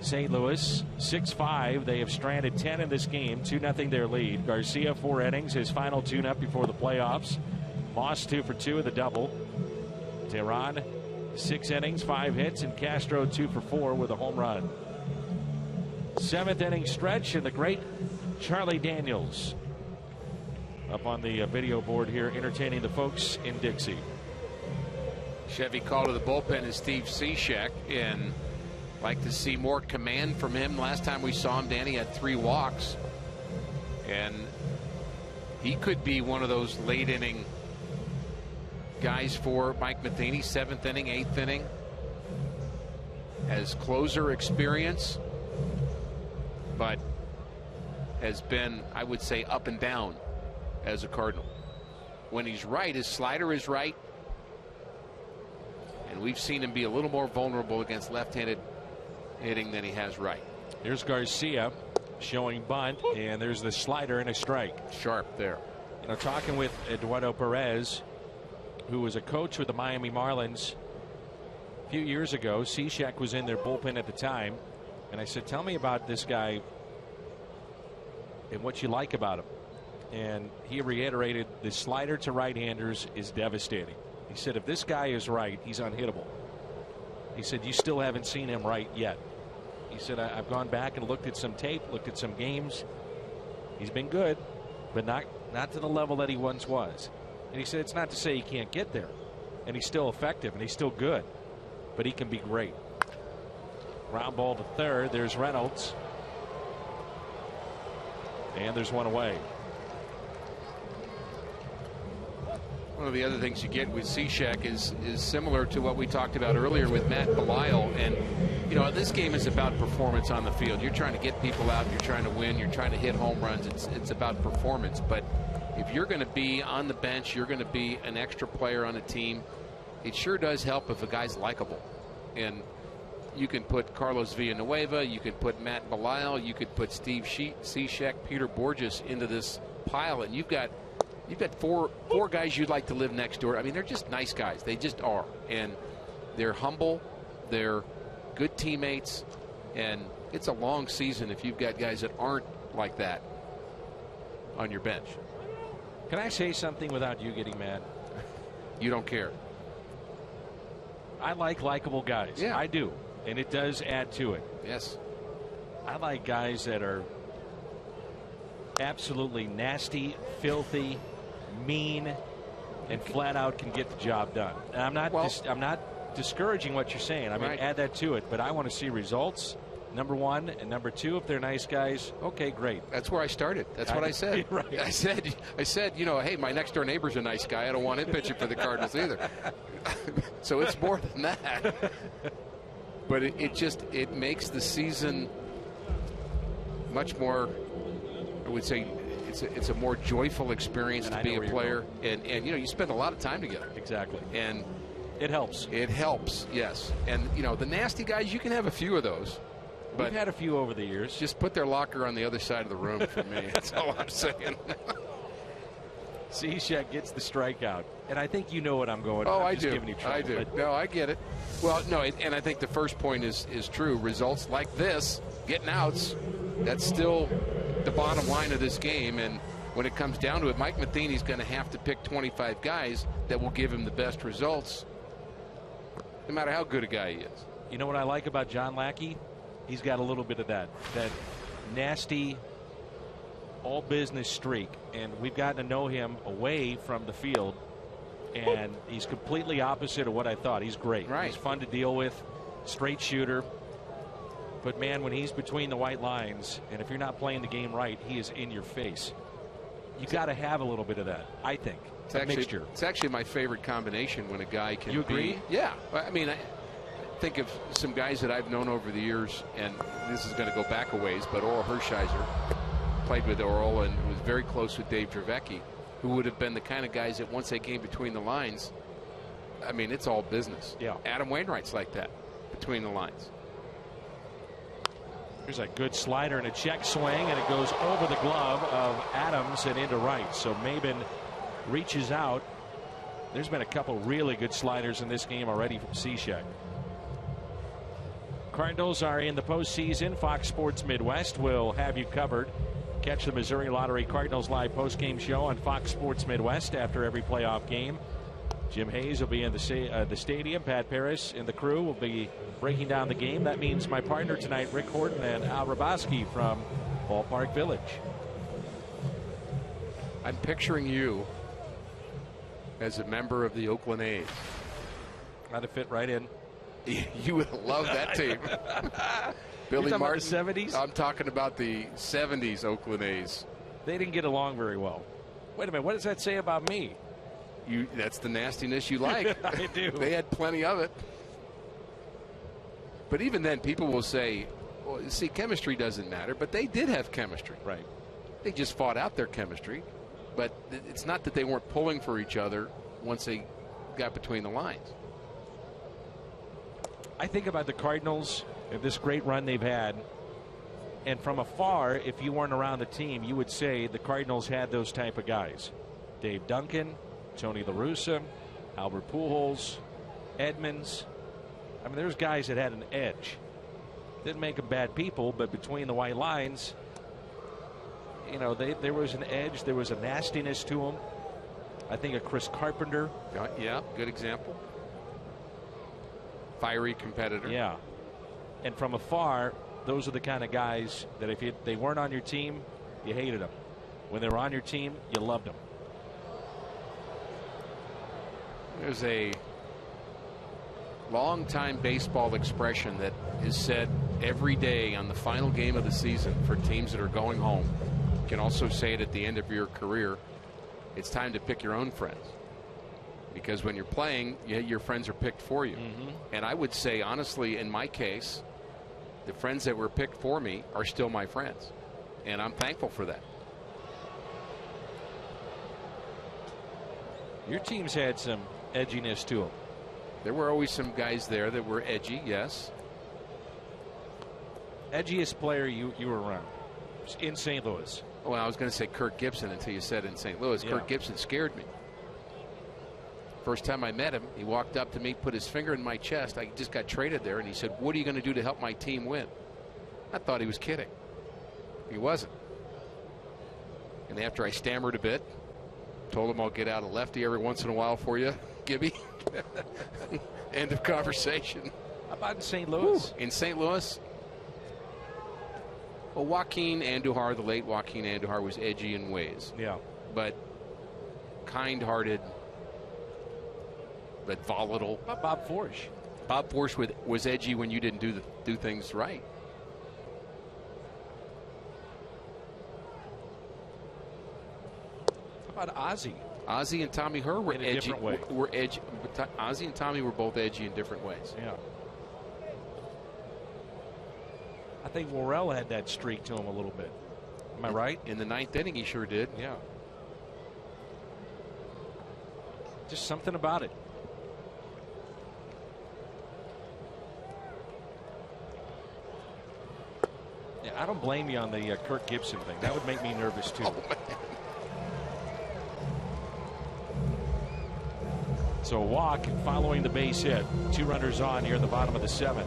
St. Louis 6-5. They have stranded 10 in this game. 2-0 their lead. Garcia 4 innings, his final tune-up before the playoffs. Moss 2 for 2 in the double. Tehran 6 innings, 5 hits, and Castro 2 for 4 with a home run. 7th inning stretch, and the great Charlie Daniels up on the video board here, entertaining the folks in Dixie. Chevy call to the bullpen is Steve Seashek, and like to see more command from him. Last time we saw him, Danny had 3 walks, and he could be one of those late inning guys for Mike Matheny. 7th inning, 8th inning, has closer experience, but has been, I would say, up and down as a Cardinal. When he's right, his slider is right, and we've seen him be a little more vulnerable against left-handed hitting than he has right. Here's Garcia showing bunt, and there's the slider and a strike. Sharp there. You know, talking with Eduardo Perez, who was a coach with the Miami Marlins a few years ago. Seashek was in their bullpen at the time, and I said, tell me about this guy and what you like about him. And he reiterated the slider to right-handers is devastating. He said if this guy is right, he's unhittable. He said you still haven't seen him right yet. He said I've gone back and looked at some tape, looked at some games. He's been good, but not to the level that he once was. And he said it's not to say he can't get there, and he's still effective and he's still good, but he can be great. Ground ball to third. There's Reynolds, and there's one away. One of the other things you get with Seashek is similar to what we talked about earlier with Matt Belisle. And, you know, this game is about performance on the field. You're trying to get people out. You're trying to win. You're trying to hit home runs. It's about performance. But if you're going to be on the bench, you're going to be an extra player on a team, it sure does help if a guy's likable. And you can put Carlos Villanueva, you can put Matt Belisle, you could put Steve Seashek, Peter Borges into this pile, and you've got four guys you'd like to live next door. I mean, they're just nice guys. They just are. And they're humble. They're good teammates. And it's a long season if you've got guys that aren't like that on your bench. Can I say something without you getting mad? You don't care. I like likable guys. Yeah. I do. And it does add to it. Yes. I like guys that are absolutely nasty, filthy, mean, and flat out can get the job done. And I'm not discouraging what you're saying. I mean, add that to it. But I want to see results. Number one, and number two, if they're nice guys, okay, great. That's where I started. That's what I said. Right. I said, you know, hey, my next door neighbor's a nice guy. I don't want him pitching for the Cardinals either. So it's more than that. But it makes the season much more, I would say, it's a more joyful experience to be a player. And you know, you spend a lot of time together. Exactly. And it helps. It helps, yes. And, you know, the nasty guys, you can have a few of those. But we've had a few over the years. Just put their locker on the other side of the room for me. That's all I'm saying. Seashek gets the strikeout. And I think you know what I'm going. Oh, I'm I just do. Giving you trouble, I do. No, I get it. Well, no, and I think the first point is true. Results like this, getting outs, that's still the bottom line of this game. And when it comes down to it, Mike Matheny's going to have to pick 25 guys that will give him the best results, no matter how good a guy he is. You know what I like about John Lackey? He's got a little bit of that nasty, all business streak, and we've gotten to know him away from the field, and he's completely opposite of what I thought. He's great. Right. He's fun to deal with, straight shooter. But man, when he's between the white lines, and if you're not playing the game right, he is in your face. You got to have a little bit of that, I think. It's a mixture. It's actually my favorite combination when a guy can. You agree? Yeah. I mean, I think of some guys that I've known over the years, and this is going to go back a ways, but Oral Hershiser played with Oral and was very close with Dave Dravecki, who would have been the kind of guys that once they came between the lines, I mean, it's all business. Yeah. Adam Wainwright's like that, between the lines. Here's a good slider and a check swing, and it goes over the glove of Adams and into right. So Maben reaches out. There's been a couple really good sliders in this game already from Seashek. Cardinals are in the postseason. Fox Sports Midwest will have you covered. Catch the Missouri Lottery Cardinals live postgame show on Fox Sports Midwest after every playoff game. Jim Hayes will be in the stadium. Pat Paris and the crew will be breaking down the game. That means my partner tonight, Rick Horton, and Al Raboski from Ballpark Village. I'm picturing you as a member of the Oakland A's. That'd fit right in. You would love that team. Billy Martin. The 70s? I'm talking about the 70s Oakland A's. They didn't get along very well. Wait a minute. What does that say about me? That's the nastiness you like. I do. They had plenty of it. But even then, people will say, well, see, chemistry doesn't matter. But they did have chemistry. Right. They just fought out their chemistry. But it's not that they weren't pulling for each other once they got between the lines. I think about the Cardinals and this great run they've had. And from afar, if you weren't around the team, you would say the Cardinals had those type of guys. Dave Duncan, Tony La Russa, Albert Pujols, Edmonds. I mean, there's guys that had an edge. Didn't make them bad people, but between the white lines, you know, there was an edge. There was a nastiness to them. I think of Chris Carpenter. Yeah, good example. Fiery competitor. Yeah. And from afar, those are the kind of guys that if they weren't on your team, you hated them. When they were on your team, you loved them. There's a long-time baseball expression that is said every day on the final game of the season for teams that are going home. You can also say it at the end of your career. It's time to pick your own friends. Because when you're playing, your friends are picked for you. Mm-hmm. And I would say, honestly, in my case, the friends that were picked for me are still my friends. And I'm thankful for that. Your team's had some edginess to them. There were always some guys there that were edgy, yes. Edgiest player you were around in St. Louis? Well, I was going to say Kirk Gibson until you said in St. Louis. Yeah. Kirk Gibson scared me. First time I met him, he walked up to me, put his finger in my chest. I just got traded there, and he said, "What are you going to do to help my team win?" I thought he was kidding. He wasn't. And after I stammered a bit, told him I'll get out a lefty every once in a while for you, Gibby. End of conversation. How about in St. Louis? In St. Louis? Well, Joaquin Andujar, the late Joaquin Andujar, was edgy in ways. Yeah. But kind-hearted, but volatile. How about Bob Forge? Bob Force was edgy when you didn't do things right. How about Ozzie? Ozzie and Tommy Herr were in a edgy. different way. Were edgy. Ozzie and Tommy were both edgy in different ways. Yeah. I think Worrell had that streak to him a little bit. Am I right? In the 9th inning, he sure did. Yeah. Just something about it. Yeah, I don't blame you on the Kirk Gibson thing. That would make me nervous too. So a walk following the base hit. 2 runners on here in the bottom of the 7th.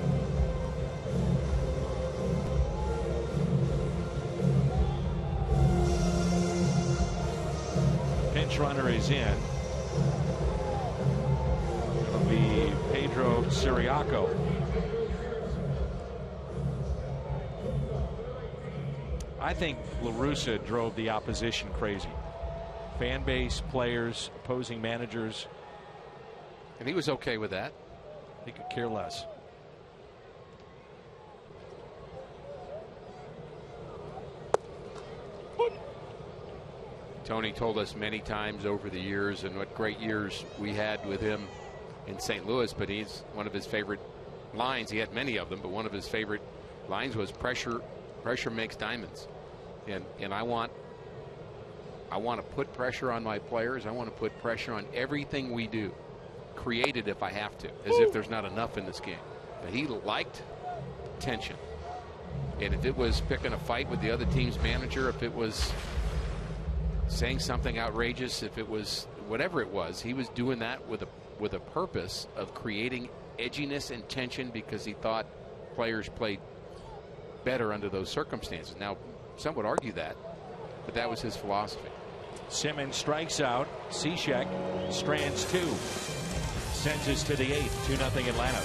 Pinch runner is in. It'll be Pedro Siriaco. I think La Russa drove the opposition crazy. Fan base, players, opposing managers. And he was okay with that. He could care less. Tony told us many times over the years, and what great years we had with him in St. Louis, but he's one of his favorite lines. He had many of them, but one of his favorite lines was pressure makes diamonds. And I want to put pressure on my players. I want to put pressure on everything we do. Create it if I have to, as if there's not enough in this game. But he liked tension. And if it was picking a fight with the other team's manager, if it was saying something outrageous, if it was whatever it was, he was doing that with a purpose of creating edginess and tension because he thought players played better under those circumstances. Now, some would argue that, but that was his philosophy. Simmons strikes out. Seashek strands 2. Sends us to the 8th. 2-0 Atlanta.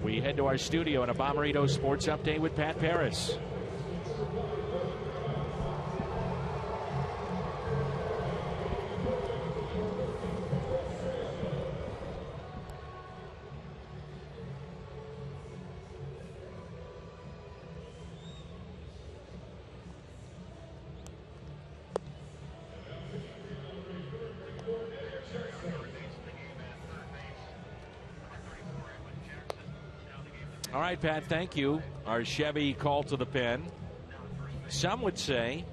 We head to our studio in a Bomberito Sports Update with Pat Paris. All right, Pat, thank you. Our Chevy call to the pen. Some would say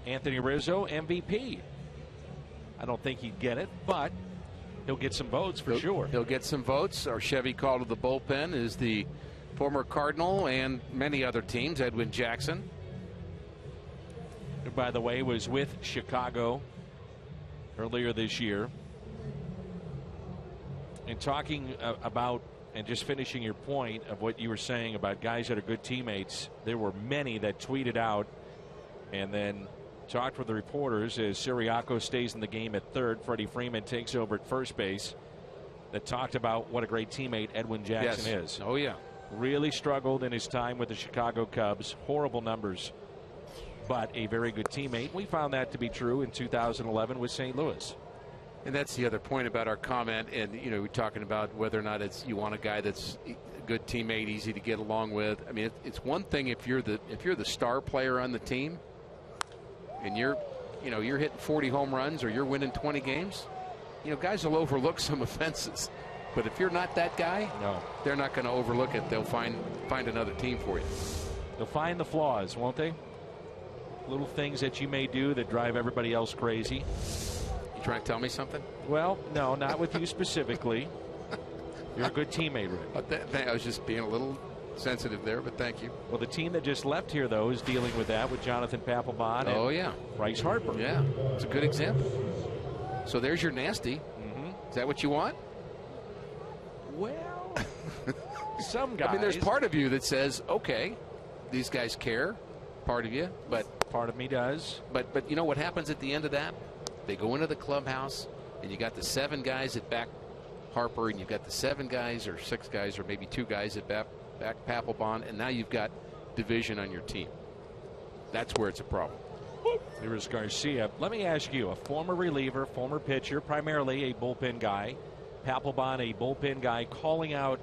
Anthony Rizzo, MVP. I don't think he'd get it, but he'll get some votes for sure. He'll get some votes. Our Chevy call to the bullpen is the former Cardinal and many other teams, Edwin Jackson. Who, by the way, was with Chicago earlier this year. And talking about, and just finishing your point of what you were saying about guys that are good teammates, there were many that tweeted out and then talked with the reporters as Siriaco stays in the game at third. Freddie Freeman takes over at first base. That talked about what a great teammate Edwin Jackson is. Oh, yeah. Really struggled in his time with the Chicago Cubs. Horrible numbers, but a very good teammate. We found that to be true in 2011 with St. Louis. And that's the other point about our comment. And, you know, we're talking about whether or not you want a guy that's a good teammate, easy to get along with. I mean, it's one thing if you're the star player on the team and you're hitting 40 home runs or you're winning 20 games. You know, guys will overlook some offenses. But if you're not that guy, no, they're not going to overlook it. They'll find another team for you. They'll find the flaws, won't they? Little things that you may do that drive everybody else crazy. You trying to tell me something? Well, no, not with you specifically. You're a good teammate, Rick. I was just being a little sensitive there, but thank you. Well, the team that just left here, though, is dealing with that with Jonathan Papelbon and Bryce Harper. Yeah, it's a good example. So there's your nasty. Is that what you want? Well, some guys. I mean, there's part of you that says, okay, these guys care. Part of you, but part of me does. But you know what happens at the end of that? They go into the clubhouse, and you got the 7 guys that back Harper, and you've got the 7 guys or 6 guys or maybe 2 guys that back Papelbon, and now you've got division on your team. That's where it's a problem. Here is Garcia. Let me ask you, a former reliever, former pitcher, primarily a bullpen guy, Papelbon, a bullpen guy, calling out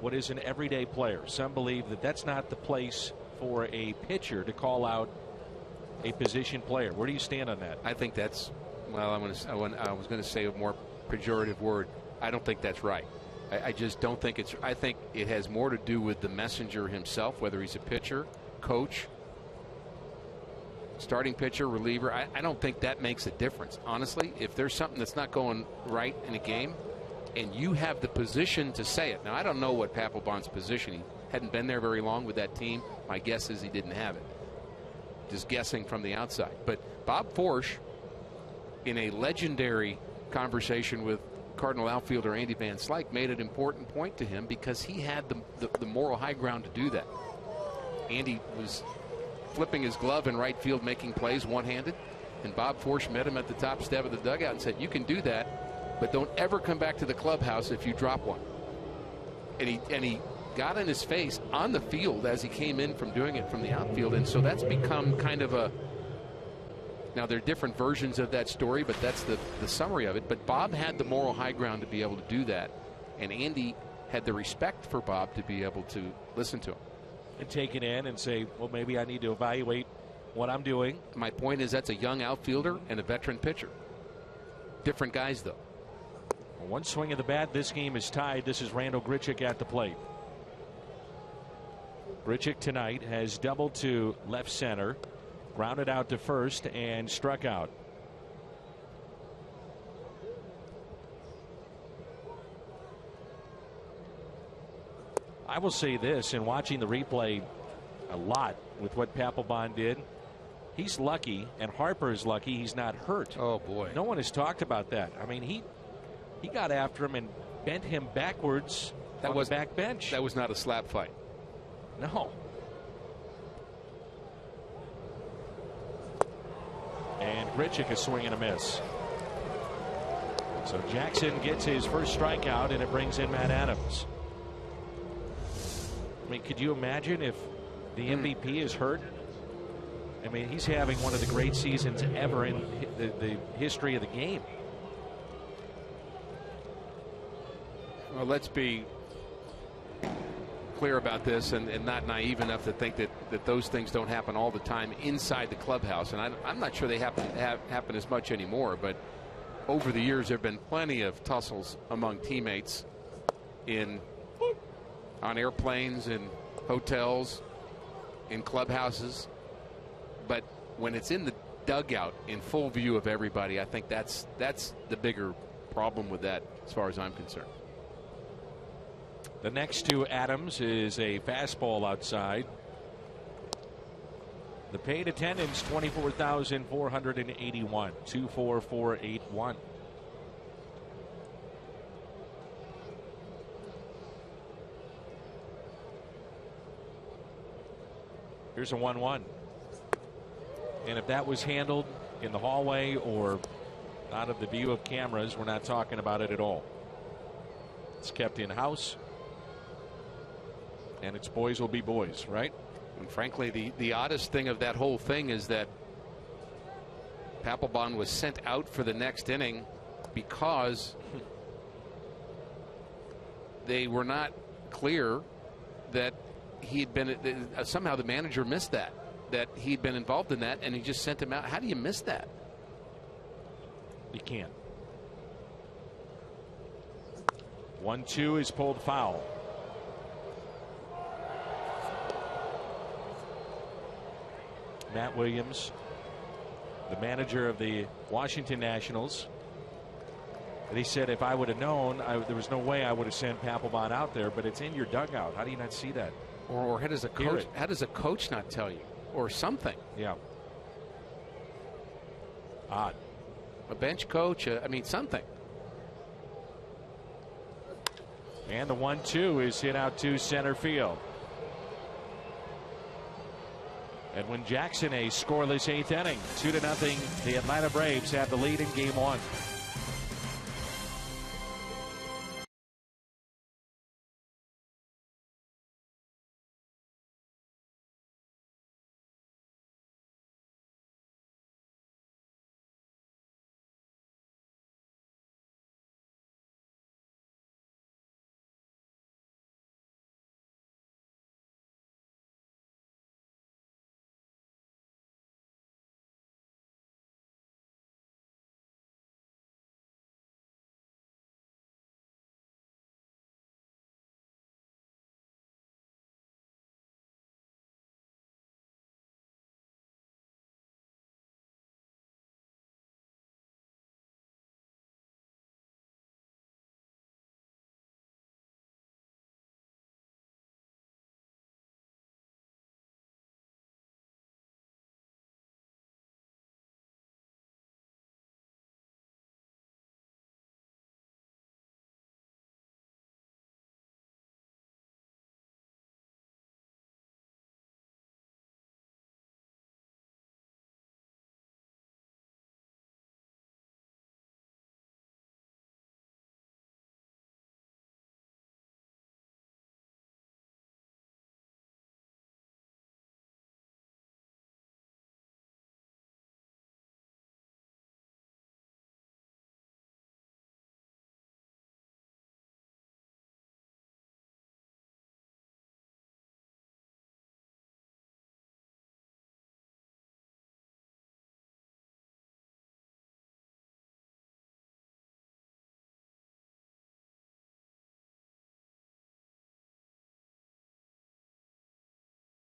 what is an everyday player. Some believe that that's not the place for a pitcher to call out a position player. Where do you stand on that? I think that's, well, I was going to say a more pejorative word. I don't think that's right. I just don't think it's, I think it has more to do with the messenger himself, whether he's a pitcher, coach, starting pitcher, reliever. I don't think that makes a difference. Honestly, if there's something that's not going right in a game and you have the position to say it. Now, I don't know what Papelbon's position. He hadn't been there very long with that team. My guess is he didn't have it. Just guessing from the outside. But Bob Forsch, in a legendary conversation with Cardinal outfielder Andy Van Slyke, made an important point to him because he had the moral high ground to do that. Andy was flipping his glove in right field, making plays one-handed, and Bob Forsch met him at the top step of the dugout and said, you can do that, but don't ever come back to the clubhouse if you drop one. And he got in his face on the field as he came in from doing it from the outfield, and so that's become kind of a, now there are different versions of that story, but that's the summary of it. But Bob had the moral high ground to be able to do that, and Andy had the respect for Bob to be able to listen to him. And take it in and say, well, maybe I need to evaluate what I'm doing. My point is that's a young outfielder and a veteran pitcher. Different guys, though. One swing of the bat, this game is tied. This is Randal Grichuk at the plate. Grichuk tonight has doubled to left center, grounded out to first, and struck out. I will say this, in watching the replay a lot with what Papelbon did, he's lucky, and Harper is lucky he's not hurt. Oh, boy. No one has talked about that. I mean, he got after him and bent him backwards on the back bench. That was not a slap fight. No. And Grichuk is swing and a miss. So Jackson gets his first strikeout, and it brings in Matt Adams. I mean, could you imagine if the MVP is hurt? I mean, he's having one of the great seasons ever in the history of the game. Well, let's be clear about this and not naive enough to think that those things don't happen all the time inside the clubhouse. And I'm not sure they happen as much anymore. But over the years, there have been plenty of tussles among teammates on airplanes, in hotels, in clubhouses. But when it's in the dugout in full view of everybody, I think that's the bigger problem with that as far as I'm concerned. The next to Adams is a fastball outside. The paid attendance 24,481, 24481. Here's a 1-1. And if that was handled in the hallway or out of the view of cameras, we're not talking about it at all. It's kept in-house, and its boys will be boys, right? And frankly, the oddest thing of that whole thing is that Papelbon was sent out for the next inning because they were not clear that he'd been somehow the manager missed that he'd been involved in that, and he just sent him out. How do you miss that? You can't. 1-2 is pulled foul. Matt Williams, the manager of the Washington Nationals, and he said, if I would have known, there was no way I would have sent Papelbon out there, but it's in your dugout. How do you not see that? Or how does a coach not tell you? Or something. Yeah. Odd. A bench coach, I mean, something. And the 1-2 is hit out to center field. Edwin Jackson, a scoreless 8th inning. 2-0. The Atlanta Braves have the lead in game 1.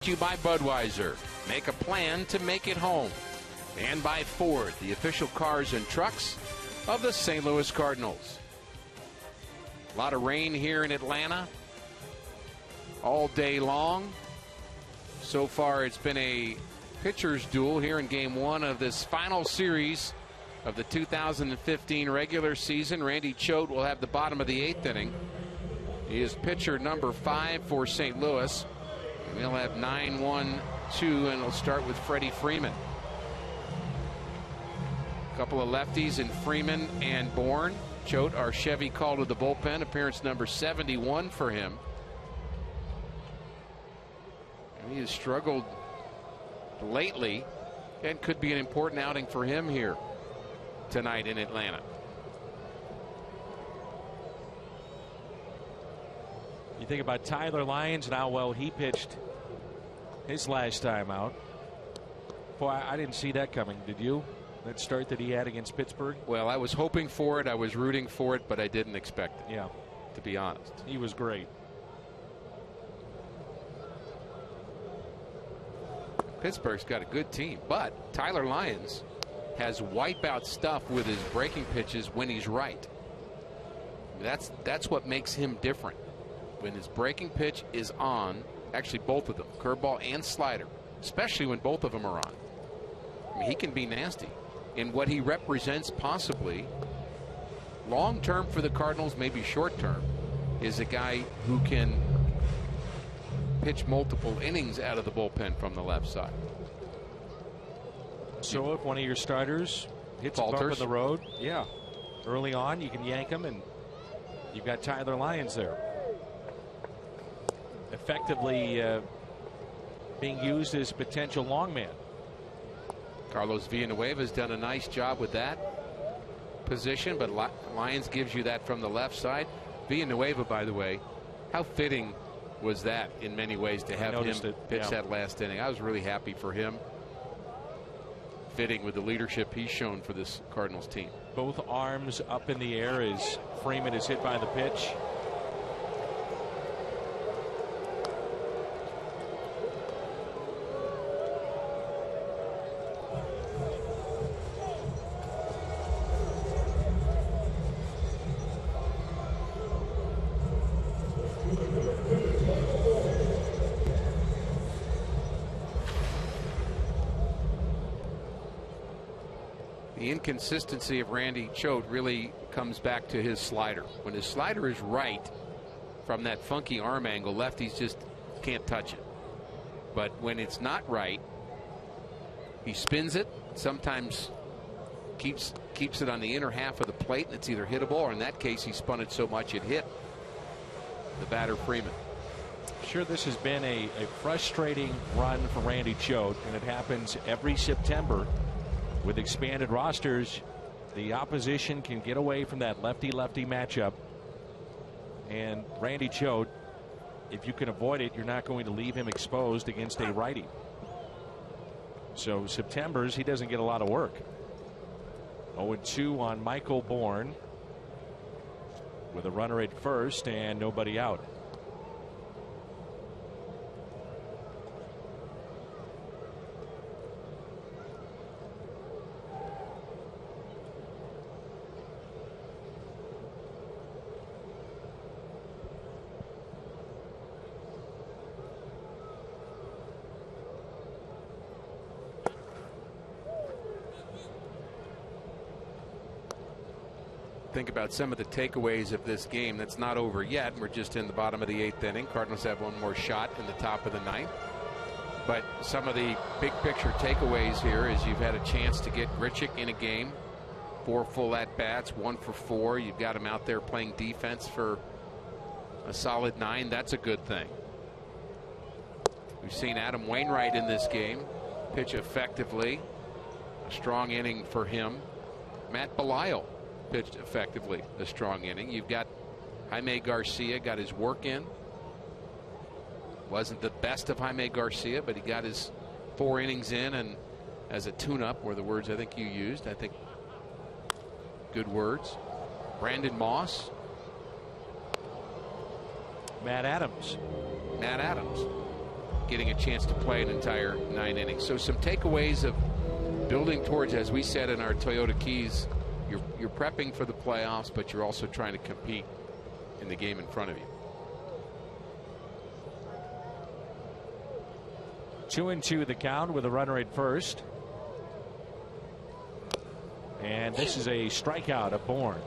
To you by Budweiser. Make a plan to make it home. And by Ford, the official cars and trucks of the St. Louis Cardinals. A lot of rain here in Atlanta all day long. So far, it's been a pitcher's duel here in game 1 of this final series of the 2015 regular season. Randy Choate will have the bottom of the 8th inning. He is pitcher number 5 for St. Louis. And he'll have 9-1-2, and it'll start with Freddie Freeman. A couple of lefties in Freeman and Bourne. Choate, our Chevy call to the bullpen, appearance number 71 for him. And he has struggled lately, and could be an important outing for him here tonight in Atlanta. You think about Tyler Lyons and how well he pitched his last time out. Boy, I didn't see that coming. Did you? That start that he had against Pittsburgh? Well, I was hoping for it. I was rooting for it, but I didn't expect it. Yeah. To be honest. He was great. Pittsburgh's got a good team, but Tyler Lyons has wipeout stuff with his breaking pitches when he's right. That's what makes him different. When his breaking pitch is on, actually both of them, curveball and slider, especially when both of them are on. I mean, he can be nasty. And what he represents possibly long term for the Cardinals, maybe short term, is a guy who can pitch multiple innings out of the bullpen from the left side. So if one of your starters hits a bump Falters. in the road, yeah, early on you can yank him, and you've got Tyler Lyons there, effectively being used as potential long man. Carlos Villanueva has done a nice job with that position, but Lyons gives you that from the left side. Villanueva, by the way, how fitting was that in many ways to have him pitch that last inning? I was really happy for him. Fitting with the leadership he's shown for this Cardinals team. Both arms up in the air as Freeman is hit by the pitch. The inconsistency of Randy Choate really comes back to his slider. When his slider is right from that funky arm angle, lefties just can't touch it. But when it's not right, he spins it, sometimes keeps it on the inner half of the plate, and it's either hittable, or in that case he spun it so much it hit the batter Freeman. Sure, this has been a frustrating run for Randy Choate, and it happens every September. With expanded rosters, the opposition can get away from that lefty-lefty matchup. And Randy Choate, if you can avoid it, you're not going to leave him exposed against a righty. So September's, he doesn't get a lot of work. 0-2 on Michael Bourne with a runner at first and nobody out. Think about some of the takeaways of this game. That's not over yet. We're just in the bottom of the 8th inning. Cardinals have one more shot in the top of the 9th. But some of the big picture takeaways here is you've had a chance to get Grichuk in a game. 4 full at-bats, 1 for 4. You've got him out there playing defense for a solid 9. That's a good thing. We've seen Adam Wainwright in this game pitch effectively. A strong inning for him. Matt Belisle pitched effectively, a strong inning. You've got Jaime Garcia, got his work in. Wasn't the best of Jaime Garcia, but he got his 4 innings in, and as a tune-up were the words I think you used. I think good words. Brandon Moss. Matt Adams getting a chance to play an entire 9 innings. So some takeaways of building towards, as we said in our Toyota Keys, you're prepping for the playoffs, but you're also trying to compete in the game in front of you. 2-2 the count with a runner at first. And this is a strikeout of Bourne.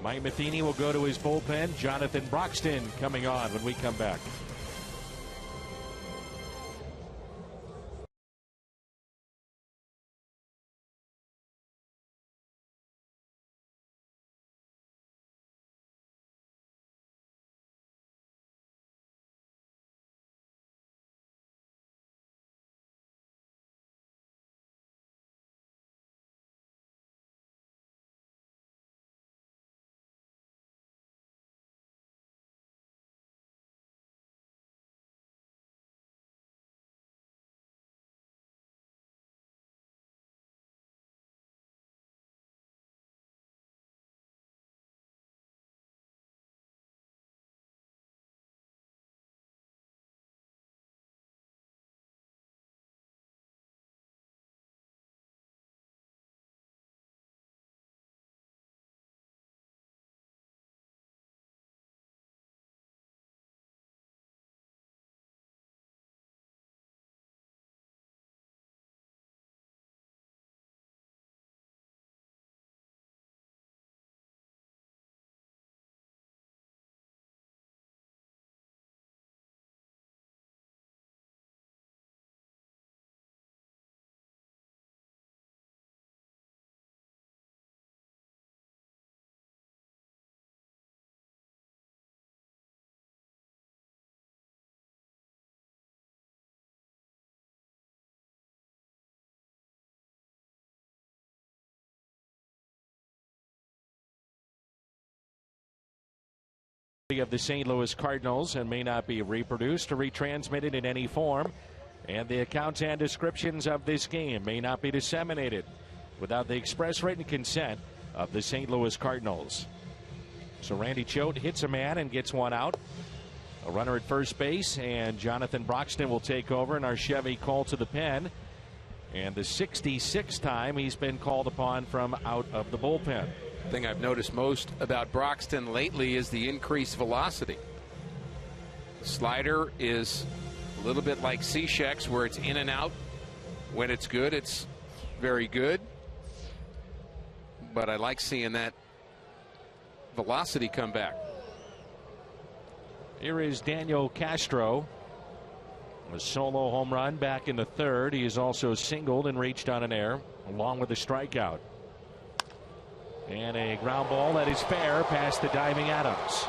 Mike Matheny will go to his bullpen. Jonathan Broxton coming on when we come back. of the St. Louis Cardinals and may not be reproduced or retransmitted in any form. And the accounts and descriptions of this game may not be disseminated without the express written consent of the St. Louis Cardinals. So Randy Choate hits a man and gets one out. A runner at first base, and Jonathan Broxton will take over in our Chevy call to the pen. And the 66th time he's been called upon from out of the bullpen. The thing I've noticed most about Broxton lately is the increased velocity. The slider is a little bit like Seashek's, where it's in and out. When it's good, it's very good. But I like seeing that velocity come back. Here is Daniel Castro. A solo home run back in the third. He is also singled and reached on an error along with a strikeout. And a ground ball that is fair past the diving Adams.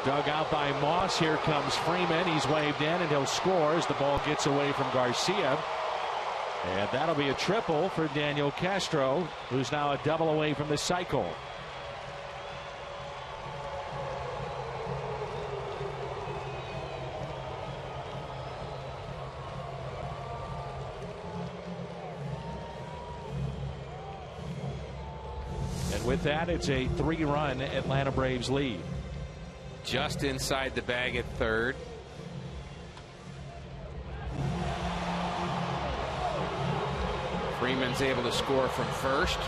Dug out by Moss. Here comes Freeman. He's waved in and he'll score as the ball gets away from Garcia. And that'll be a triple for Daniel Castro, who's now a double away from the cycle. With that, it's a 3-run Atlanta Braves lead. Just inside the bag at third. Freeman's able to score from first.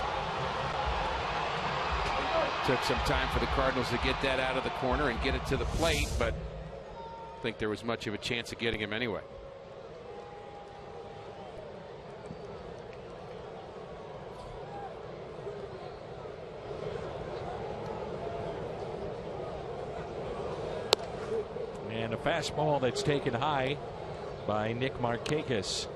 Took some time for the Cardinals to get that out of the corner and get it to the plate, but I think there was much of a chance of getting him anyway. And a fastball that's taken high by Nick Marchakis.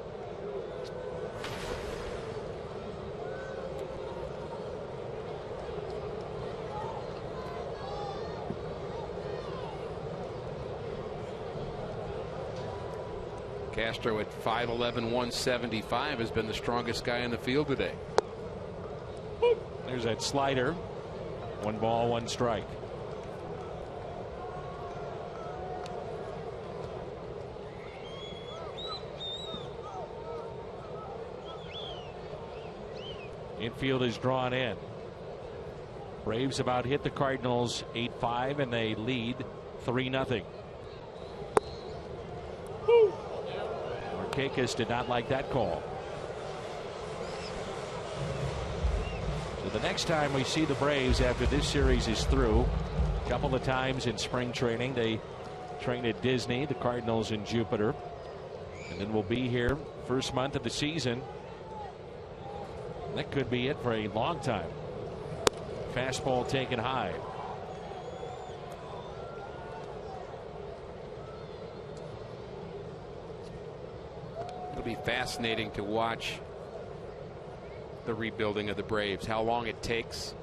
Castro at 5'11", 175 has been the strongest guy in the field today. There's that slider. 1 ball, 1 strike. Infield is drawn in. Braves about hit the Cardinals 8-5 and they lead 3-0. Marchakis did not like that call. So the next time we see the Braves after this series is through, a couple of times in spring training, they train at Disney, the Cardinals in Jupiter, and then we'll be here first month of the season. That could be it for a long time. Fastball taken high. It'll be fascinating to watch the rebuilding of the Braves. How long it takes.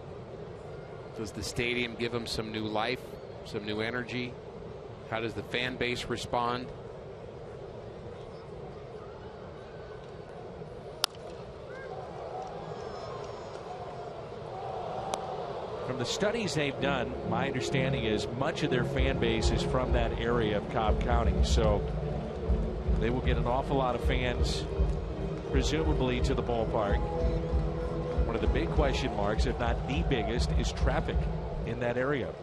Does the stadium give them some new life, some new energy? How does the fan base respond? From the studies they've done, my understanding is much of their fan base is from that area of Cobb County. So they will get an awful lot of fans, presumably, to the ballpark. One of the big question marks, if not the biggest, is traffic in that area.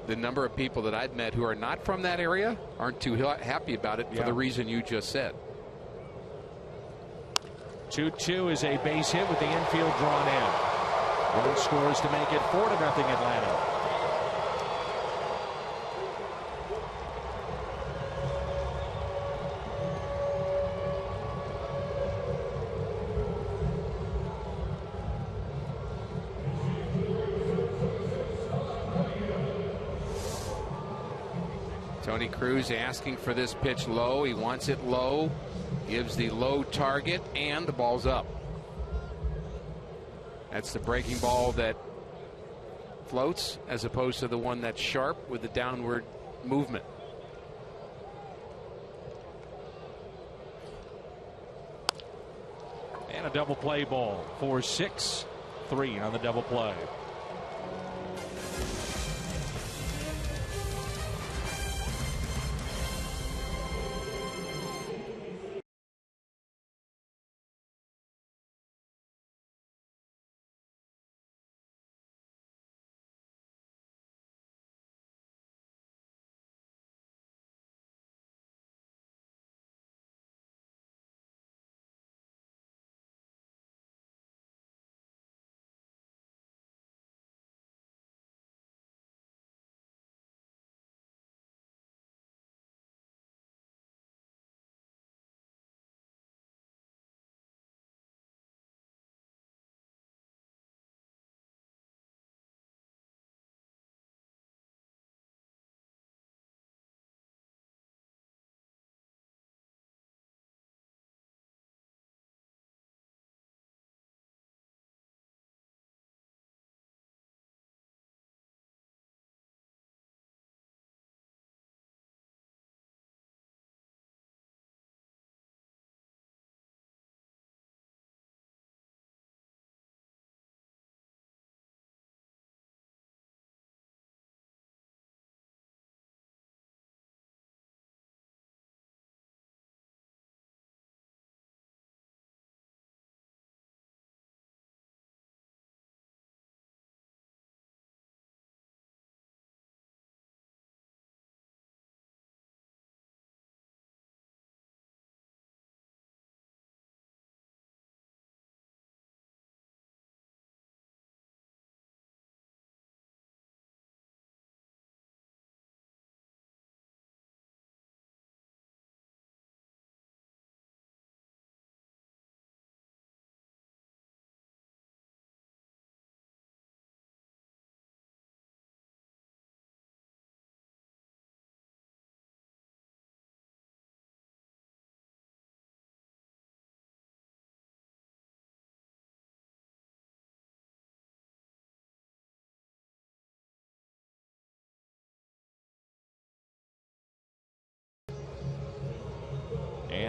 The number of people that I've met who are not from that area aren't too happy about it for the reason you just said. 2-2 is a base hit with the infield drawn in. One scores to make it 4-0 Atlanta. Tony Cruz asking for this pitch low. He wants it low. Gives the low target, and the ball's up. That's the breaking ball that floats as opposed to the one that's sharp with the downward movement. And a double play ball. 4-6-3 on the double play.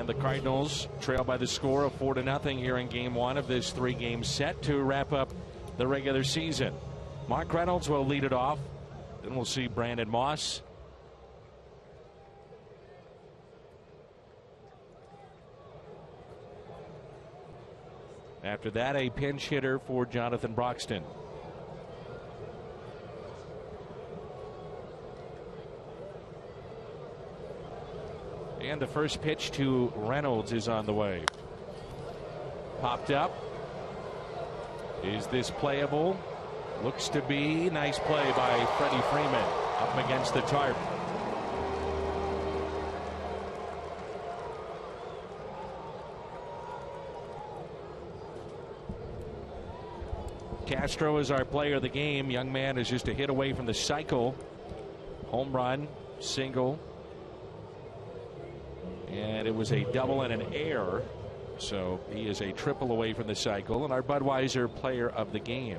And the Cardinals trail by the score of 4-0 here in Game 1 of this 3-game set to wrap up the regular season. Mark Reynolds will lead it off. Then we'll see Brandon Moss. After that, a pinch hitter for Jonathan Broxton. And the first pitch to Reynolds is on the way. Popped up. Is this playable? Looks to be. Nice play by Freddie Freeman up against the tarp. Castro is our player of the game. Young man is just a hit away from the cycle. Home run, single. And it was a double and an air. So he is a triple away from the cycle, and our Budweiser player of the game.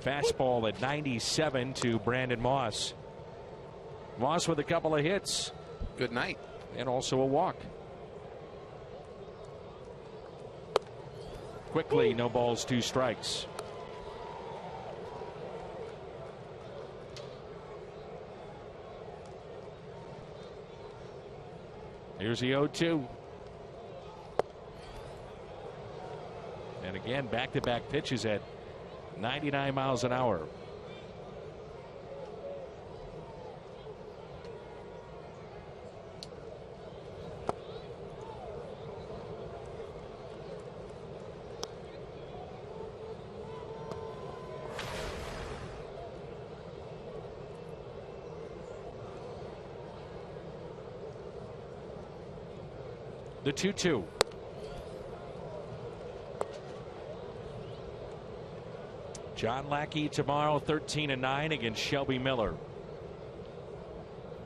Fastball at 97 to Brandon Moss. Moss with a couple of hits. Good night. And also a walk. Quickly, no balls, 2 strikes. Here's the 0-2. And again, back-to-back pitches at 99 miles an hour. The 2-2. John Lackey tomorrow, 13-9 against Shelby Miller.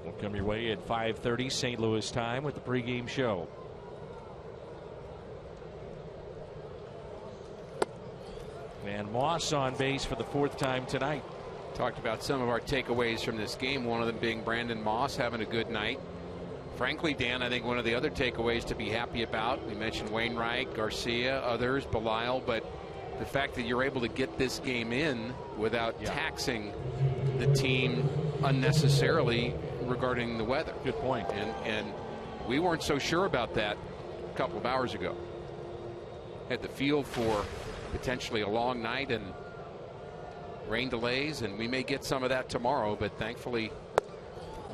We'll come your way at 5:30 St. Louis time with the pregame show. And Moss on base for the 4th time tonight. Talked about some of our takeaways from this game, one of them being Brandon Moss having a good night. Frankly, Dan, I think one of the other takeaways to be happy about, we mentioned Wainwright, Garcia, others, Belisle, but the fact that you're able to get this game in without taxing the team unnecessarily regarding the weather. Good point. And we weren't so sure about that a couple of hours ago. Had the feel for potentially a long night and rain delays, and we may get some of that tomorrow, but thankfully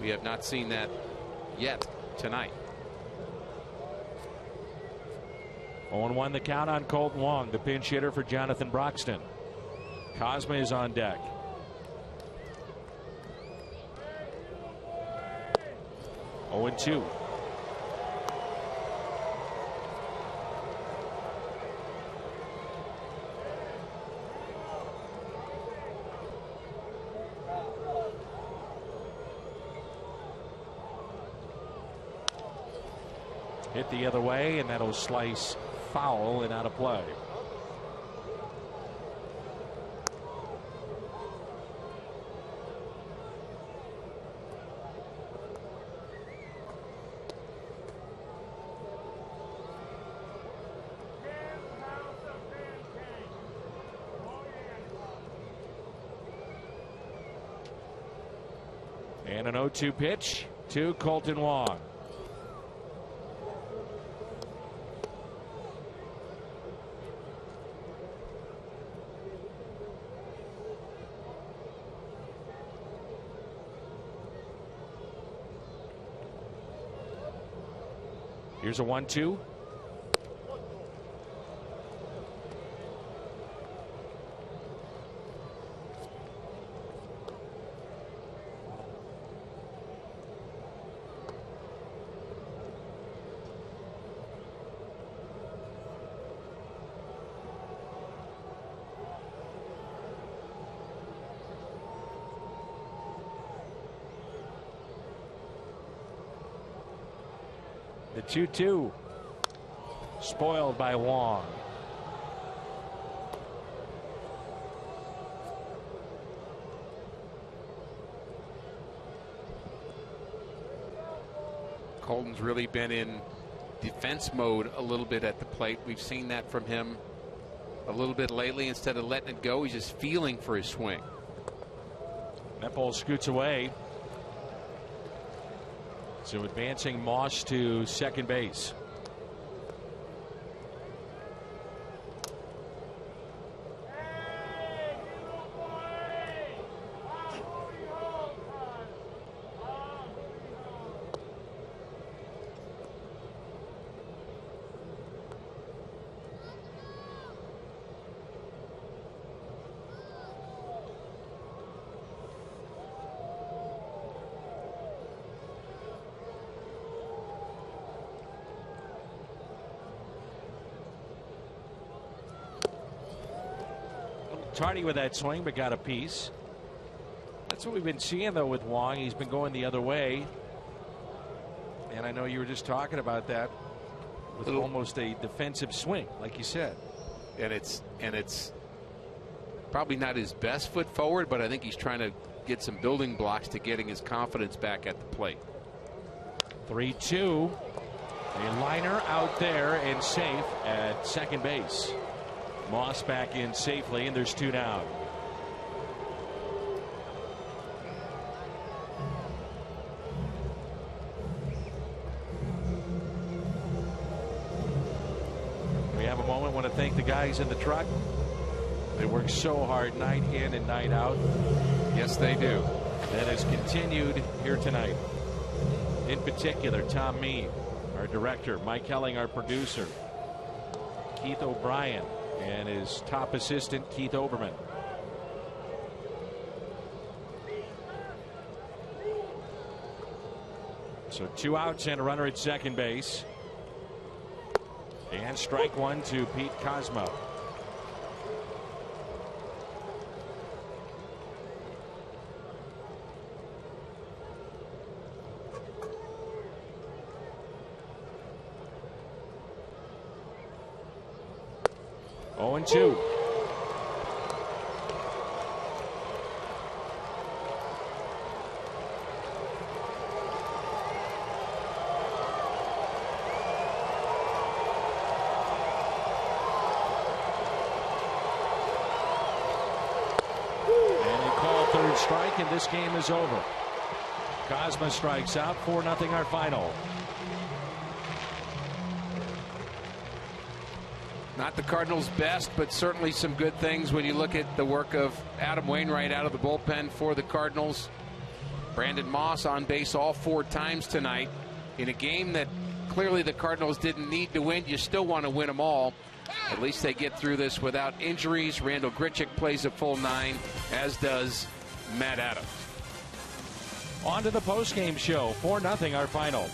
we have not seen that yet tonight. 0-1 the count on Colton Wong, the pinch hitter for Jonathan Broxton. Cosma is on deck. Oh, 0-2. Hit the other way, and that'll slice foul and out of play. And an 0-2 pitch to Colton Wong. Here's a 1-2. The 2-2 spoiled by Wong. Colton's really been in defense mode a little bit at the plate. We've seen that from him a little bit lately. Instead of letting it go, he's just feeling for his swing. That ball scoots away. So advancing Moss to second base. Tardy with that swing, but got a piece. That's what we've been seeing, though, with Wong. He's been going the other way. And I know you were just talking about that with almost a defensive swing, like you said. And it's probably not his best foot forward, but I think he's trying to get some building blocks to getting his confidence back at the plate. 3-2. A liner out there and safe at second base. Moss back in safely, and there's 2 down. We have a moment. Want to thank the guys in the truck. They work so hard night in and night out. Yes, they do. That has continued here tonight. In particular, Tom Mead, our director, Mike Helling, our producer, Keith O'Brien, and his top assistant, Keith Oberman. So 2 outs and a runner at second base. And strike 1 to Pete Cosmo. Oh, and 2. Third strike, and this game is over. Cosma strikes out. 4-0 our final. Not the Cardinals' best, but certainly some good things when you look at the work of Adam Wainwright out of the bullpen for the Cardinals. Brandon Moss on base all 4 times tonight in a game that clearly the Cardinals didn't need to win. You still want to win them all. At least they get through this without injuries. Randall Grichuk plays a full 9, as does Matt Adams. On to the postgame show. 4-0 our final.